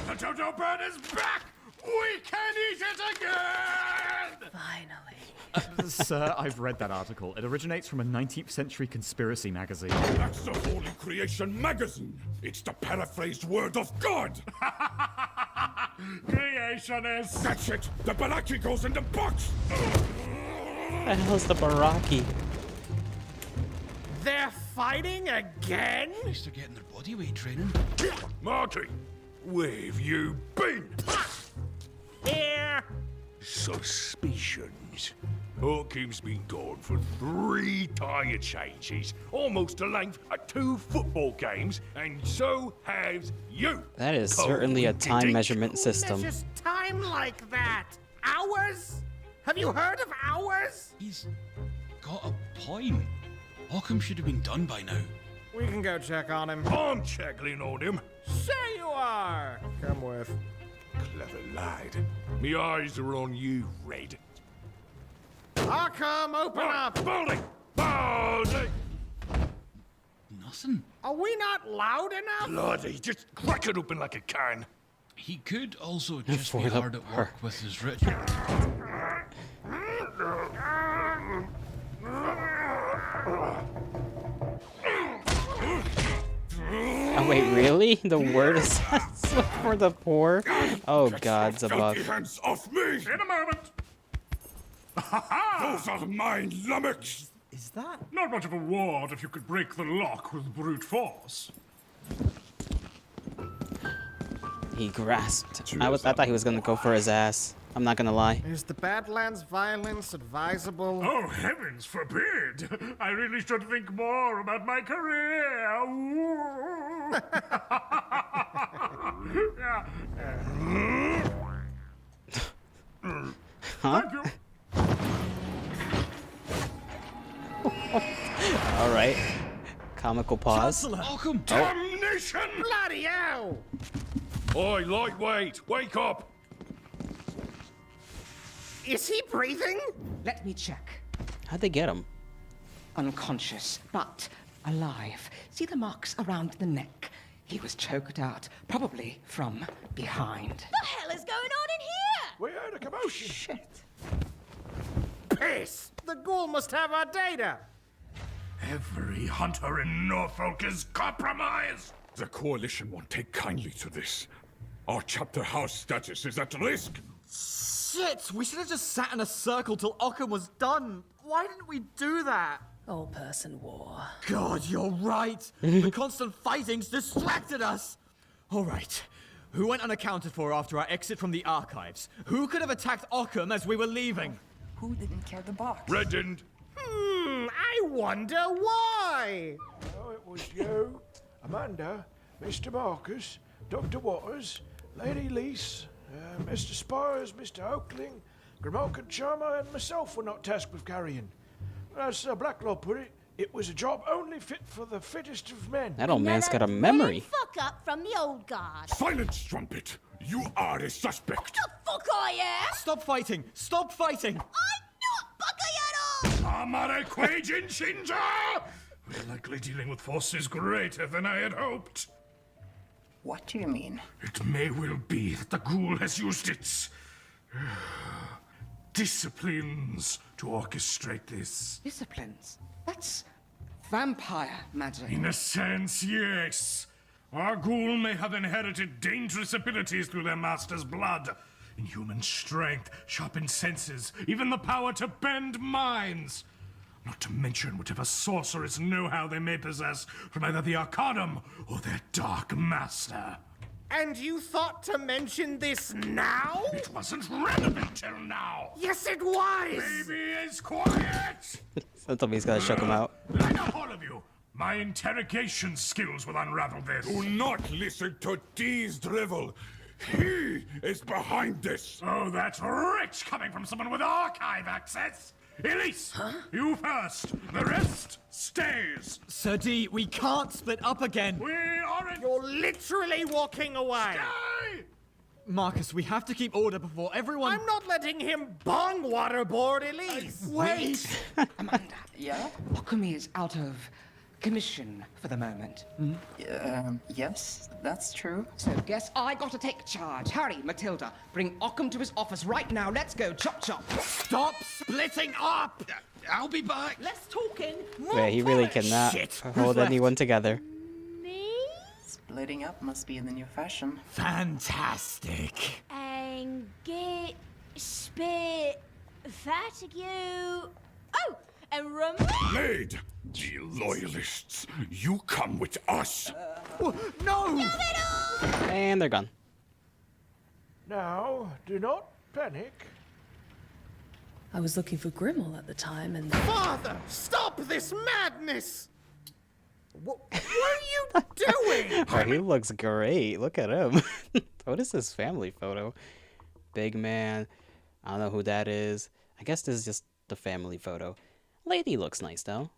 Speaker 6: The Dodo Bird is back! We can eat it again!
Speaker 13: finally.
Speaker 19: Sir, I've read that article. It originates from a 19th century conspiracy magazine.
Speaker 7: That's the Holy Creation magazine. It's the paraphrased word of God.
Speaker 6: Creationists!
Speaker 7: That's it. The Balaki goes in the box.
Speaker 1: What the hell's the Baraki?
Speaker 3: They're fighting again?
Speaker 10: At least they're getting their body weight training.
Speaker 7: Marty, where have you been?
Speaker 3: Here!
Speaker 7: Suspicions. Hawkins been gone for 3 tire changes, almost the length of 2 football games, and so has you.
Speaker 1: That is certainly a time
Speaker 7: Coincidence?
Speaker 1: measurement system.
Speaker 3: Measures time like that? Hours? Have you heard of hours?
Speaker 10: He's got a point. Occam should have been done by now.
Speaker 3: We can go check on him.
Speaker 7: I'm checking on him.
Speaker 3: Sure you are! Come with.
Speaker 7: Clever lad. Me eyes are on you, Red.
Speaker 3: Occam, open up!
Speaker 7: Baldy! Baldy!
Speaker 10: Nothing.
Speaker 3: Are we not loud enough?
Speaker 7: Bloody, just crack it open like a can.
Speaker 10: He could also just
Speaker 1: For
Speaker 10: be
Speaker 1: the
Speaker 10: hard at work with his ritual.
Speaker 1: Oh wait, really? The word is for the poor? Oh gods above.
Speaker 7: Filthy hands off me!
Speaker 6: In a moment!
Speaker 7: Those are mine, lummox!
Speaker 11: Is that?
Speaker 6: Not much of a ward if you could break the lock with brute force.
Speaker 1: He grasped. I thought he was gonna go for his ass. I'm not gonna lie.
Speaker 3: Is the Badlands violence advisable?
Speaker 6: Oh, heavens forbid! I really should think more about my career. Ooh.
Speaker 1: Huh?
Speaker 6: Thank you.
Speaker 1: All right. Comical pause.
Speaker 10: Occam!
Speaker 7: Damnation!
Speaker 3: Bloody hell!
Speaker 7: Oi, lightweight, wake up!
Speaker 3: Is he breathing?
Speaker 13: Let me check.
Speaker 1: How'd they get him?
Speaker 13: Unconscious, but alive. See the marks around the neck? He was choked out, probably from behind.
Speaker 15: The hell is going on in here?
Speaker 18: We heard a commotion.
Speaker 13: Shit.
Speaker 3: Piss! The ghoul must have our data!
Speaker 6: Every hunter in Norfolk is compromised.
Speaker 7: The Coalition won't take kindly to this. Our chapter house status is at risk.
Speaker 19: Shit! We should have just sat in a circle till Occam was done. Why didn't we do that?
Speaker 13: All-person war.
Speaker 19: God, you're right. The constant fighting's distracted us. All right. Who went unaccounted for after our exit from the archives? Who could have attacked Occam as we were leaving?
Speaker 17: Who didn't carry the box?
Speaker 7: Reddened.
Speaker 3: I wonder why!
Speaker 18: Oh, it was you, Amanda, Mr. Marcus, Dr. Waters, Lady Lease, Mr. Spires, Mr. Oakling, Grimalkin Charmer, and myself were not tasked with carrying. As Sir Blacklaw put it, it was a job only fit for the fittest of men.
Speaker 1: That old man's got a memory.
Speaker 15: Fuck up from the old guard.
Speaker 7: Silence, Strumpet! You are a suspect!
Speaker 15: The fuck I am?
Speaker 19: Stop fighting! Stop fighting!
Speaker 15: I'm not fucking at all!
Speaker 6: Amare Quajin Shinja! We're likely dealing with forces greater than I had hoped.
Speaker 17: What do you mean?
Speaker 6: It may well be that the ghoul has used its disciplines to orchestrate this.
Speaker 13: Disciplines? That's vampire magic.
Speaker 6: In a sense, yes. Our ghoul may have inherited dangerous abilities through their master's blood. Inhuman strength, sharpened senses, even the power to bend minds. Not to mention whatever sorcerous know-how they may possess from either the Arcanum or their Dark Master.
Speaker 3: And you thought to mention this now?
Speaker 6: It wasn't relevant till now.
Speaker 3: Yes, it was!
Speaker 6: Baby is quiet!
Speaker 1: Somebody's gotta choke him out.
Speaker 6: Line up, all of you. My interrogation skills will unravel this.
Speaker 7: Do not listen to Dee's drivel. He is behind this.
Speaker 6: Oh, that's rich coming from someone with archive access. Elise! You first! The rest stays!
Speaker 19: Sir D, we can't split up again!
Speaker 6: We aren't...
Speaker 3: You're literally walking away!
Speaker 6: Stay!
Speaker 19: Marcus, we have to keep order before everyone...
Speaker 3: I'm not letting him bong waterboard Elise!
Speaker 13: Wait! Amanda. Yeah? Okumi is out of commission for the moment.
Speaker 17: Yes, that's true.
Speaker 13: So guess I got to take charge. Hurry, Matilda. Bring Occam to his office right now. Let's go. Chop chop.
Speaker 19: Stop splitting up!
Speaker 10: I'll be back.
Speaker 14: Less talking,
Speaker 1: Yeah, he really cannot hold anyone together.
Speaker 17: Splitting up must be the new fashion.
Speaker 19: Fantastic.
Speaker 15: And get spit fatigue. Oh, and remember.
Speaker 7: Maid, the loyalists, you come with us.
Speaker 19: No!
Speaker 1: And they're gone.
Speaker 18: Now, do not panic.
Speaker 14: I was looking for Grimmel at the time, and
Speaker 3: Father, stop this madness! What are you doing?
Speaker 1: Oh, he looks great. Look at him. What is this family photo? Big man. I don't know who that is. I guess this is just the family photo. Lady looks nice, though.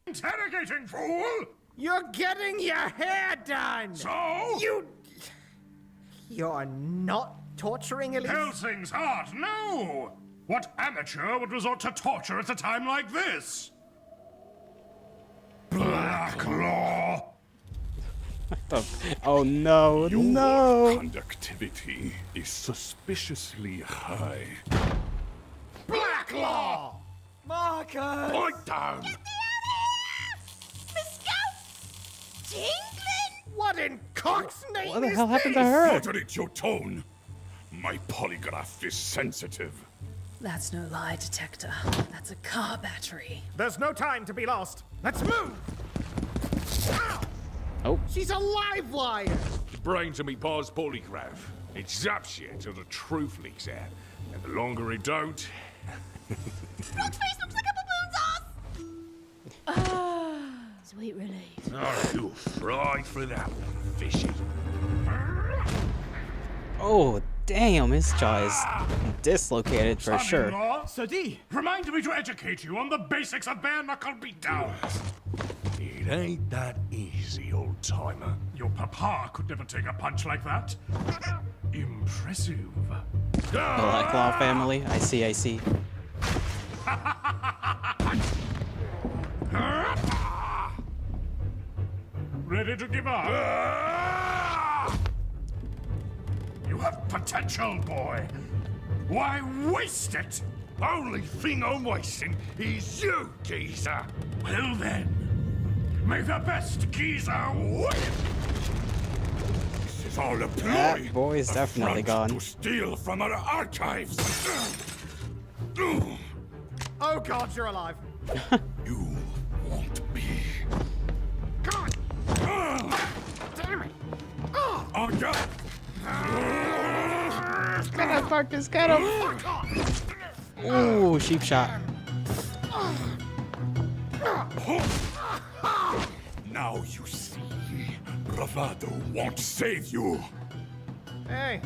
Speaker 6: Interrogating, fool!
Speaker 3: You're getting your hair done!
Speaker 6: So?
Speaker 3: You're not torturing Elise?
Speaker 6: Helsing's heart, no! What amateur would resort to torture at a time like this? Blacklaw!
Speaker 1: Oh no,
Speaker 7: Your
Speaker 1: no!
Speaker 7: conductivity is suspiciously high.
Speaker 3: Blacklaw!
Speaker 19: Marcus!
Speaker 7: Point down!
Speaker 3: What in cock's name
Speaker 1: What the
Speaker 3: is
Speaker 1: hell happened to
Speaker 3: this?
Speaker 1: her?
Speaker 7: Moderate your tone. My polygraph is sensitive.
Speaker 14: that's no lie detector. That's a car battery.
Speaker 3: There's no time to be lost. Let's move! Ow!
Speaker 1: Oh.
Speaker 3: She's a live wire!
Speaker 20: The brains of me pa's polygraph. It zaps you till the truth leaks out. And the longer it don't...
Speaker 15: Frogface looks like a baboon's ass! Ah, sweet relief.
Speaker 20: Oh, you'll fry for that one, fishy.
Speaker 1: Oh, damn, his jaw is dislocated for sure.
Speaker 6: Son-in-law,
Speaker 19: Sir D!
Speaker 6: remind me to educate you on the basics of bare-knuckle beatdowns.
Speaker 20: It ain't that easy, old-timer.
Speaker 6: Your papa could never take a punch like that. Impressive.
Speaker 1: Blacklaw family. I see, I see.
Speaker 6: Ready to give up? You have potential, boy. Why waste it?
Speaker 20: Only thing I'm wasting is you, geezer.
Speaker 6: Well then, may the best geezer win.
Speaker 20: This is all a ploy.
Speaker 1: That boy is
Speaker 20: A
Speaker 1: definitely
Speaker 20: front
Speaker 1: gone.
Speaker 20: to steal from our archives.
Speaker 3: Oh god, you're alive.
Speaker 20: You won't be.
Speaker 3: God! Damn it! Oh,
Speaker 20: Oh, yeah.
Speaker 1: Get him, Marcus, get him!
Speaker 3: fuck off!
Speaker 1: Ooh, sheep shot.
Speaker 7: Now you see, bravado won't save you.
Speaker 3: Hey,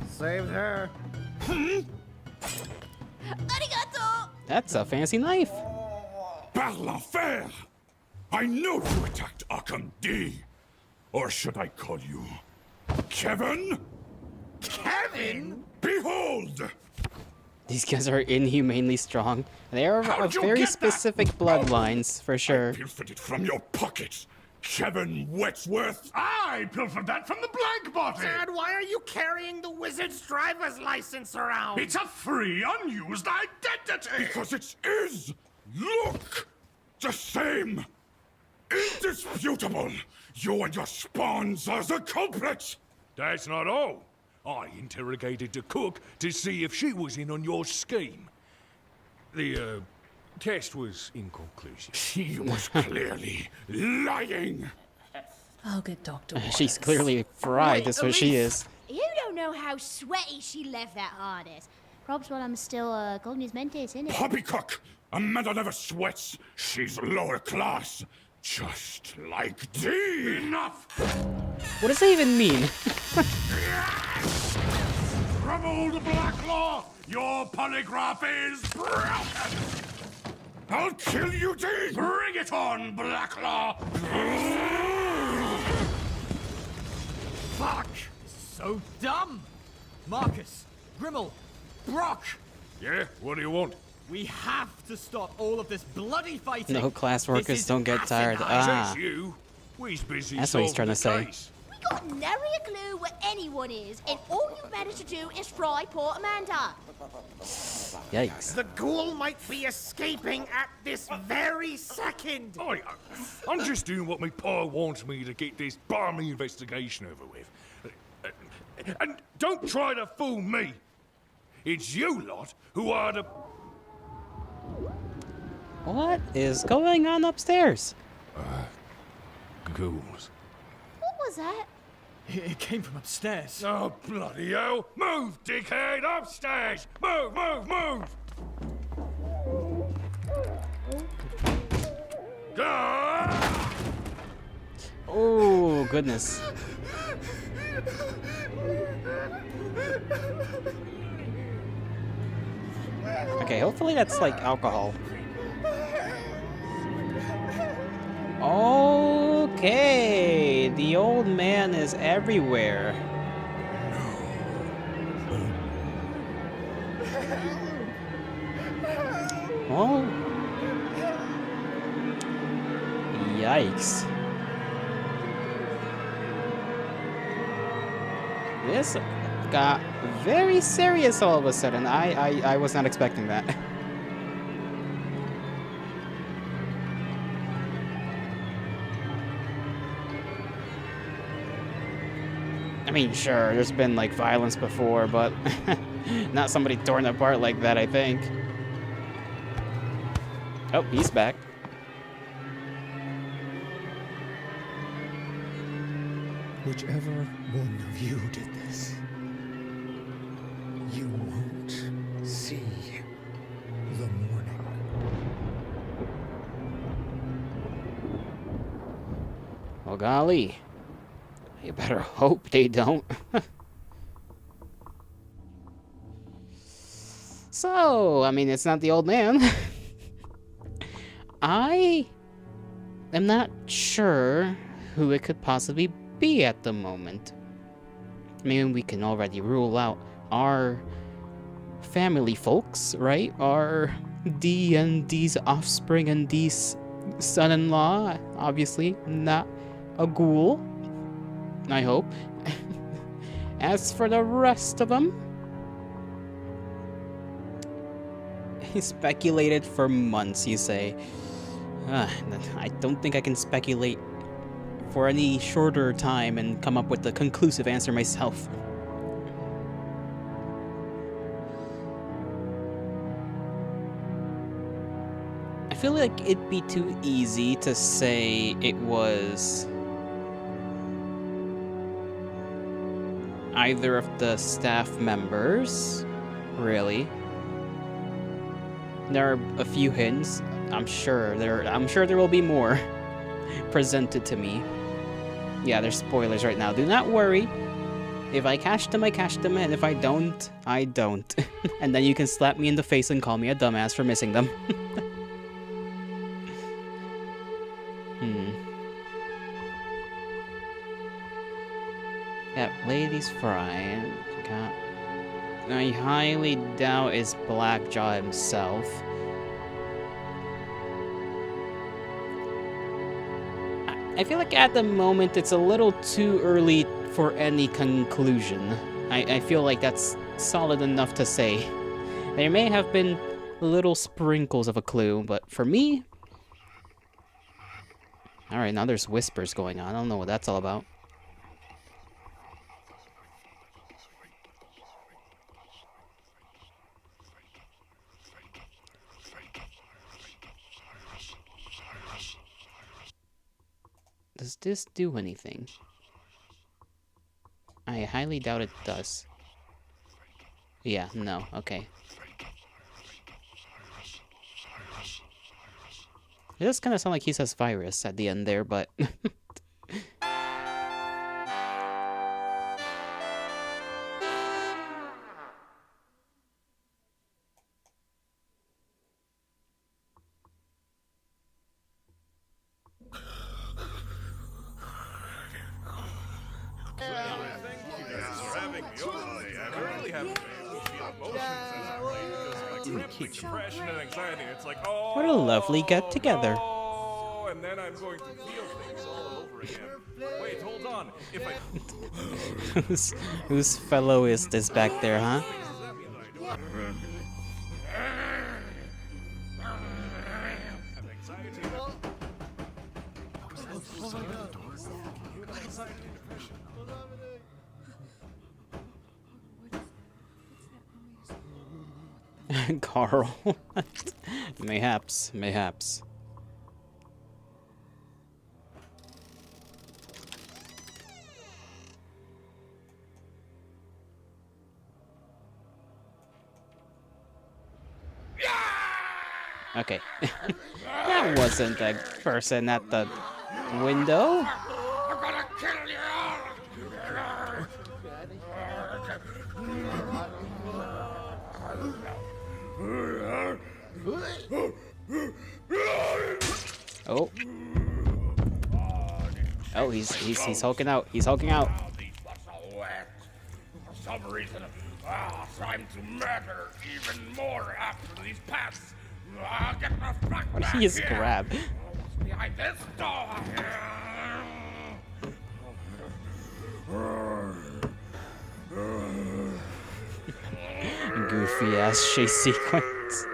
Speaker 3: saved her.
Speaker 15: Arigato!
Speaker 1: That's a fancy knife.
Speaker 7: Par l'enfer! I know you attacked Arkham D. Or should I call you Kevin?
Speaker 3: Kevin?
Speaker 7: Behold!
Speaker 1: These guys are inhumanely strong. They are
Speaker 7: How'd
Speaker 1: of
Speaker 7: you
Speaker 1: very
Speaker 7: get that?
Speaker 1: specific bloodlines, for sure.
Speaker 7: Pilfered it from your pockets. Kevin Wetsworth?
Speaker 6: I pilfered that from the blank body.
Speaker 3: Dad, why are you carrying the wizard's driver's license around?
Speaker 6: It's a free, unused identity.
Speaker 7: Because it is! Look! The same! Indisputable! You and your spawns are the culprits!
Speaker 20: That's not all. I interrogated the cook to see if she was in on your scheme. The, test was inconclusive.
Speaker 7: She was clearly lying!
Speaker 14: I'll get Dr. Waters.
Speaker 1: She's clearly fried, that's what she is.
Speaker 15: You don't know how sweaty she left that artist. Probs while I'm still calling his mentis, innit?
Speaker 7: Poppycock! Amanda never sweats. She's lower class. Just like D.
Speaker 6: Enough!
Speaker 1: What does that even mean?
Speaker 6: Troubled Blacklaw!
Speaker 7: Your polygraph is broken! I'll kill you, D! Bring it on, Blacklaw!
Speaker 19: Fuck! This is so dumb! Marcus, Grimmel, Brock!
Speaker 7: Yeah, what do you want?
Speaker 19: We have to stop all of this bloody fighting!
Speaker 1: No, class workers
Speaker 19: This is
Speaker 1: don't get tired.
Speaker 19: asinine.
Speaker 1: Ah.
Speaker 7: Says you. We's busy
Speaker 1: That's what he's trying to
Speaker 7: solving
Speaker 1: say.
Speaker 7: the case.
Speaker 15: We got nary a clue where anyone is, and all you managed to do is fry poor Amanda.
Speaker 1: Yikes.
Speaker 16: The ghoul might be escaping at this very second.
Speaker 7: I'm just doing what my pa wants me to get this balmy investigation over with. And don't try to fool me. It's you lot who are the...
Speaker 1: What is going on upstairs?
Speaker 7: Ghouls.
Speaker 15: What was that?
Speaker 19: It came from upstairs.
Speaker 7: Oh, bloody hell! Move, dickhead! Upstairs! Move, move, move! Ah!
Speaker 1: Oh, goodness. Okay, hopefully that's like alcohol. Okay, the old man is everywhere. Oh. Yikes. This got very serious all of a sudden. I was not expecting that. I mean, sure, there's been like violence before, but not somebody torn apart like that, I think. Oh, he's back.
Speaker 11: Whichever one of you did this, you won't see the morning.
Speaker 1: Well, golly. You better hope they don't. So, I mean, it's not the old man. I am not sure who it could possibly be at the moment. I mean, we can already rule out our family folks, right? Our D and D's offspring and D's son-in-law. Obviously, not a ghoul. I hope. As for the rest of them, he speculated for months, you say. I don't think I can speculate for any shorter time and come up with a conclusive answer myself. I feel like it'd be too easy to say it was either of the staff members, really. There are a few hints. I'm sure there will be more presented to me. Yeah, there's spoilers right now. Do not worry. If I catch them, I catch them, and if I don't, I don't. And then you can slap me in the face and call me a dumbass for missing them. Yep, ladies frying. I highly doubt it's Blackjaw himself. I feel like at the moment it's a little too early for any conclusion. I feel like that's solid enough to say. There may have been little sprinkles of a clue, but for me... Alright, now there's whispers going on. I don't know what that's all about. Does this do anything? I highly doubt it does. Yeah, no, okay. It does kind of sound like he says virus at the end there, but...
Speaker 3: have feel emotions as I read because my crippling depression and anxiety. It's like, oh,
Speaker 1: What a lovely get together.
Speaker 3: oh, and then I'm going to feel things all over again. Wait, hold on. If I
Speaker 1: Whose fellow is this back there, huh? Carl. Mayhaps, mayhaps. Okay. That wasn't the person at the window.
Speaker 9: I'm gonna kill you all!
Speaker 1: Oh. Oh, he's hulking out. He's hulking out.
Speaker 9: For some reason, trying to murder even more after these paths. Get the fuck back
Speaker 1: He is
Speaker 9: here.
Speaker 1: grabbed.
Speaker 9: What's behind this door?
Speaker 1: Goofy ass chase sequence.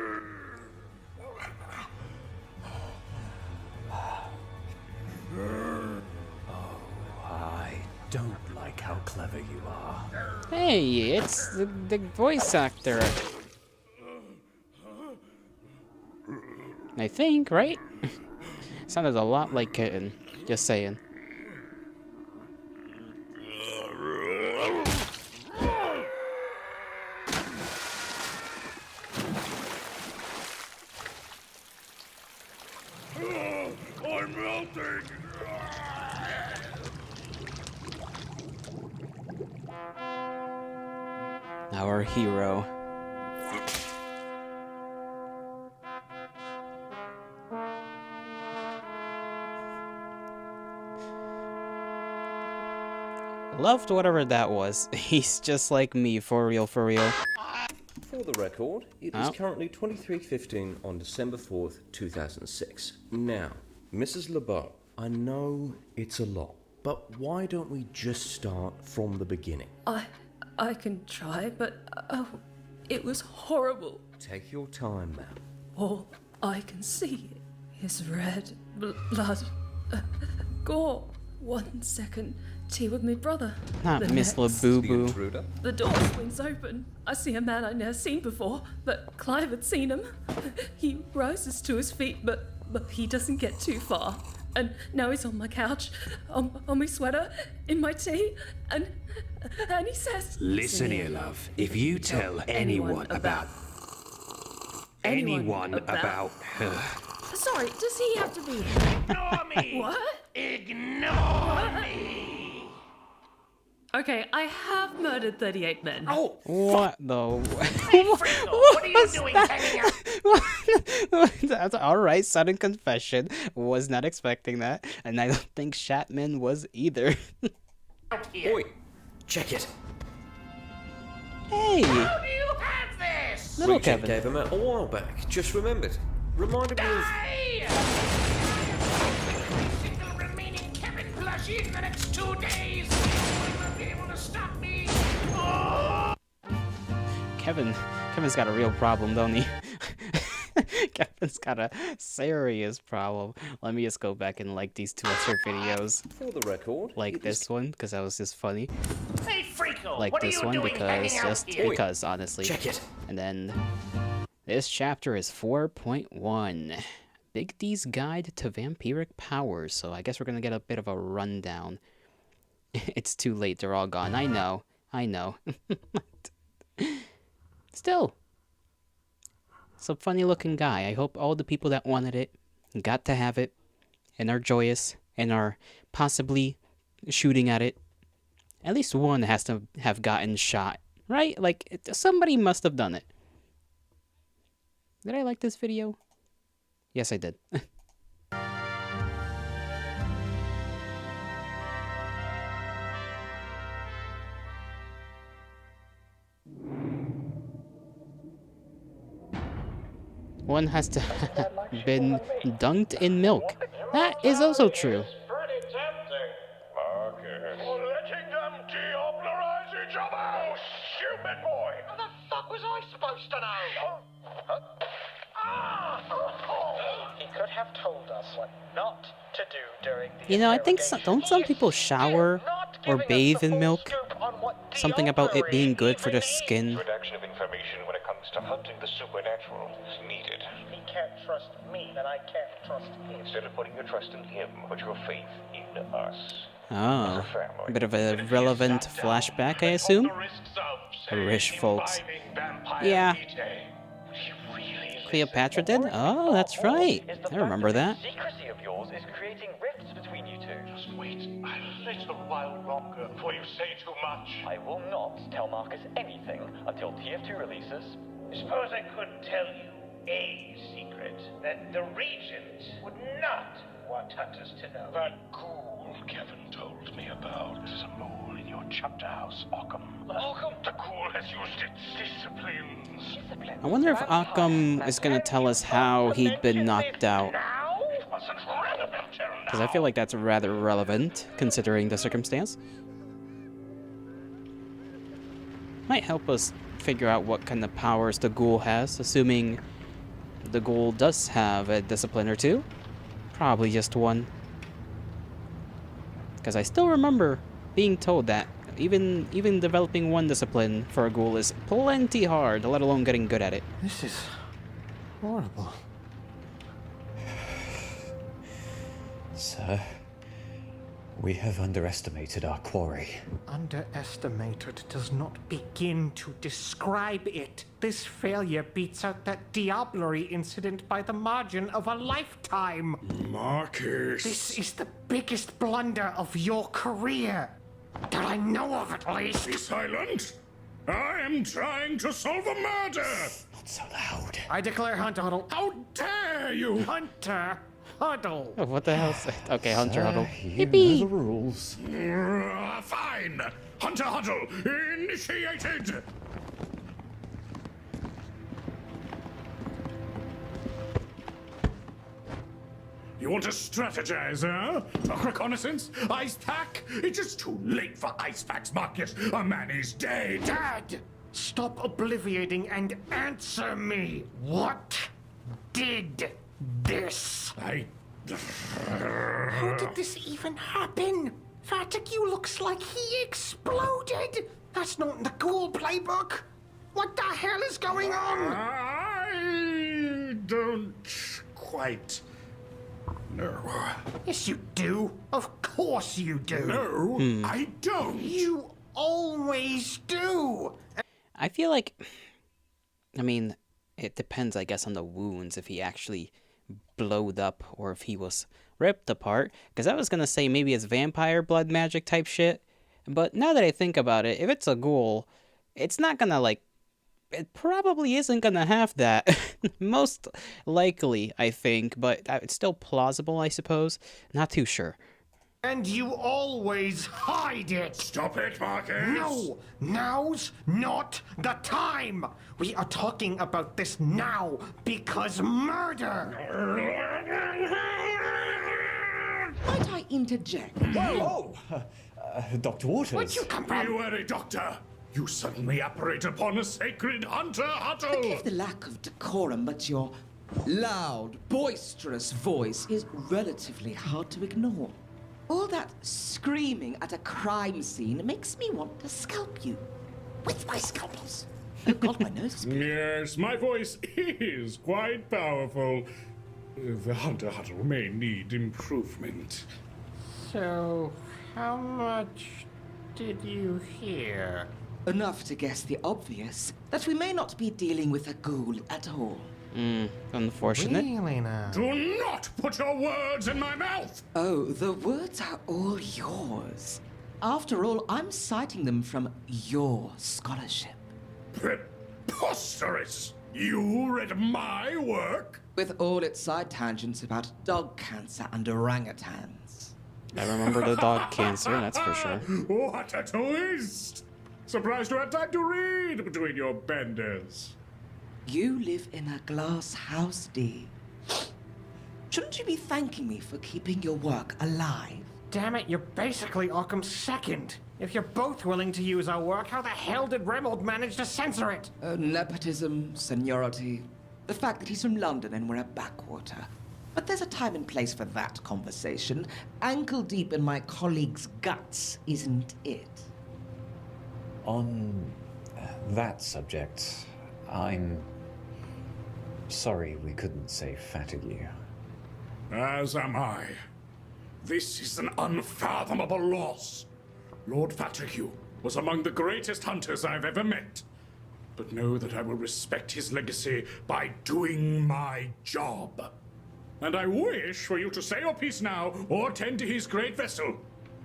Speaker 21: I don't like how clever you are.
Speaker 1: Hey, it's the voice actor. I think, right? Sounded a lot like Kitten. Just saying.
Speaker 9: I'm melting.
Speaker 1: Our hero. Loved whatever that was. He's just like me, for real, for real.
Speaker 22: For the record, it is currently 23:15 on December 4th, 2006. Now, Mrs. LeBeau, I know it's a lot, but why don't we just start from the beginning?
Speaker 23: I can try, but oh, it was horrible.
Speaker 22: Take your time, ma'am.
Speaker 23: All I can see is red blood, gore. 1 second, tea with my brother.
Speaker 1: Not
Speaker 23: The
Speaker 1: Miss
Speaker 23: next,
Speaker 1: LaBoo-Boo.
Speaker 23: The door swings open. I see a man I'd never seen before, but Clive had seen him. He rises to his feet, but he doesn't get too far. And now he's on my couch, on my sweater, in my tea, and he says...
Speaker 21: Listen here, love. If you tell anyone about her...
Speaker 23: Sorry, does he have to be here?
Speaker 9: Ignore me!
Speaker 23: What?
Speaker 9: Ignore me!
Speaker 23: Okay, I have murdered 38 men.
Speaker 9: Oh,
Speaker 1: What the?
Speaker 9: what are you doing hanging out?
Speaker 1: That's alright, sudden confession. Was not expecting that. And I don't think Shatman was either.
Speaker 22: Oi, check it.
Speaker 1: Hey!
Speaker 9: How do you have this?
Speaker 1: Little
Speaker 22: Regent
Speaker 1: Kevin.
Speaker 22: gave him a while back. Just remembered. Reminded me of...
Speaker 9: Single remaining Kevin plushie in the next 2 days. You will be able to stop me. Oh!
Speaker 1: Kevin's got a real problem, don't he? Kevin's got a serious problem. Let me just go back and like these two other videos.
Speaker 22: For the record,
Speaker 1: like this one because that was just funny.
Speaker 9: Hey, Freako,
Speaker 1: Like
Speaker 9: what are
Speaker 1: this
Speaker 9: you
Speaker 1: one
Speaker 9: doing hanging
Speaker 1: because
Speaker 9: out
Speaker 1: just
Speaker 9: here?
Speaker 1: because honestly.
Speaker 22: Check it.
Speaker 1: And then this chapter is 4.1. Big D's Guide to Vampiric Powers. So I guess we're gonna get a bit of a rundown. It's too late, they're all gone. I know. Still. Some funny looking guy. I hope all the people that wanted it got to have it and are joyous and are possibly shooting at it. At least one has to have gotten shot, right? Like, somebody must have done it. Did I like this video? Yes, I did. one has to been dunked in milk. That is also true.
Speaker 9: Letting them deoblerize each other! You stupid boy! How the fuck was I supposed to know?
Speaker 2: He could have told us what not to do during the
Speaker 1: You know, I think don't some people shower or bathe in milk? Something about it being good for the skin.
Speaker 2: Production of information when it comes to hunting the supernatural is needed. If he can't trust me, then I can't trust him. Instead of putting your trust in him, put your faith in us.
Speaker 1: Oh, a bit of a relevant flashback, I assume? Rich folks. Yeah. Cleopatra did? Oh, that's right. I remember that.
Speaker 2: Secrecy of yours is creating rifts between you two. Just wait a little while longer before you say too much. I will not tell Marcus anything until TF2 releases. Suppose I could tell you a secret that the Regent would not want Hunters to know. That ghoul Kevin told me about is a mole in your chapter house, Occam. Occam? The ghoul has used its disciplines.
Speaker 1: I wonder if Occam is gonna tell us how he'd been knocked out. Because I feel like that's rather relevant, considering the circumstance. Might help us figure out what kind of powers the ghoul has, assuming the ghoul does have a discipline or two. Probably just one. Because I still remember being told that even developing one discipline for a ghoul is plenty hard, let alone getting good at it.
Speaker 8: This is horrible.
Speaker 21: Sir, we have underestimated our quarry.
Speaker 8: Underestimated does not begin to describe it. This failure beats out that diablerie incident by the margin of a lifetime.
Speaker 6: Marcus.
Speaker 8: This is the biggest blunder of your career. That I know of, at least.
Speaker 6: Be silent. I am trying to solve a murder.
Speaker 21: Not so loud.
Speaker 8: I declare Hunter Huddle.
Speaker 6: How dare you?
Speaker 8: Hunter Huddle.
Speaker 1: Oh, what the hell's that? Okay, Hunter Huddle.
Speaker 21: You know the rules.
Speaker 6: Fine. Hunter Huddle initiated. You want to strategize, huh? A reconnaissance? Ice pack? It is too late for ice packs, Marcus. A man is dead.
Speaker 8: Dad, stop obliviating and answer me. What did this? How did this even happen? Fatigue looks like he exploded. That's not in the ghoul playbook. What the hell is going on?
Speaker 6: I don't quite know.
Speaker 8: Yes, you do. Of course you do.
Speaker 6: No, I don't.
Speaker 8: You always do.
Speaker 1: I feel like, I mean, it depends, I guess, on the wounds, if he actually blowed up or if he was ripped apart. Because I was going to say maybe it's vampire blood magic type shit. But now that I think about it, if it's a ghoul, it's not going to, like, it probably isn't going to have that. Most likely, I think. But it's still plausible, I suppose. Not too sure.
Speaker 8: And you always hide it!
Speaker 6: Stop it, Marcus!
Speaker 8: No! Now's not the time! We are talking about this now because murder!
Speaker 13: Might I interject?
Speaker 21: Whoa! Dr. Waters.
Speaker 8: Where'd you come from?
Speaker 6: You are a doctor! You suddenly operate upon a sacred hunter huddle!
Speaker 13: Forgive the lack of decorum, but your loud, boisterous voice is relatively hard to ignore. All that screaming at a crime scene makes me want to scalp you. With my scalpels. Oh God, my nose is bleeding.
Speaker 6: Yes, my voice is quite powerful. The hunter huddle may need improvement.
Speaker 8: So, how much did you hear?
Speaker 13: Enough to guess the obvious, that we may not be dealing with a ghoul at all.
Speaker 1: Unfortunate.
Speaker 8: Really now?
Speaker 6: Do not put your words in my mouth!
Speaker 13: Oh, the words are all yours. After all, I'm citing them from your scholarship.
Speaker 6: Preposterous! You read my work?
Speaker 13: With all its side tangents about dog cancer and orangutans.
Speaker 1: I remember the dog cancer, that's for sure.
Speaker 6: What a twist! Surprised you had time to read between your benders.
Speaker 13: You live in a glass house, Dee. Shouldn't you be thanking me for keeping your work alive?
Speaker 8: Damn it, you're basically Occam's second. If you're both willing to use our work, how the hell did Remold manage to censor it?
Speaker 13: Nepotism, seniority, the fact that he's from London and we're a backwater. But there's a time and place for that conversation. Ankle deep in my colleague's guts, isn't it?
Speaker 21: On that subject, I'm sorry we couldn't say Fatigue.
Speaker 6: As am I. This is an unfathomable loss. Lord Fatigue was among the greatest hunters I've ever met. But know that I will respect his legacy by doing my job. And I wish for you to say your piece now, or tend to his great vessel,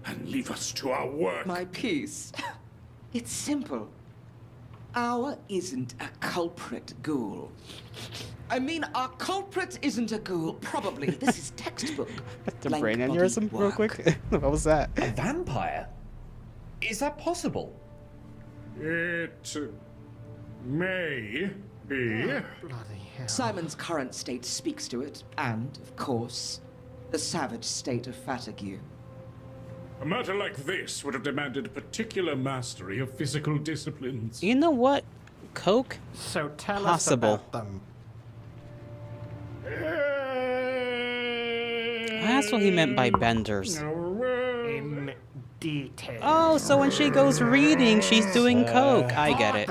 Speaker 6: and leave us to our work.
Speaker 13: My piece? It's simple. Our isn't a culprit ghoul. I mean, our culprit isn't a ghoul. Probably. This is textbook.
Speaker 1: The brain aneurysm, real quick. What was that?
Speaker 19: A vampire? Is that possible?
Speaker 6: It may be.
Speaker 13: Simon's current state speaks to it, and, of course, the savage state of Fatigue.
Speaker 6: A matter like this would have demanded particular mastery of physical disciplines.
Speaker 1: You know what? Coke?
Speaker 8: So tell
Speaker 1: Possible.
Speaker 8: us about them.
Speaker 1: That's what he meant by benders.
Speaker 8: In detail.
Speaker 1: Oh, so when she goes reading, she's doing coke. I get it.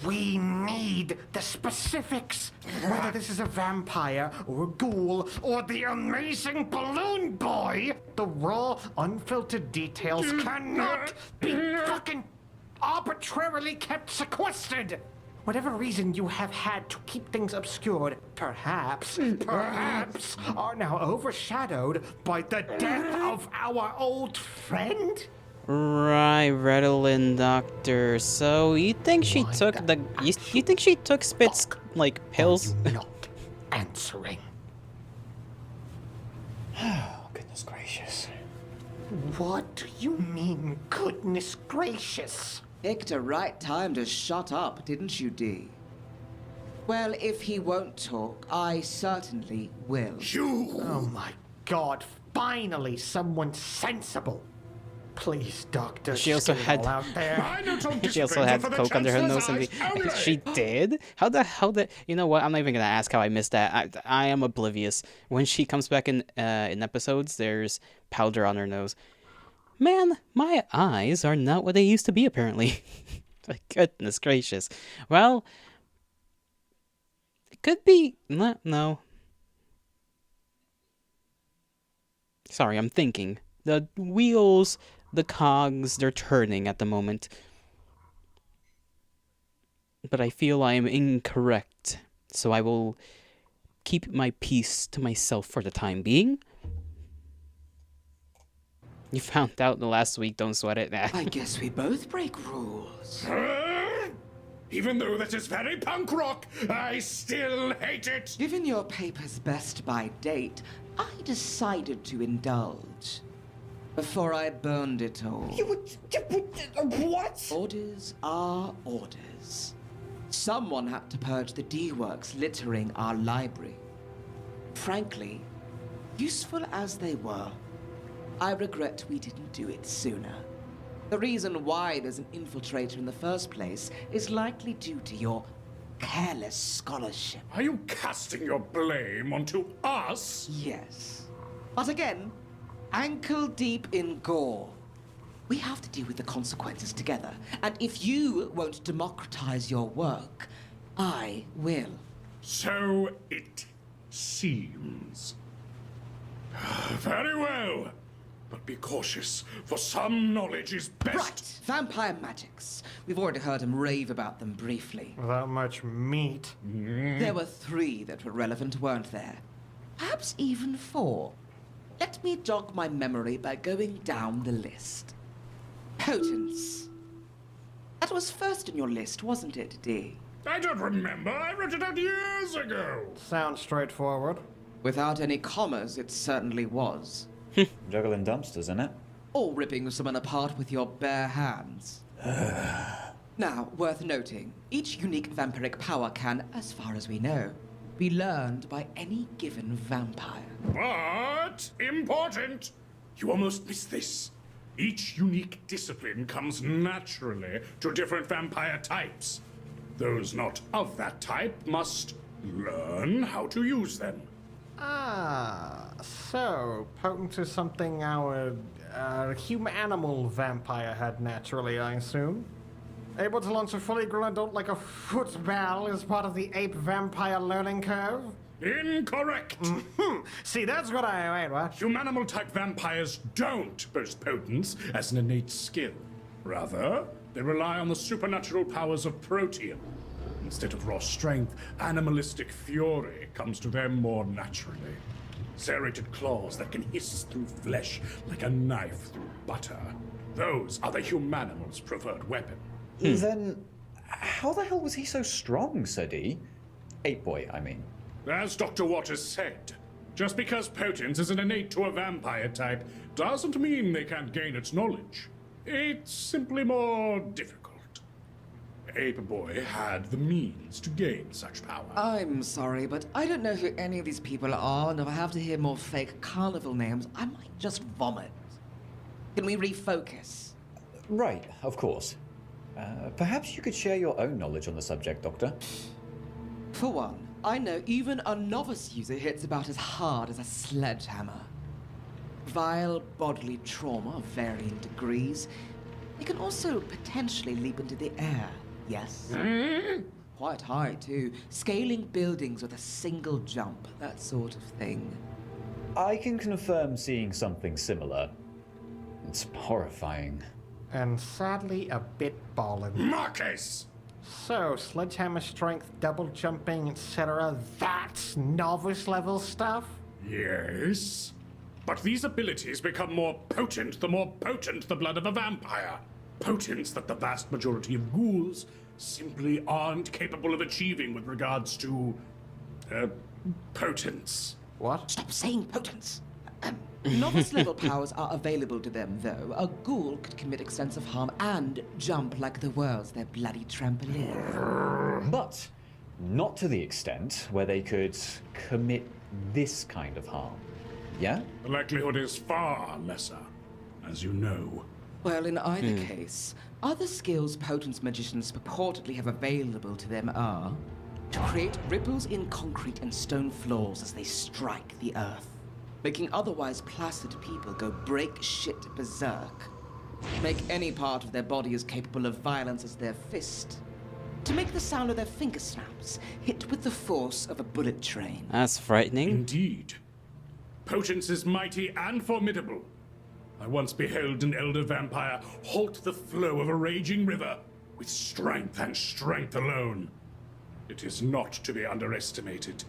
Speaker 8: We need the specifics. Whether this is a vampire, or a ghoul, or the amazing balloon boy, the raw, unfiltered details cannot be fucking arbitrarily kept sequestered. Whatever reason you have had to keep things obscured, perhaps, are now overshadowed by the death of our old friend?
Speaker 1: Right, Redolin Doctor. So you think she took the you think she took Spit's like pills?
Speaker 8: Not answering.
Speaker 21: Oh, goodness gracious.
Speaker 8: What do you mean, goodness gracious?
Speaker 13: Picked a right time to shut up, didn't you, Dee? Well, if he won't talk, I certainly will.
Speaker 8: Oh my god, finally someone sensible. Please, Doctor.
Speaker 1: She also
Speaker 8: get it
Speaker 1: had
Speaker 8: all out there.
Speaker 1: she also had coke under her nose. And she did? How the hell did? You know what? I'm not even gonna ask how I missed that. I am oblivious. When she comes back in episodes, there's powder on her nose. Man, my eyes are not what they used to be. Apparently. Goodness gracious. Well, it could be. No. Sorry, I'm thinking. The wheels, the cogs, they're turning at the moment. But I feel I am incorrect, so I will keep my peace to myself for the time being. You found out the last week, don't sweat it.
Speaker 13: I guess we both break rules.
Speaker 6: Even though that is very punk rock, I still hate it.
Speaker 13: Given your paper's best by date, I decided to indulge. Before I burned it all.
Speaker 4: What?
Speaker 13: Orders are orders. Someone had to purge the D-works littering our library. Frankly, useful as they were, I regret we didn't do it sooner. The reason why there's an infiltrator in the first place is likely due to your careless scholarship.
Speaker 6: Are you casting your blame onto us?
Speaker 13: Yes. But again, ankle deep in gore. We have to deal with the consequences together. And if you won't democratize your work, I will.
Speaker 6: So it seems. Very well. But be cautious, for some knowledge is best.
Speaker 13: Right, vampire magics. We've already heard him rave about them briefly.
Speaker 8: Without much meat.
Speaker 13: There were 3 that were relevant, weren't there? Perhaps even 4. Let me jog my memory by going down the list. Potence. That was first in your list, wasn't it, Dee?
Speaker 6: I don't remember. I wrote it out years ago.
Speaker 8: Sounds straightforward.
Speaker 13: Without any commas, it certainly was.
Speaker 21: Juggling dumpsters, isn't it?
Speaker 13: Or ripping someone apart with your bare hands. Now, worth noting, each unique vampiric power can, as far as we know, be learned by any given vampire.
Speaker 6: But important! You almost missed this. Each unique discipline comes naturally to different vampire types. Those not of that type must learn how to use them.
Speaker 8: Ah, so potent is something our human-animal vampire had naturally, I assume? Able to launch a fully grown adult like a football as part of the ape vampire learning curve?
Speaker 6: Incorrect!
Speaker 8: See, that's what I mean, what?
Speaker 6: Humanimal type vampires don't boast potence as an innate skill. Rather, they rely on the supernatural powers of protean. Instead of raw strength, animalistic fury comes to them more naturally. Serrated claws that can hiss through flesh like a knife through butter. Those are the humanimal's preferred weapon.
Speaker 4: Then, how the hell was he so strong, Sir D? Ape Boy, I mean.
Speaker 6: As Dr. Waters said, just because potence isn't innate to a vampire type doesn't mean they can't gain its knowledge. It's simply more difficult. Ape Boy had the means to gain such power.
Speaker 13: I'm sorry, but I don't know who any of these people are, and if I have to hear more fake carnival names, I might just vomit. Can we refocus?
Speaker 4: Right, of course. Perhaps you could share your own knowledge on the subject, Doctor.
Speaker 13: For one, I know even a novice user hits about as hard as a sledgehammer. Vile bodily trauma of varying degrees. It can also potentially leap into the air, yes? Quite high, too. Scaling buildings with a single jump, that sort of thing.
Speaker 4: I can confirm seeing something similar. It's horrifying.
Speaker 8: And sadly, a bit ballin'.
Speaker 6: Marcus!
Speaker 8: So, sledgehammer strength, double jumping, etc. That's novice level stuff?
Speaker 6: Yes. But these abilities become more potent the more potent the blood of a vampire. Potence that the vast majority of ghouls simply aren't capable of achieving with regards to... potence.
Speaker 8: What?
Speaker 13: Stop saying potence! Novice-level powers are available to them, though. A ghoul could commit extensive harm and jump like the world's their bloody trampoline.
Speaker 4: But not to the extent where they could commit this kind of harm. Yeah?
Speaker 6: The likelihood is far lesser, as you know.
Speaker 13: Well, in either case, other skills potent magicians purportedly have available to them are to create ripples in concrete and stone floors as they strike the earth, making otherwise placid people go break shit berserk, make any part of their body as capable of violence as their fist, to make the sound of their finger snaps hit with the force of a bullet train.
Speaker 1: That's frightening.
Speaker 6: Indeed. Potence is mighty and formidable. I once beheld an elder vampire halt the flow of a raging river with strength and strength alone. It is not to be underestimated.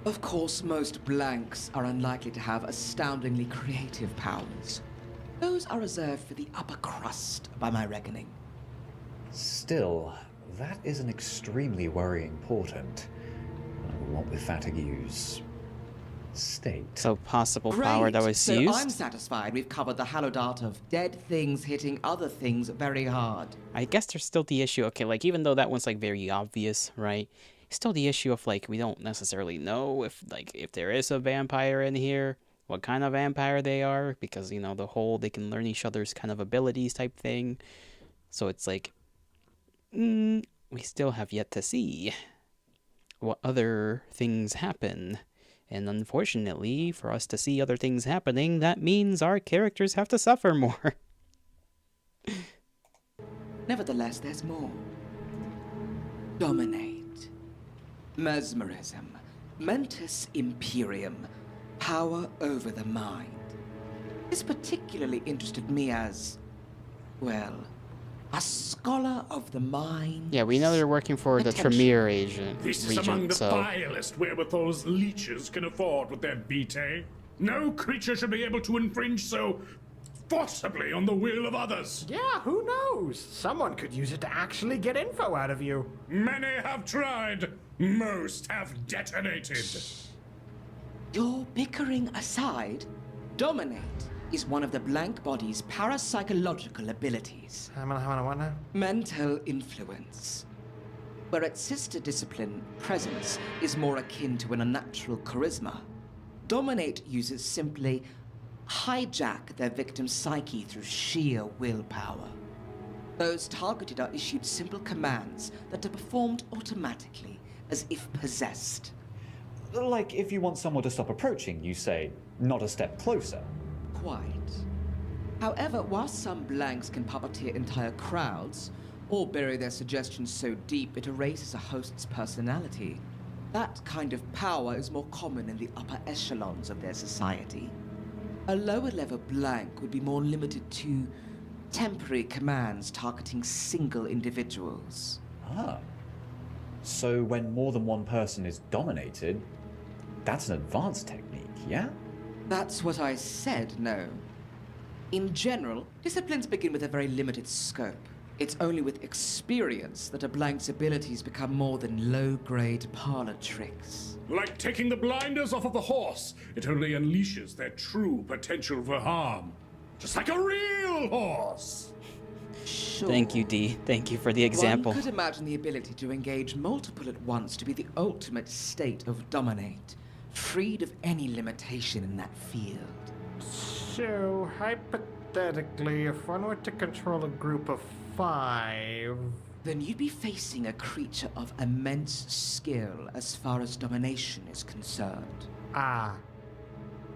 Speaker 13: Of course, most blanks are unlikely to have astoundingly creative powers. Those are reserved for the upper crust, by my reckoning.
Speaker 4: Still, that is an extremely worrying portent. What with Fatigue's state.
Speaker 1: So possible power that was
Speaker 13: so
Speaker 1: used?
Speaker 13: I'm satisfied we've covered the hallowed art of dead things hitting other things very hard.
Speaker 1: I guess there's still the issue, okay, like even though that one's like very obvious, right? Still the issue of like we don't necessarily know if there is a vampire in here, what kind of vampire they are, because you know the whole they can learn each other's kind of abilities type thing. So it's like we still have yet to see what other things happen. And unfortunately, for us to see other things happening, that means our characters have to suffer more.
Speaker 13: Nevertheless, there's more. Dominate. Mesmerism. Mentis imperium. Power over the mind. This particularly interested me as, well, a scholar of the mind.
Speaker 1: Yeah, we know they're working for the Tremere agent.
Speaker 6: This is among the vilest wherewithals leeches can afford with their vitae. No creature should be able to infringe so forcibly on the will of others.
Speaker 8: Yeah, who knows? Someone could use it to actually get info out of you.
Speaker 6: Many have tried. Most have detonated.
Speaker 13: Your bickering aside, dominate. is one of the blank body's parapsychological abilities.
Speaker 8: What now?
Speaker 13: Mental influence. Where its sister discipline, presence, is more akin to an unnatural charisma, Dominate users simply hijack their victim's psyche through sheer willpower. Those targeted are issued simple commands that are performed automatically, as if possessed.
Speaker 4: Like if you want someone to stop approaching, you say, not a step closer.
Speaker 13: Quite. However, while some blanks can puppeteer entire crowds, or bury their suggestions so deep it erases a host's personality, that kind of power is more common in the upper echelons of their society. A lower-level blank would be more limited to temporary commands targeting single individuals.
Speaker 4: Ah. So when more than one person is dominated, that's an advanced technique, yeah?
Speaker 13: That's what I said, no. In general, disciplines begin with a very limited scope. It's only with experience that a blank's abilities become more than low-grade parlor tricks.
Speaker 6: Like taking the blinders off of the horse, it only unleashes their true potential for harm. Just like a real horse!
Speaker 13: Sure.
Speaker 1: Thank you, Dee. Thank you for the example.
Speaker 13: One could imagine the ability to engage multiple at once to be the ultimate state of dominate, freed of any limitation in that field.
Speaker 8: So, hypothetically, if one were to control a group of 5...
Speaker 13: Then you'd be facing a creature of immense skill as far as domination is concerned.
Speaker 8: Ah.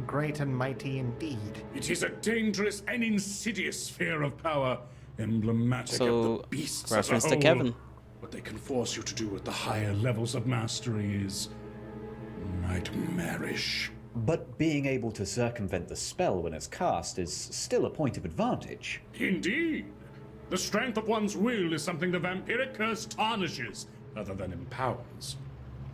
Speaker 8: Great and mighty indeed.
Speaker 6: It is a dangerous and insidious sphere of power, emblematic of the beasts as a
Speaker 1: reference
Speaker 6: whole.
Speaker 1: to Kevin.
Speaker 6: What they can force you to do at the higher levels of mastery is nightmarish.
Speaker 4: But being able to circumvent the spell when it's cast is still a point of advantage.
Speaker 6: Indeed. The strength of one's will is something the vampiric curse tarnishes, rather than empowers.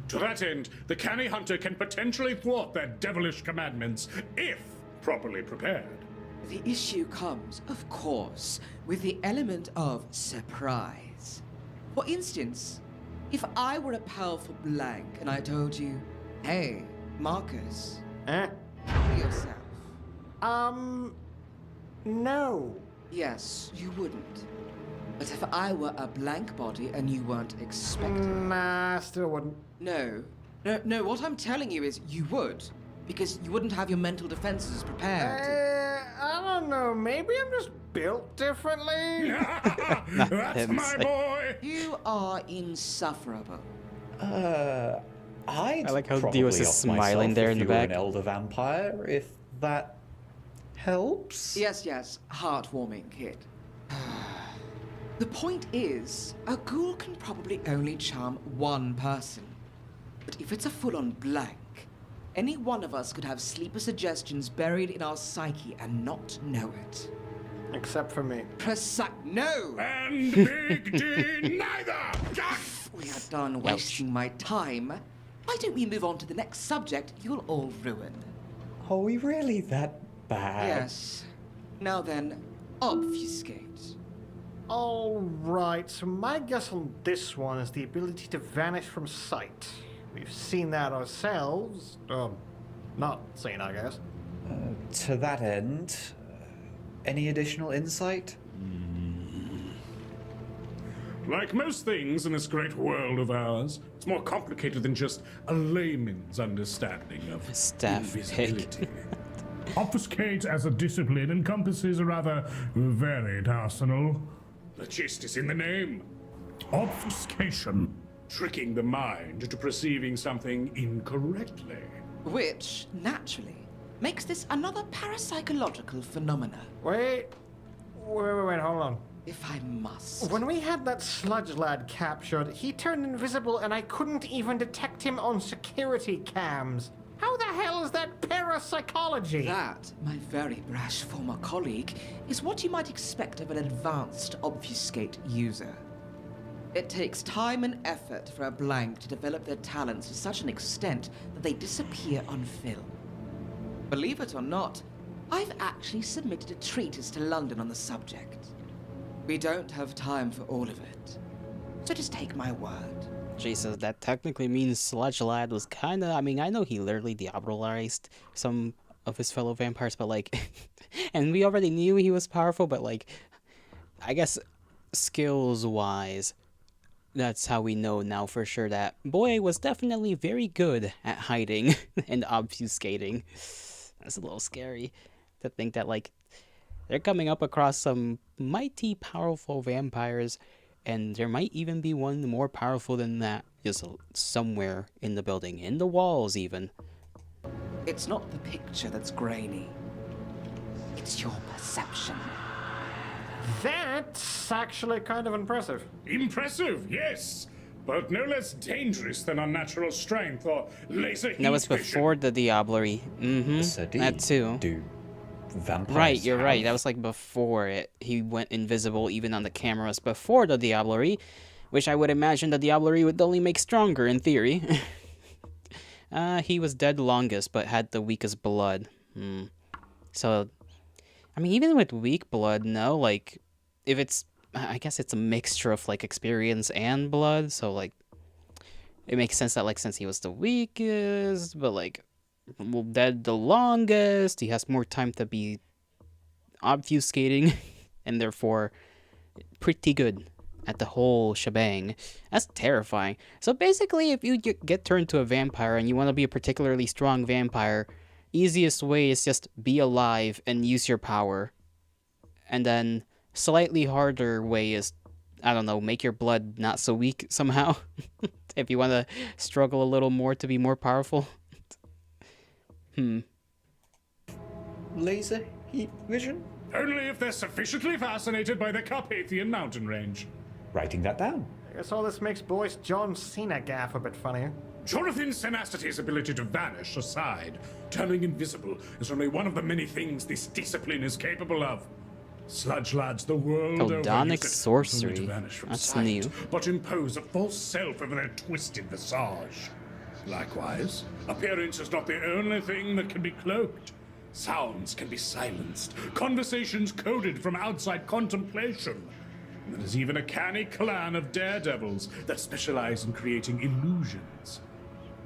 Speaker 6: To that end, the canny hunter can potentially thwart their devilish commandments, if properly prepared.
Speaker 13: The issue comes, of course, with the element of surprise. For instance, if I were a powerful blank and I told you, hey, Marcus, kill yourself.
Speaker 8: No.
Speaker 13: Yes, you wouldn't. But if I were a blank body and you weren't expecting...
Speaker 8: Nah, still wouldn't.
Speaker 13: No, what I'm telling you is you would. Because you wouldn't have your mental defenses prepared.
Speaker 8: I don't know, maybe I'm just built differently?
Speaker 6: That's my boy!
Speaker 13: You are insufferable.
Speaker 4: I'd
Speaker 1: I like how
Speaker 4: probably
Speaker 1: Dios is
Speaker 4: off
Speaker 1: smiling
Speaker 4: myself
Speaker 1: there
Speaker 4: if
Speaker 1: in the
Speaker 4: you were
Speaker 1: back.
Speaker 4: an elder vampire, if that helps.
Speaker 13: Yes, heartwarming, kid. The point is, a ghoul can probably only charm one person. But if it's a full-on blank, any one of us could have sleeper suggestions buried in our psyche and not know it.
Speaker 8: Except for me.
Speaker 13: No!
Speaker 6: And Big D neither!
Speaker 13: We are done wasting my time. Why don't we move on to the next subject you'll all ruin?
Speaker 4: Are we really that bad?
Speaker 13: Yes. Now then, obfuscate.
Speaker 8: Alright, so my guess on this one is the ability to vanish from sight. We've seen that ourselves. Not seen, I guess.
Speaker 4: To that end, any additional insight?
Speaker 6: Like most things in this great world of ours, it's more complicated than just a layman's understanding of
Speaker 1: Staff
Speaker 6: invisibility. Obfuscate as a discipline encompasses a rather varied arsenal. The gist is in the name. Obfuscation. Tricking the mind into perceiving something incorrectly.
Speaker 13: Which, naturally, makes this another parapsychological phenomena.
Speaker 8: Wait, hold on.
Speaker 13: If I must.
Speaker 8: When we had that sludge lad captured, he turned invisible and I couldn't even detect him on security cams. How the hell is that parapsychology?
Speaker 13: That, my very brash former colleague, is what you might expect of an advanced obfuscate user. It takes time and effort for a blank to develop their talents to such an extent that they disappear on film. Believe it or not, I've actually submitted a treatise to London on the subject. We don't have time for all of it. So just take my word.
Speaker 1: Jesus, that technically means Sludge Lad was kinda... I mean, I know he literally diabolized some of his fellow vampires, but like, and we already knew he was powerful, but like, I guess skills-wise, that's how we know now for sure that boy was definitely very good at hiding and obfuscating. That's a little scary to think that, like, they're coming up across some mighty powerful vampires, and there might even be one more powerful than that just somewhere in the building, in the walls even.
Speaker 13: It's not the picture that's grainy. It's your perception.
Speaker 3: That's actually kind of impressive.
Speaker 6: Impressive, yes, but no less dangerous than unnatural strength or laser heat
Speaker 1: That was
Speaker 6: vision.
Speaker 1: before the Diablerie. That too.
Speaker 4: Do vampires
Speaker 1: Right, you're right.
Speaker 4: have-
Speaker 1: That was like before it. He went invisible even on the cameras before the Diablerie, which I would imagine the Diablerie would only make stronger in theory. He was dead longest, but had the weakest blood. So, I mean, even with weak blood, no, like, if it's, I guess it's a mixture of, like, experience and blood, so, like, it makes sense that, like, since he was the weakest, but, like, well, dead the longest, he has more time to be obfuscating, and therefore, pretty good at the whole shebang. That's terrifying. So basically, if you get turned to a vampire and you want to be a particularly strong vampire, easiest way is just be alive and use your power. And then slightly harder way is, I don't know, make your blood not so weak somehow. If you want to struggle a little more to be more powerful.
Speaker 4: Laser heat vision?
Speaker 6: Only if they're sufficiently fascinated by the Carpathian mountain range.
Speaker 4: Writing that down.
Speaker 3: I guess all this makes Boyce John Cena gaff a bit funnier.
Speaker 6: Jonathan Senastity's ability to vanish aside, turning invisible is only one of the many things this discipline is capable of. Sludge lads the world over
Speaker 1: Odonic
Speaker 6: use it
Speaker 1: sorcery.
Speaker 6: not only to vanish from
Speaker 1: That's
Speaker 6: sight,
Speaker 1: new.
Speaker 6: but impose a false self over their twisted visage. Likewise, appearance is not the only thing that can be cloaked. Sounds can be silenced, conversations coded from outside contemplation. And there's even a canny clan of daredevils that specialize in creating illusions.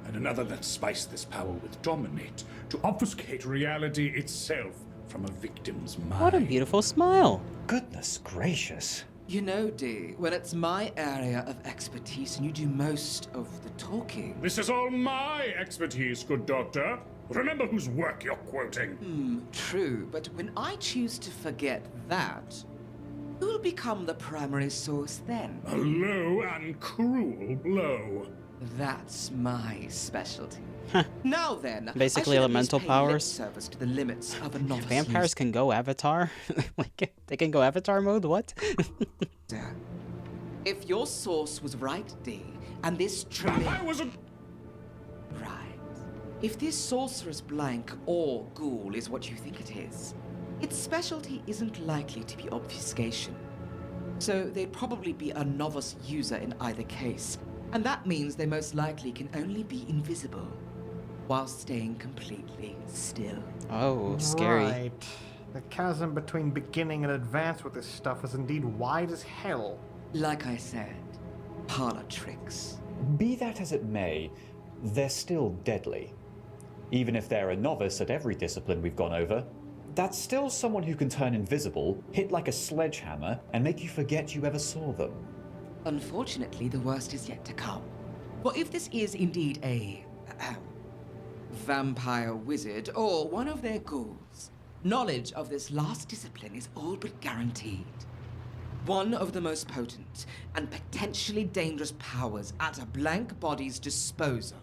Speaker 6: And another that spice this power with dominate, to obfuscate reality itself from a victim's mind.
Speaker 1: What a beautiful smile.
Speaker 4: Goodness gracious.
Speaker 13: You know, Dee, when it's my area of expertise and you do most of the talking.
Speaker 6: This is all my expertise, good doctor. Remember whose work you're quoting.
Speaker 13: True, but when I choose to forget that, who will become the primary source then?
Speaker 6: A low and cruel blow.
Speaker 13: That's my specialty. Now then,
Speaker 1: Basically
Speaker 13: I should at least
Speaker 1: elemental
Speaker 13: pay lip
Speaker 1: powers.
Speaker 13: service to the limits of a novice
Speaker 1: Vampires can go Avatar? Like, they can go Avatar mode? What?
Speaker 13: user. If your source was right, Dee, and this
Speaker 6: I wasn't.
Speaker 13: Right. If this sorcerer's blank or ghoul is what you think it is, its specialty isn't likely to be obfuscation. So they'd probably be a novice user in either case, and that means they most likely can only be invisible while staying completely still.
Speaker 1: Oh, scary.
Speaker 3: Right. The chasm between beginning and advanced with this stuff is indeed wide as hell.
Speaker 13: Like I said, parlor tricks.
Speaker 4: Be that as it may, they're still deadly. Even if they're a novice at every discipline we've gone over, that's still someone who can turn invisible, hit like a sledgehammer, and make you forget you ever saw them.
Speaker 13: Unfortunately, the worst is yet to come. For if this is indeed a vampire wizard or one of their ghouls, knowledge of this last discipline is all but guaranteed. One of the most potent and potentially dangerous powers at a blank body's disposal.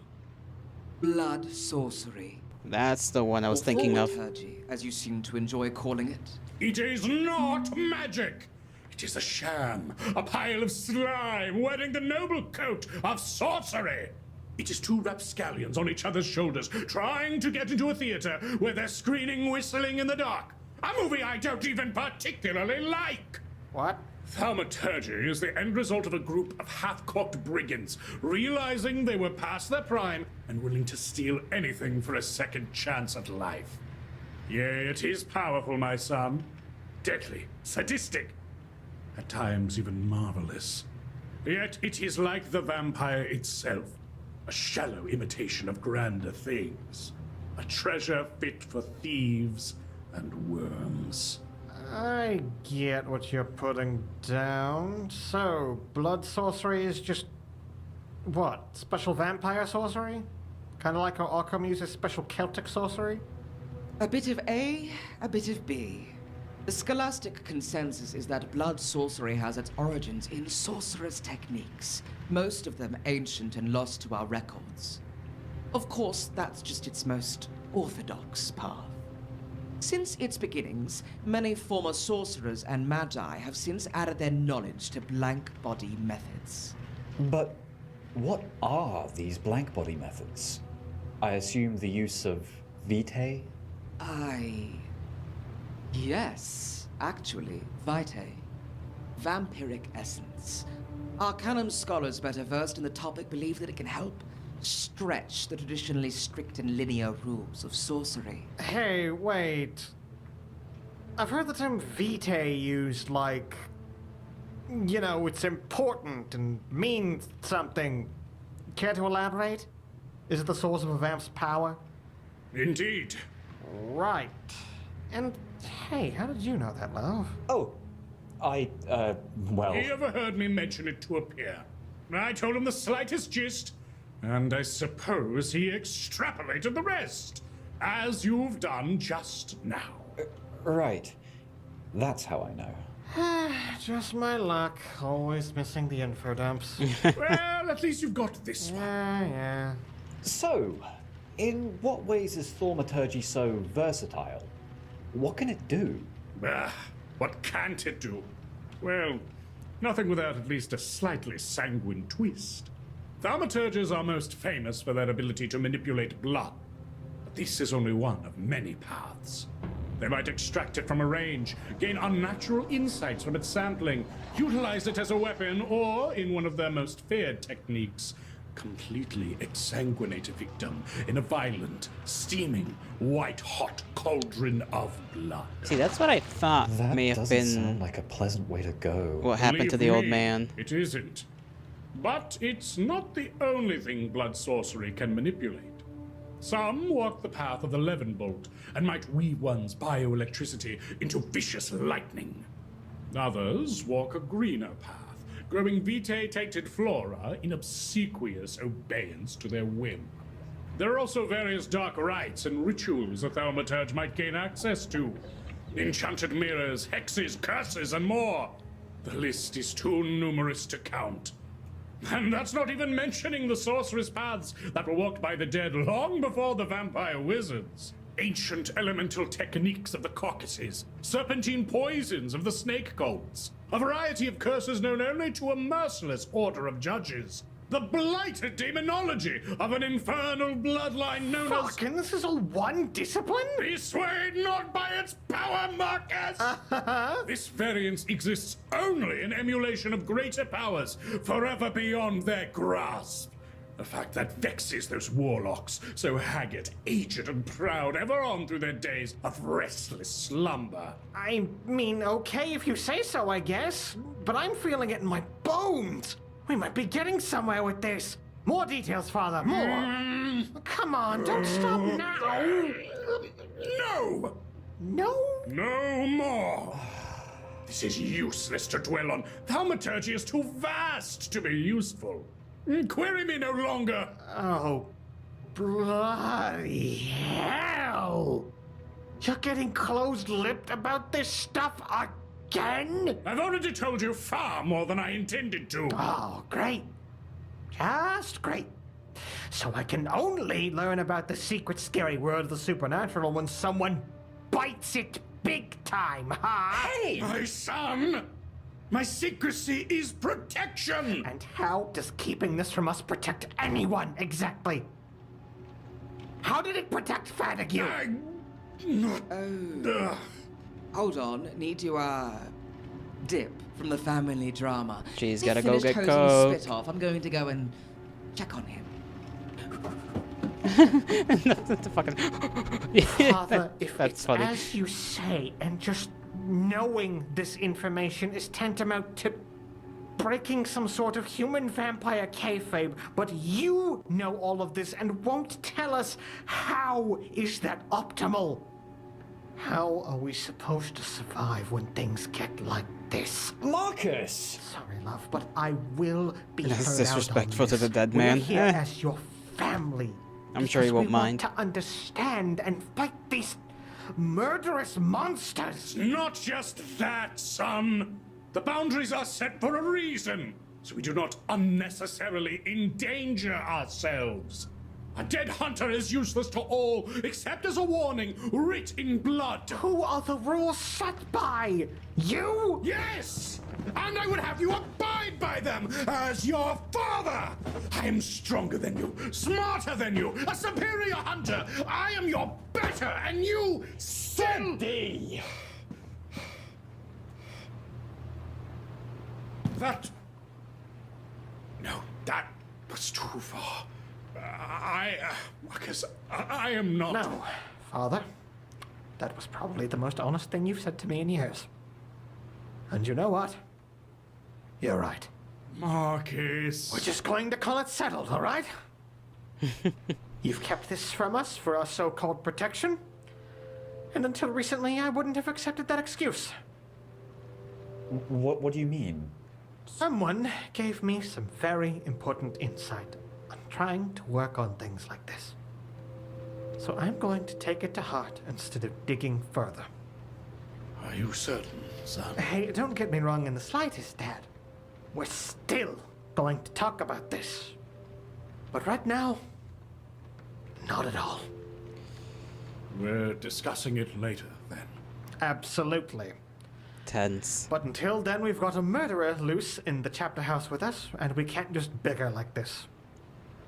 Speaker 13: Blood sorcery.
Speaker 1: That's the one I was
Speaker 13: Or
Speaker 1: thinking of.
Speaker 13: thaumaturgy, as you seem to enjoy calling it.
Speaker 6: It is not magic. It is a sham, a pile of slime wearing the noble coat of sorcery. It is two rapscallions on each other's shoulders trying to get into a theater where they're screening Whistling in the Dark. A movie I don't even particularly like.
Speaker 3: What?
Speaker 6: Thaumaturgy is the end result of a group of half-cocked brigands realizing they were past their prime and willing to steal anything for a second chance at life. Yea, it is powerful, my son. Deadly, sadistic, at times even marvelous. Yet it is like the vampire itself, a shallow imitation of grander things. A treasure fit for thieves and worms.
Speaker 8: I get what you're putting down. So, blood sorcery is just... what? Special vampire sorcery? Kind of like how Arkham uses special Celtic sorcery?
Speaker 13: A bit of A, a bit of B. The scholastic consensus is that blood sorcery has its origins in sorcerer's techniques, most of them ancient and lost to our records. Of course, that's just its most orthodox path. Since its beginnings, many former sorcerers and magi have since added their knowledge to blank body methods.
Speaker 4: But what are these blank body methods? I assume the use of vitae?
Speaker 13: Yes, actually, vitae. Vampiric essence. Arcanum scholars better versed in the topic believe that it can help stretch the traditionally strict and linear rules of sorcery.
Speaker 8: Hey, wait. I've heard the term vitae used like... you know, it's important and means something. Care to elaborate? Is it the source of a vamp's power?
Speaker 6: Indeed.
Speaker 8: Right. And, hey, how did you know that, love?
Speaker 4: Oh, well...
Speaker 6: He overheard me mention it to a peer. I told him the slightest gist, and I suppose he extrapolated the rest, as you've done just now.
Speaker 4: Right. That's how I know.
Speaker 8: Just my luck. Always missing the info dumps.
Speaker 6: Well, at least you've got this one.
Speaker 8: Yeah.
Speaker 4: So, in what ways is thaumaturgy so versatile? What can it do?
Speaker 6: What can't it do? Well, nothing without at least a slightly sanguine twist. Thaumaturges are most famous for their ability to manipulate blood. But this is only one of many paths. They might extract it from a range, gain unnatural insights from its sampling, utilize it as a weapon, or, in one of their most feared techniques, completely exsanguinate a victim in a violent, steaming, white-hot cauldron of blood.
Speaker 1: See, that's what I thought
Speaker 4: That
Speaker 1: may have
Speaker 4: doesn't
Speaker 1: been
Speaker 4: sound like a pleasant way to go.
Speaker 1: what happened to the old man.
Speaker 6: It isn't. But it's not the only thing blood sorcery can manipulate. Some walk the path of the Leavenbolt and might weave one's bioelectricity into vicious lightning. Others walk a greener path, growing vitae-tainted flora in obsequious obedience to their whim. There are also various dark rites and rituals a thaumaturge might gain access to. Enchanted mirrors, hexes, curses, and more. The list is too numerous to count. And that's not even mentioning the sorceress paths that were walked by the dead long before the vampire wizards. Ancient elemental techniques of the Caucasus, serpentine poisons of the snake cults, a variety of curses known only to a merciless order of judges, the blighted demonology of an infernal bloodline known as...
Speaker 8: Fuck, and this is all one discipline?
Speaker 6: Be swayed not by its power, Marcus! This variance exists only in emulation of greater powers, forever beyond their grasp. A fact that vexes those warlocks, so haggard, aged, and proud, ever on through their days of restless slumber.
Speaker 8: I mean, okay if you say so, I guess. But I'm feeling it in my bones. We might be getting somewhere with this. More details, Father, more. Come on, don't stop now.
Speaker 6: No!
Speaker 8: No?
Speaker 6: No more! This is useless to dwell on. Thaumaturgy is too vast to be useful. Query me no longer.
Speaker 8: Oh, bloody hell. You're getting closed-lipped about this stuff again?
Speaker 6: I've already told you far more than I intended to.
Speaker 8: Oh, great. Just great. So I can only learn about the secret, scary world of the supernatural when someone bites it big time, huh?
Speaker 6: Hey! My son! My secrecy is protection!
Speaker 8: And how does keeping this from us protect anyone, exactly? How did it protect Fatigue?
Speaker 13: Hold on, need to, dip from the family drama.
Speaker 1: She's
Speaker 13: They
Speaker 1: gotta go
Speaker 13: finished
Speaker 1: get
Speaker 13: hosing
Speaker 1: coke.
Speaker 13: Spit off. I'm going to go and check on him.
Speaker 1: That's a fucking...
Speaker 8: Father, if
Speaker 1: that's
Speaker 8: it's
Speaker 1: funny.
Speaker 8: as you say, and just knowing this information is tantamount to breaking some sort of human-vampire kayfabe, but you know all of this and won't tell us. How is that optimal? How are we supposed to survive when things get like this?
Speaker 4: Marcus!
Speaker 8: Sorry, love, but I will be
Speaker 1: That's
Speaker 8: heard
Speaker 1: disrespectful
Speaker 8: out on
Speaker 1: to the
Speaker 8: this.
Speaker 1: dead
Speaker 8: We're
Speaker 1: man.
Speaker 8: here
Speaker 1: Eh.
Speaker 8: as your family.
Speaker 1: I'm sure he
Speaker 8: because
Speaker 1: won't
Speaker 8: we
Speaker 1: mind.
Speaker 8: want to understand and fight these murderous monsters.
Speaker 6: Not just that, son. The boundaries are set for a reason, so we do not unnecessarily endanger ourselves. A dead hunter is useless to all, except as a warning, writ in blood.
Speaker 8: Who are the rules set by? You?
Speaker 6: Yes! And I would have you abide by them as your father! I am stronger than you, smarter than you, a superior hunter! I am your better, and you still... That... No, that was too far. Marcus, I am not...
Speaker 8: No, Father. That was probably the most honest thing you've said to me in years. And you know what? You're right.
Speaker 6: Marcus...
Speaker 8: We're just going to call it settled, all right? You've kept this from us for our so-called protection. And until recently, I wouldn't have accepted that excuse.
Speaker 4: What do you mean?
Speaker 8: Someone gave me some very important insight on trying to work on things like this. So I'm going to take it to heart instead of digging further.
Speaker 6: Are you certain, son?
Speaker 8: Hey, don't get me wrong in the slightest, Dad. We're still going to talk about this. But right now, not at all.
Speaker 6: We're discussing it later, then.
Speaker 8: Absolutely.
Speaker 1: Tense.
Speaker 8: But until then, we've got a murderer loose in the chapter house with us, and we can't just bicker like this.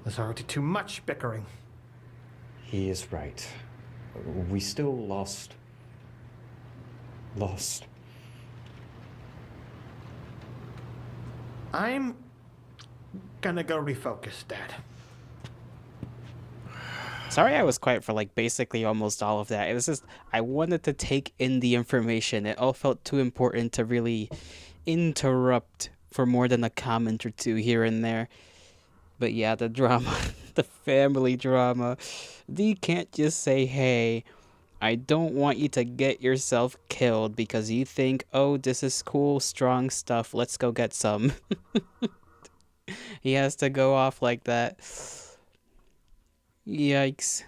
Speaker 8: There's already too much bickering.
Speaker 4: He is right. We still lost.
Speaker 8: I'm gonna go refocus, Dad.
Speaker 1: Sorry I was quiet for like basically almost all of that. It was just, I wanted to take in the information. It all felt too important to really interrupt for more than a comment or two here and there. But yeah, the drama, the family drama. Dee can't just say, hey, I don't want you to get yourself killed because you think, oh, this is cool, strong stuff, let's go get some. He has to go off like that. Yikes.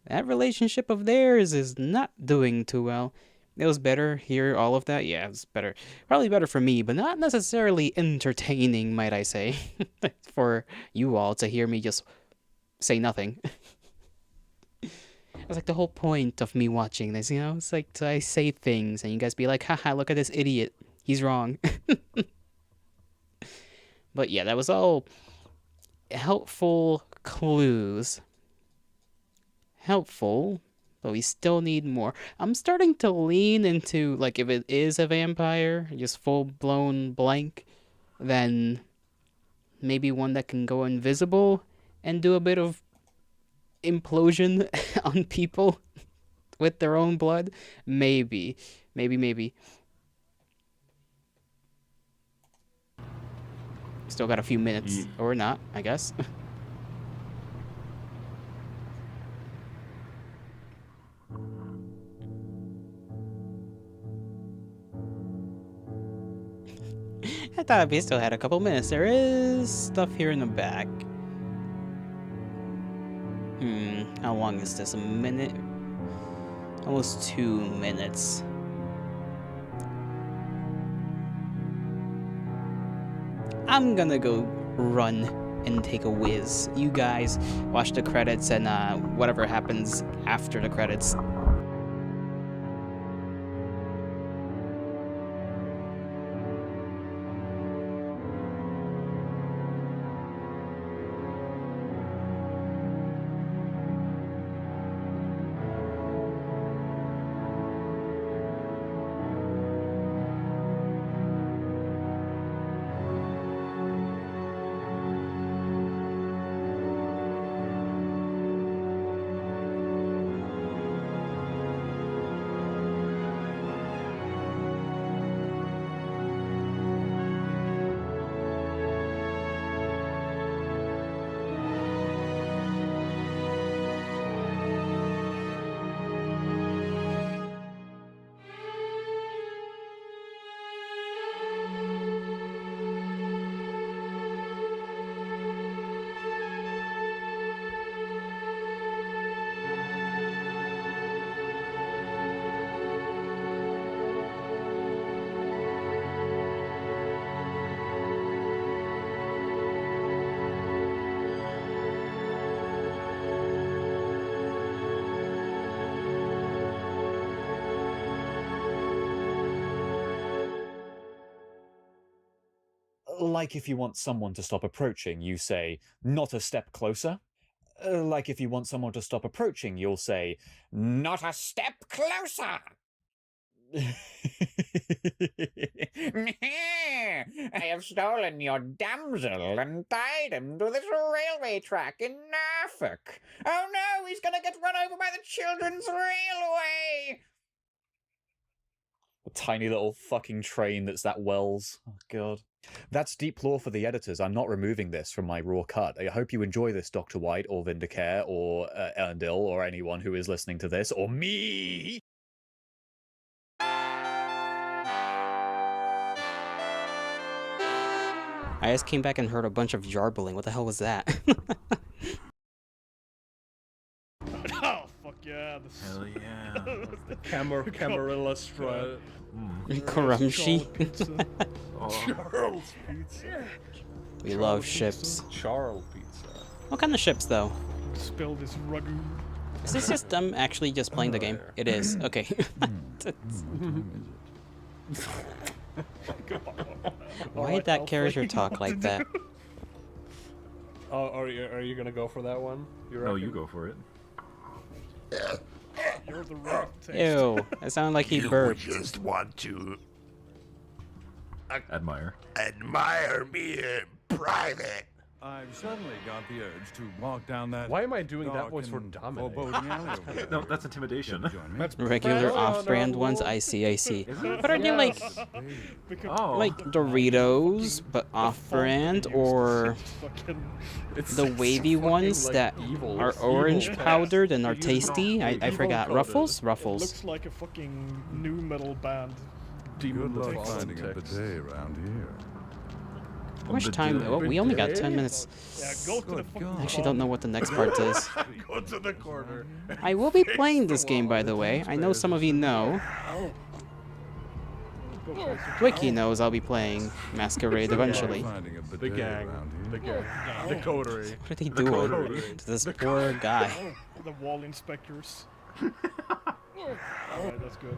Speaker 1: That relationship of theirs is not doing too well. It was better here, all of that. Yeah, it's better. Probably better for me, but not necessarily entertaining, might I say. For you all to hear me just say nothing. It's like the whole point of me watching this, you know? It's like I say things and you guys be like, haha, look at this idiot. He's wrong. But yeah, that was all helpful clues. Helpful, but we still need more. I'm starting to lean into, like, if it is a vampire, just full-blown blank, then maybe one that can go invisible and do a bit of implosion on people with their own blood. Maybe. Still got a few minutes, or not, I guess. I thought we still had a couple minutes. There is stuff here in the back. How long is this? A minute? Almost 2 minutes. I'm gonna go run and take a whiz. You guys watch the credits and whatever happens after the credits.
Speaker 4: Like if you want someone to stop approaching, you say, not a step closer. Like if you want someone to stop approaching, you'll say, not a step closer. I have stolen your damsel and tied him to this railway track in Norfolk. Oh no, he's gonna get run over by the children's railway! A tiny little fucking train that's that Wells. Oh god. That's deep lore for the editors. I'm not removing this from my raw cut. I hope you enjoy this, Dr. White, or Vindicare, or Erndil, or anyone who is listening to this, or me!
Speaker 1: I just came back and heard a bunch of jarbling. What the hell was that?
Speaker 5: Oh, fuck yeah.
Speaker 10: Hell yeah.
Speaker 5: The Camarilla strut.
Speaker 1: Karumshi.
Speaker 5: Charles Pizza.
Speaker 1: We love ships.
Speaker 5: Charles Pizza.
Speaker 1: What kind of ships, though?
Speaker 5: Spill this ragu.
Speaker 1: Is this just them actually just playing the game? It is. Okay. Why did that character talk like that?
Speaker 5: Oh, are you gonna go for that one?
Speaker 10: No, you go for it.
Speaker 5: You're the right taste.
Speaker 1: Ew, it sounded like he burped.
Speaker 12: You just want to
Speaker 10: admire
Speaker 12: me in private.
Speaker 24: I've suddenly got the urge to walk down that.
Speaker 5: Why am I doing that voice for Dominic?
Speaker 10: No, that's intimidation.
Speaker 1: That's regular off-brand ones. I see. But are they like Doritos, but off-brand, or the wavy ones that are orange powdered and are tasty? I forgot. Ruffles? Ruffles.
Speaker 5: It looks like a fucking new metal band.
Speaker 24: Good luck finding a bidet around here.
Speaker 1: How much time? Oh, we only got 10 minutes.
Speaker 5: Yeah, go to the fucking
Speaker 1: I actually don't know what the next part is.
Speaker 5: Go to the corner.
Speaker 1: I will be playing this game, by the way. I know some of you know. Wiki knows I'll be playing Masquerade eventually.
Speaker 5: The gang. The gang. The coterie.
Speaker 1: What are they doing to this poor guy?
Speaker 5: The wall inspectors. Alright, that's good.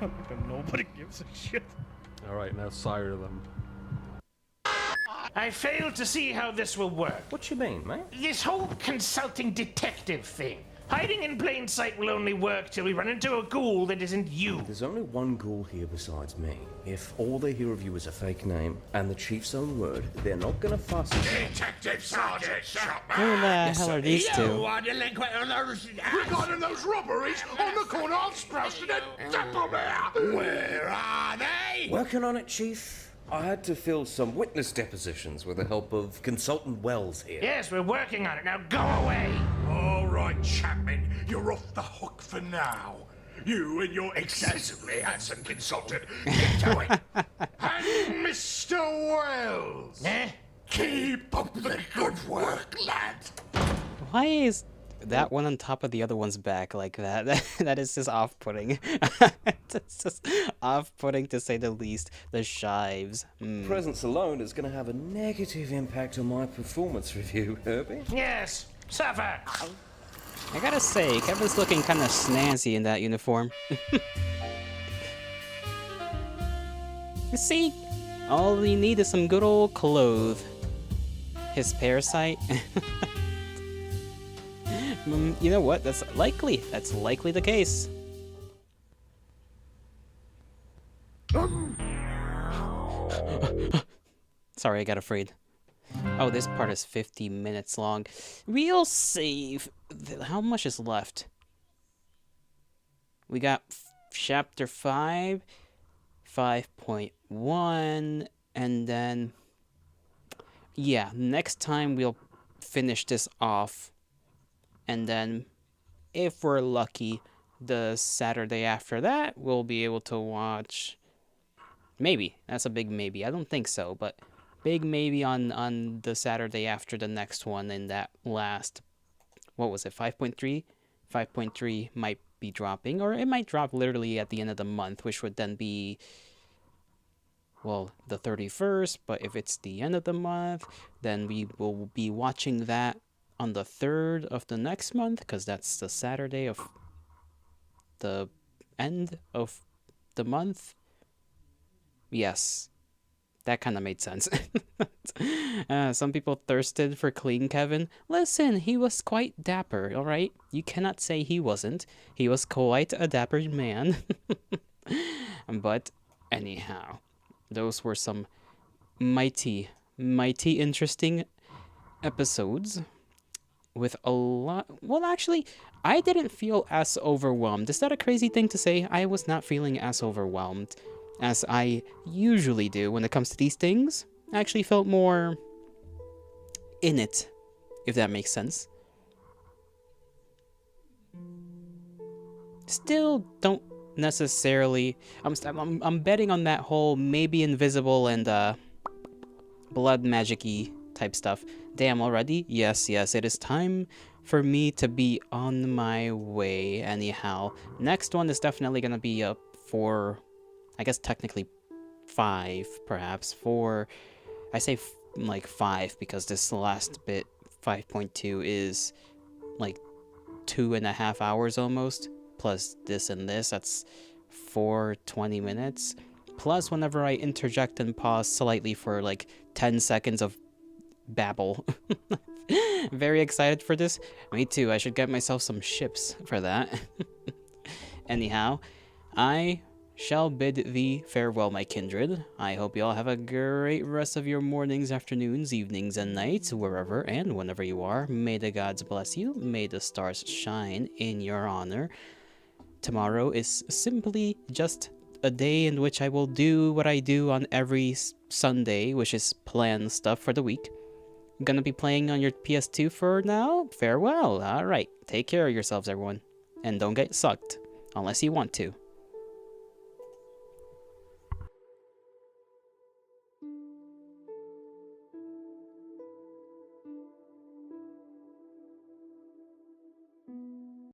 Speaker 5: Then nobody gives a shit. Alright, now sire them.
Speaker 8: I fail to see how this will work.
Speaker 22: What you mean, mate?
Speaker 8: This whole consulting detective thing. Hiding in plain sight will only work till we run into a ghoul that isn't you.
Speaker 22: There's only one ghoul here besides me. If all they hear of you is a fake name and the chief's own word, they're not gonna fuss.
Speaker 12: Detective Sergeant Shopman.
Speaker 1: Who the hell are these two?
Speaker 12: Regarding those robberies on the corner of Sproston and Dapplemere. Where are they?
Speaker 22: Working on it, Chief. I had to fill some witness depositions with the help of Consultant Wells here.
Speaker 8: Yes, we're working on it. Now go away.
Speaker 12: All right, Chapman, you're off the hook for now. You and your excessively handsome consultant get to it. And Mr. Wells, keep up the good work, lad.
Speaker 1: Why is that one on top of the other one's back like that? That is just off-putting. It's just off-putting to say the least. The shives.
Speaker 22: Presence alone is going to have a negative impact on my performance review, Herbie.
Speaker 8: Yes, suffer.
Speaker 1: I gotta say, Kevin's looking kind of snazzy in that uniform. You see, all we need is some good old clothes. His parasite. You know what? That's likely. That's likely the case. Sorry, I got afraid. Oh, this part is 50 minutes long. We'll save. How much is left? We got chapter 5, 5.1, and then... yeah, next time we'll finish this off. And then, if we're lucky, the Saturday after that, we'll be able to watch... maybe. That's a big maybe. I don't think so, but big maybe on the Saturday after the next one in that last... what was it, 5.3? 5.3 might be dropping, or it might drop literally at the end of the month, which would then be... well, the 31st, but if it's the end of the month, then we will be watching that on the 3rd of the next month, because that's the Saturday of the end of the month. Yes. That kind of made sense. Some people thirsted for clean Kevin. Listen, he was quite dapper, alright? You cannot say he wasn't. He was quite a dapper man. But anyhow, those were some mighty interesting episodes with a lot. Well, actually, I didn't feel as overwhelmed. Is that a crazy thing to say? I was not feeling as overwhelmed as I usually do when it comes to these things. I actually felt more in it, if that makes sense. Still don't necessarily. I'm betting on that whole maybe invisible and blood magic-y type stuff. Damn, already? Yes, it is time for me to be on my way. Anyhow, next one is definitely gonna be up for, I guess technically 5, perhaps 4. I say like 5 because this last bit, 5.2, is like 2.5 hours almost. Plus this and this, that's 20 minutes. Plus whenever I interject and pause slightly for like 10 seconds of babble. Very excited for this. Me too, I should get myself some ships for that. Anyhow, I shall bid thee farewell, my kindred. I hope you all have a great rest of your mornings, afternoons, evenings, and nights, wherever and whenever you are. May the gods bless you. May the stars shine in your honor. Tomorrow is simply just a day in which I will do what I do on every Sunday, which is plan stuff for the week. Gonna be playing on your PS2 for now. Farewell. Alright, take care of yourselves, everyone. And don't get sucked, unless you want to.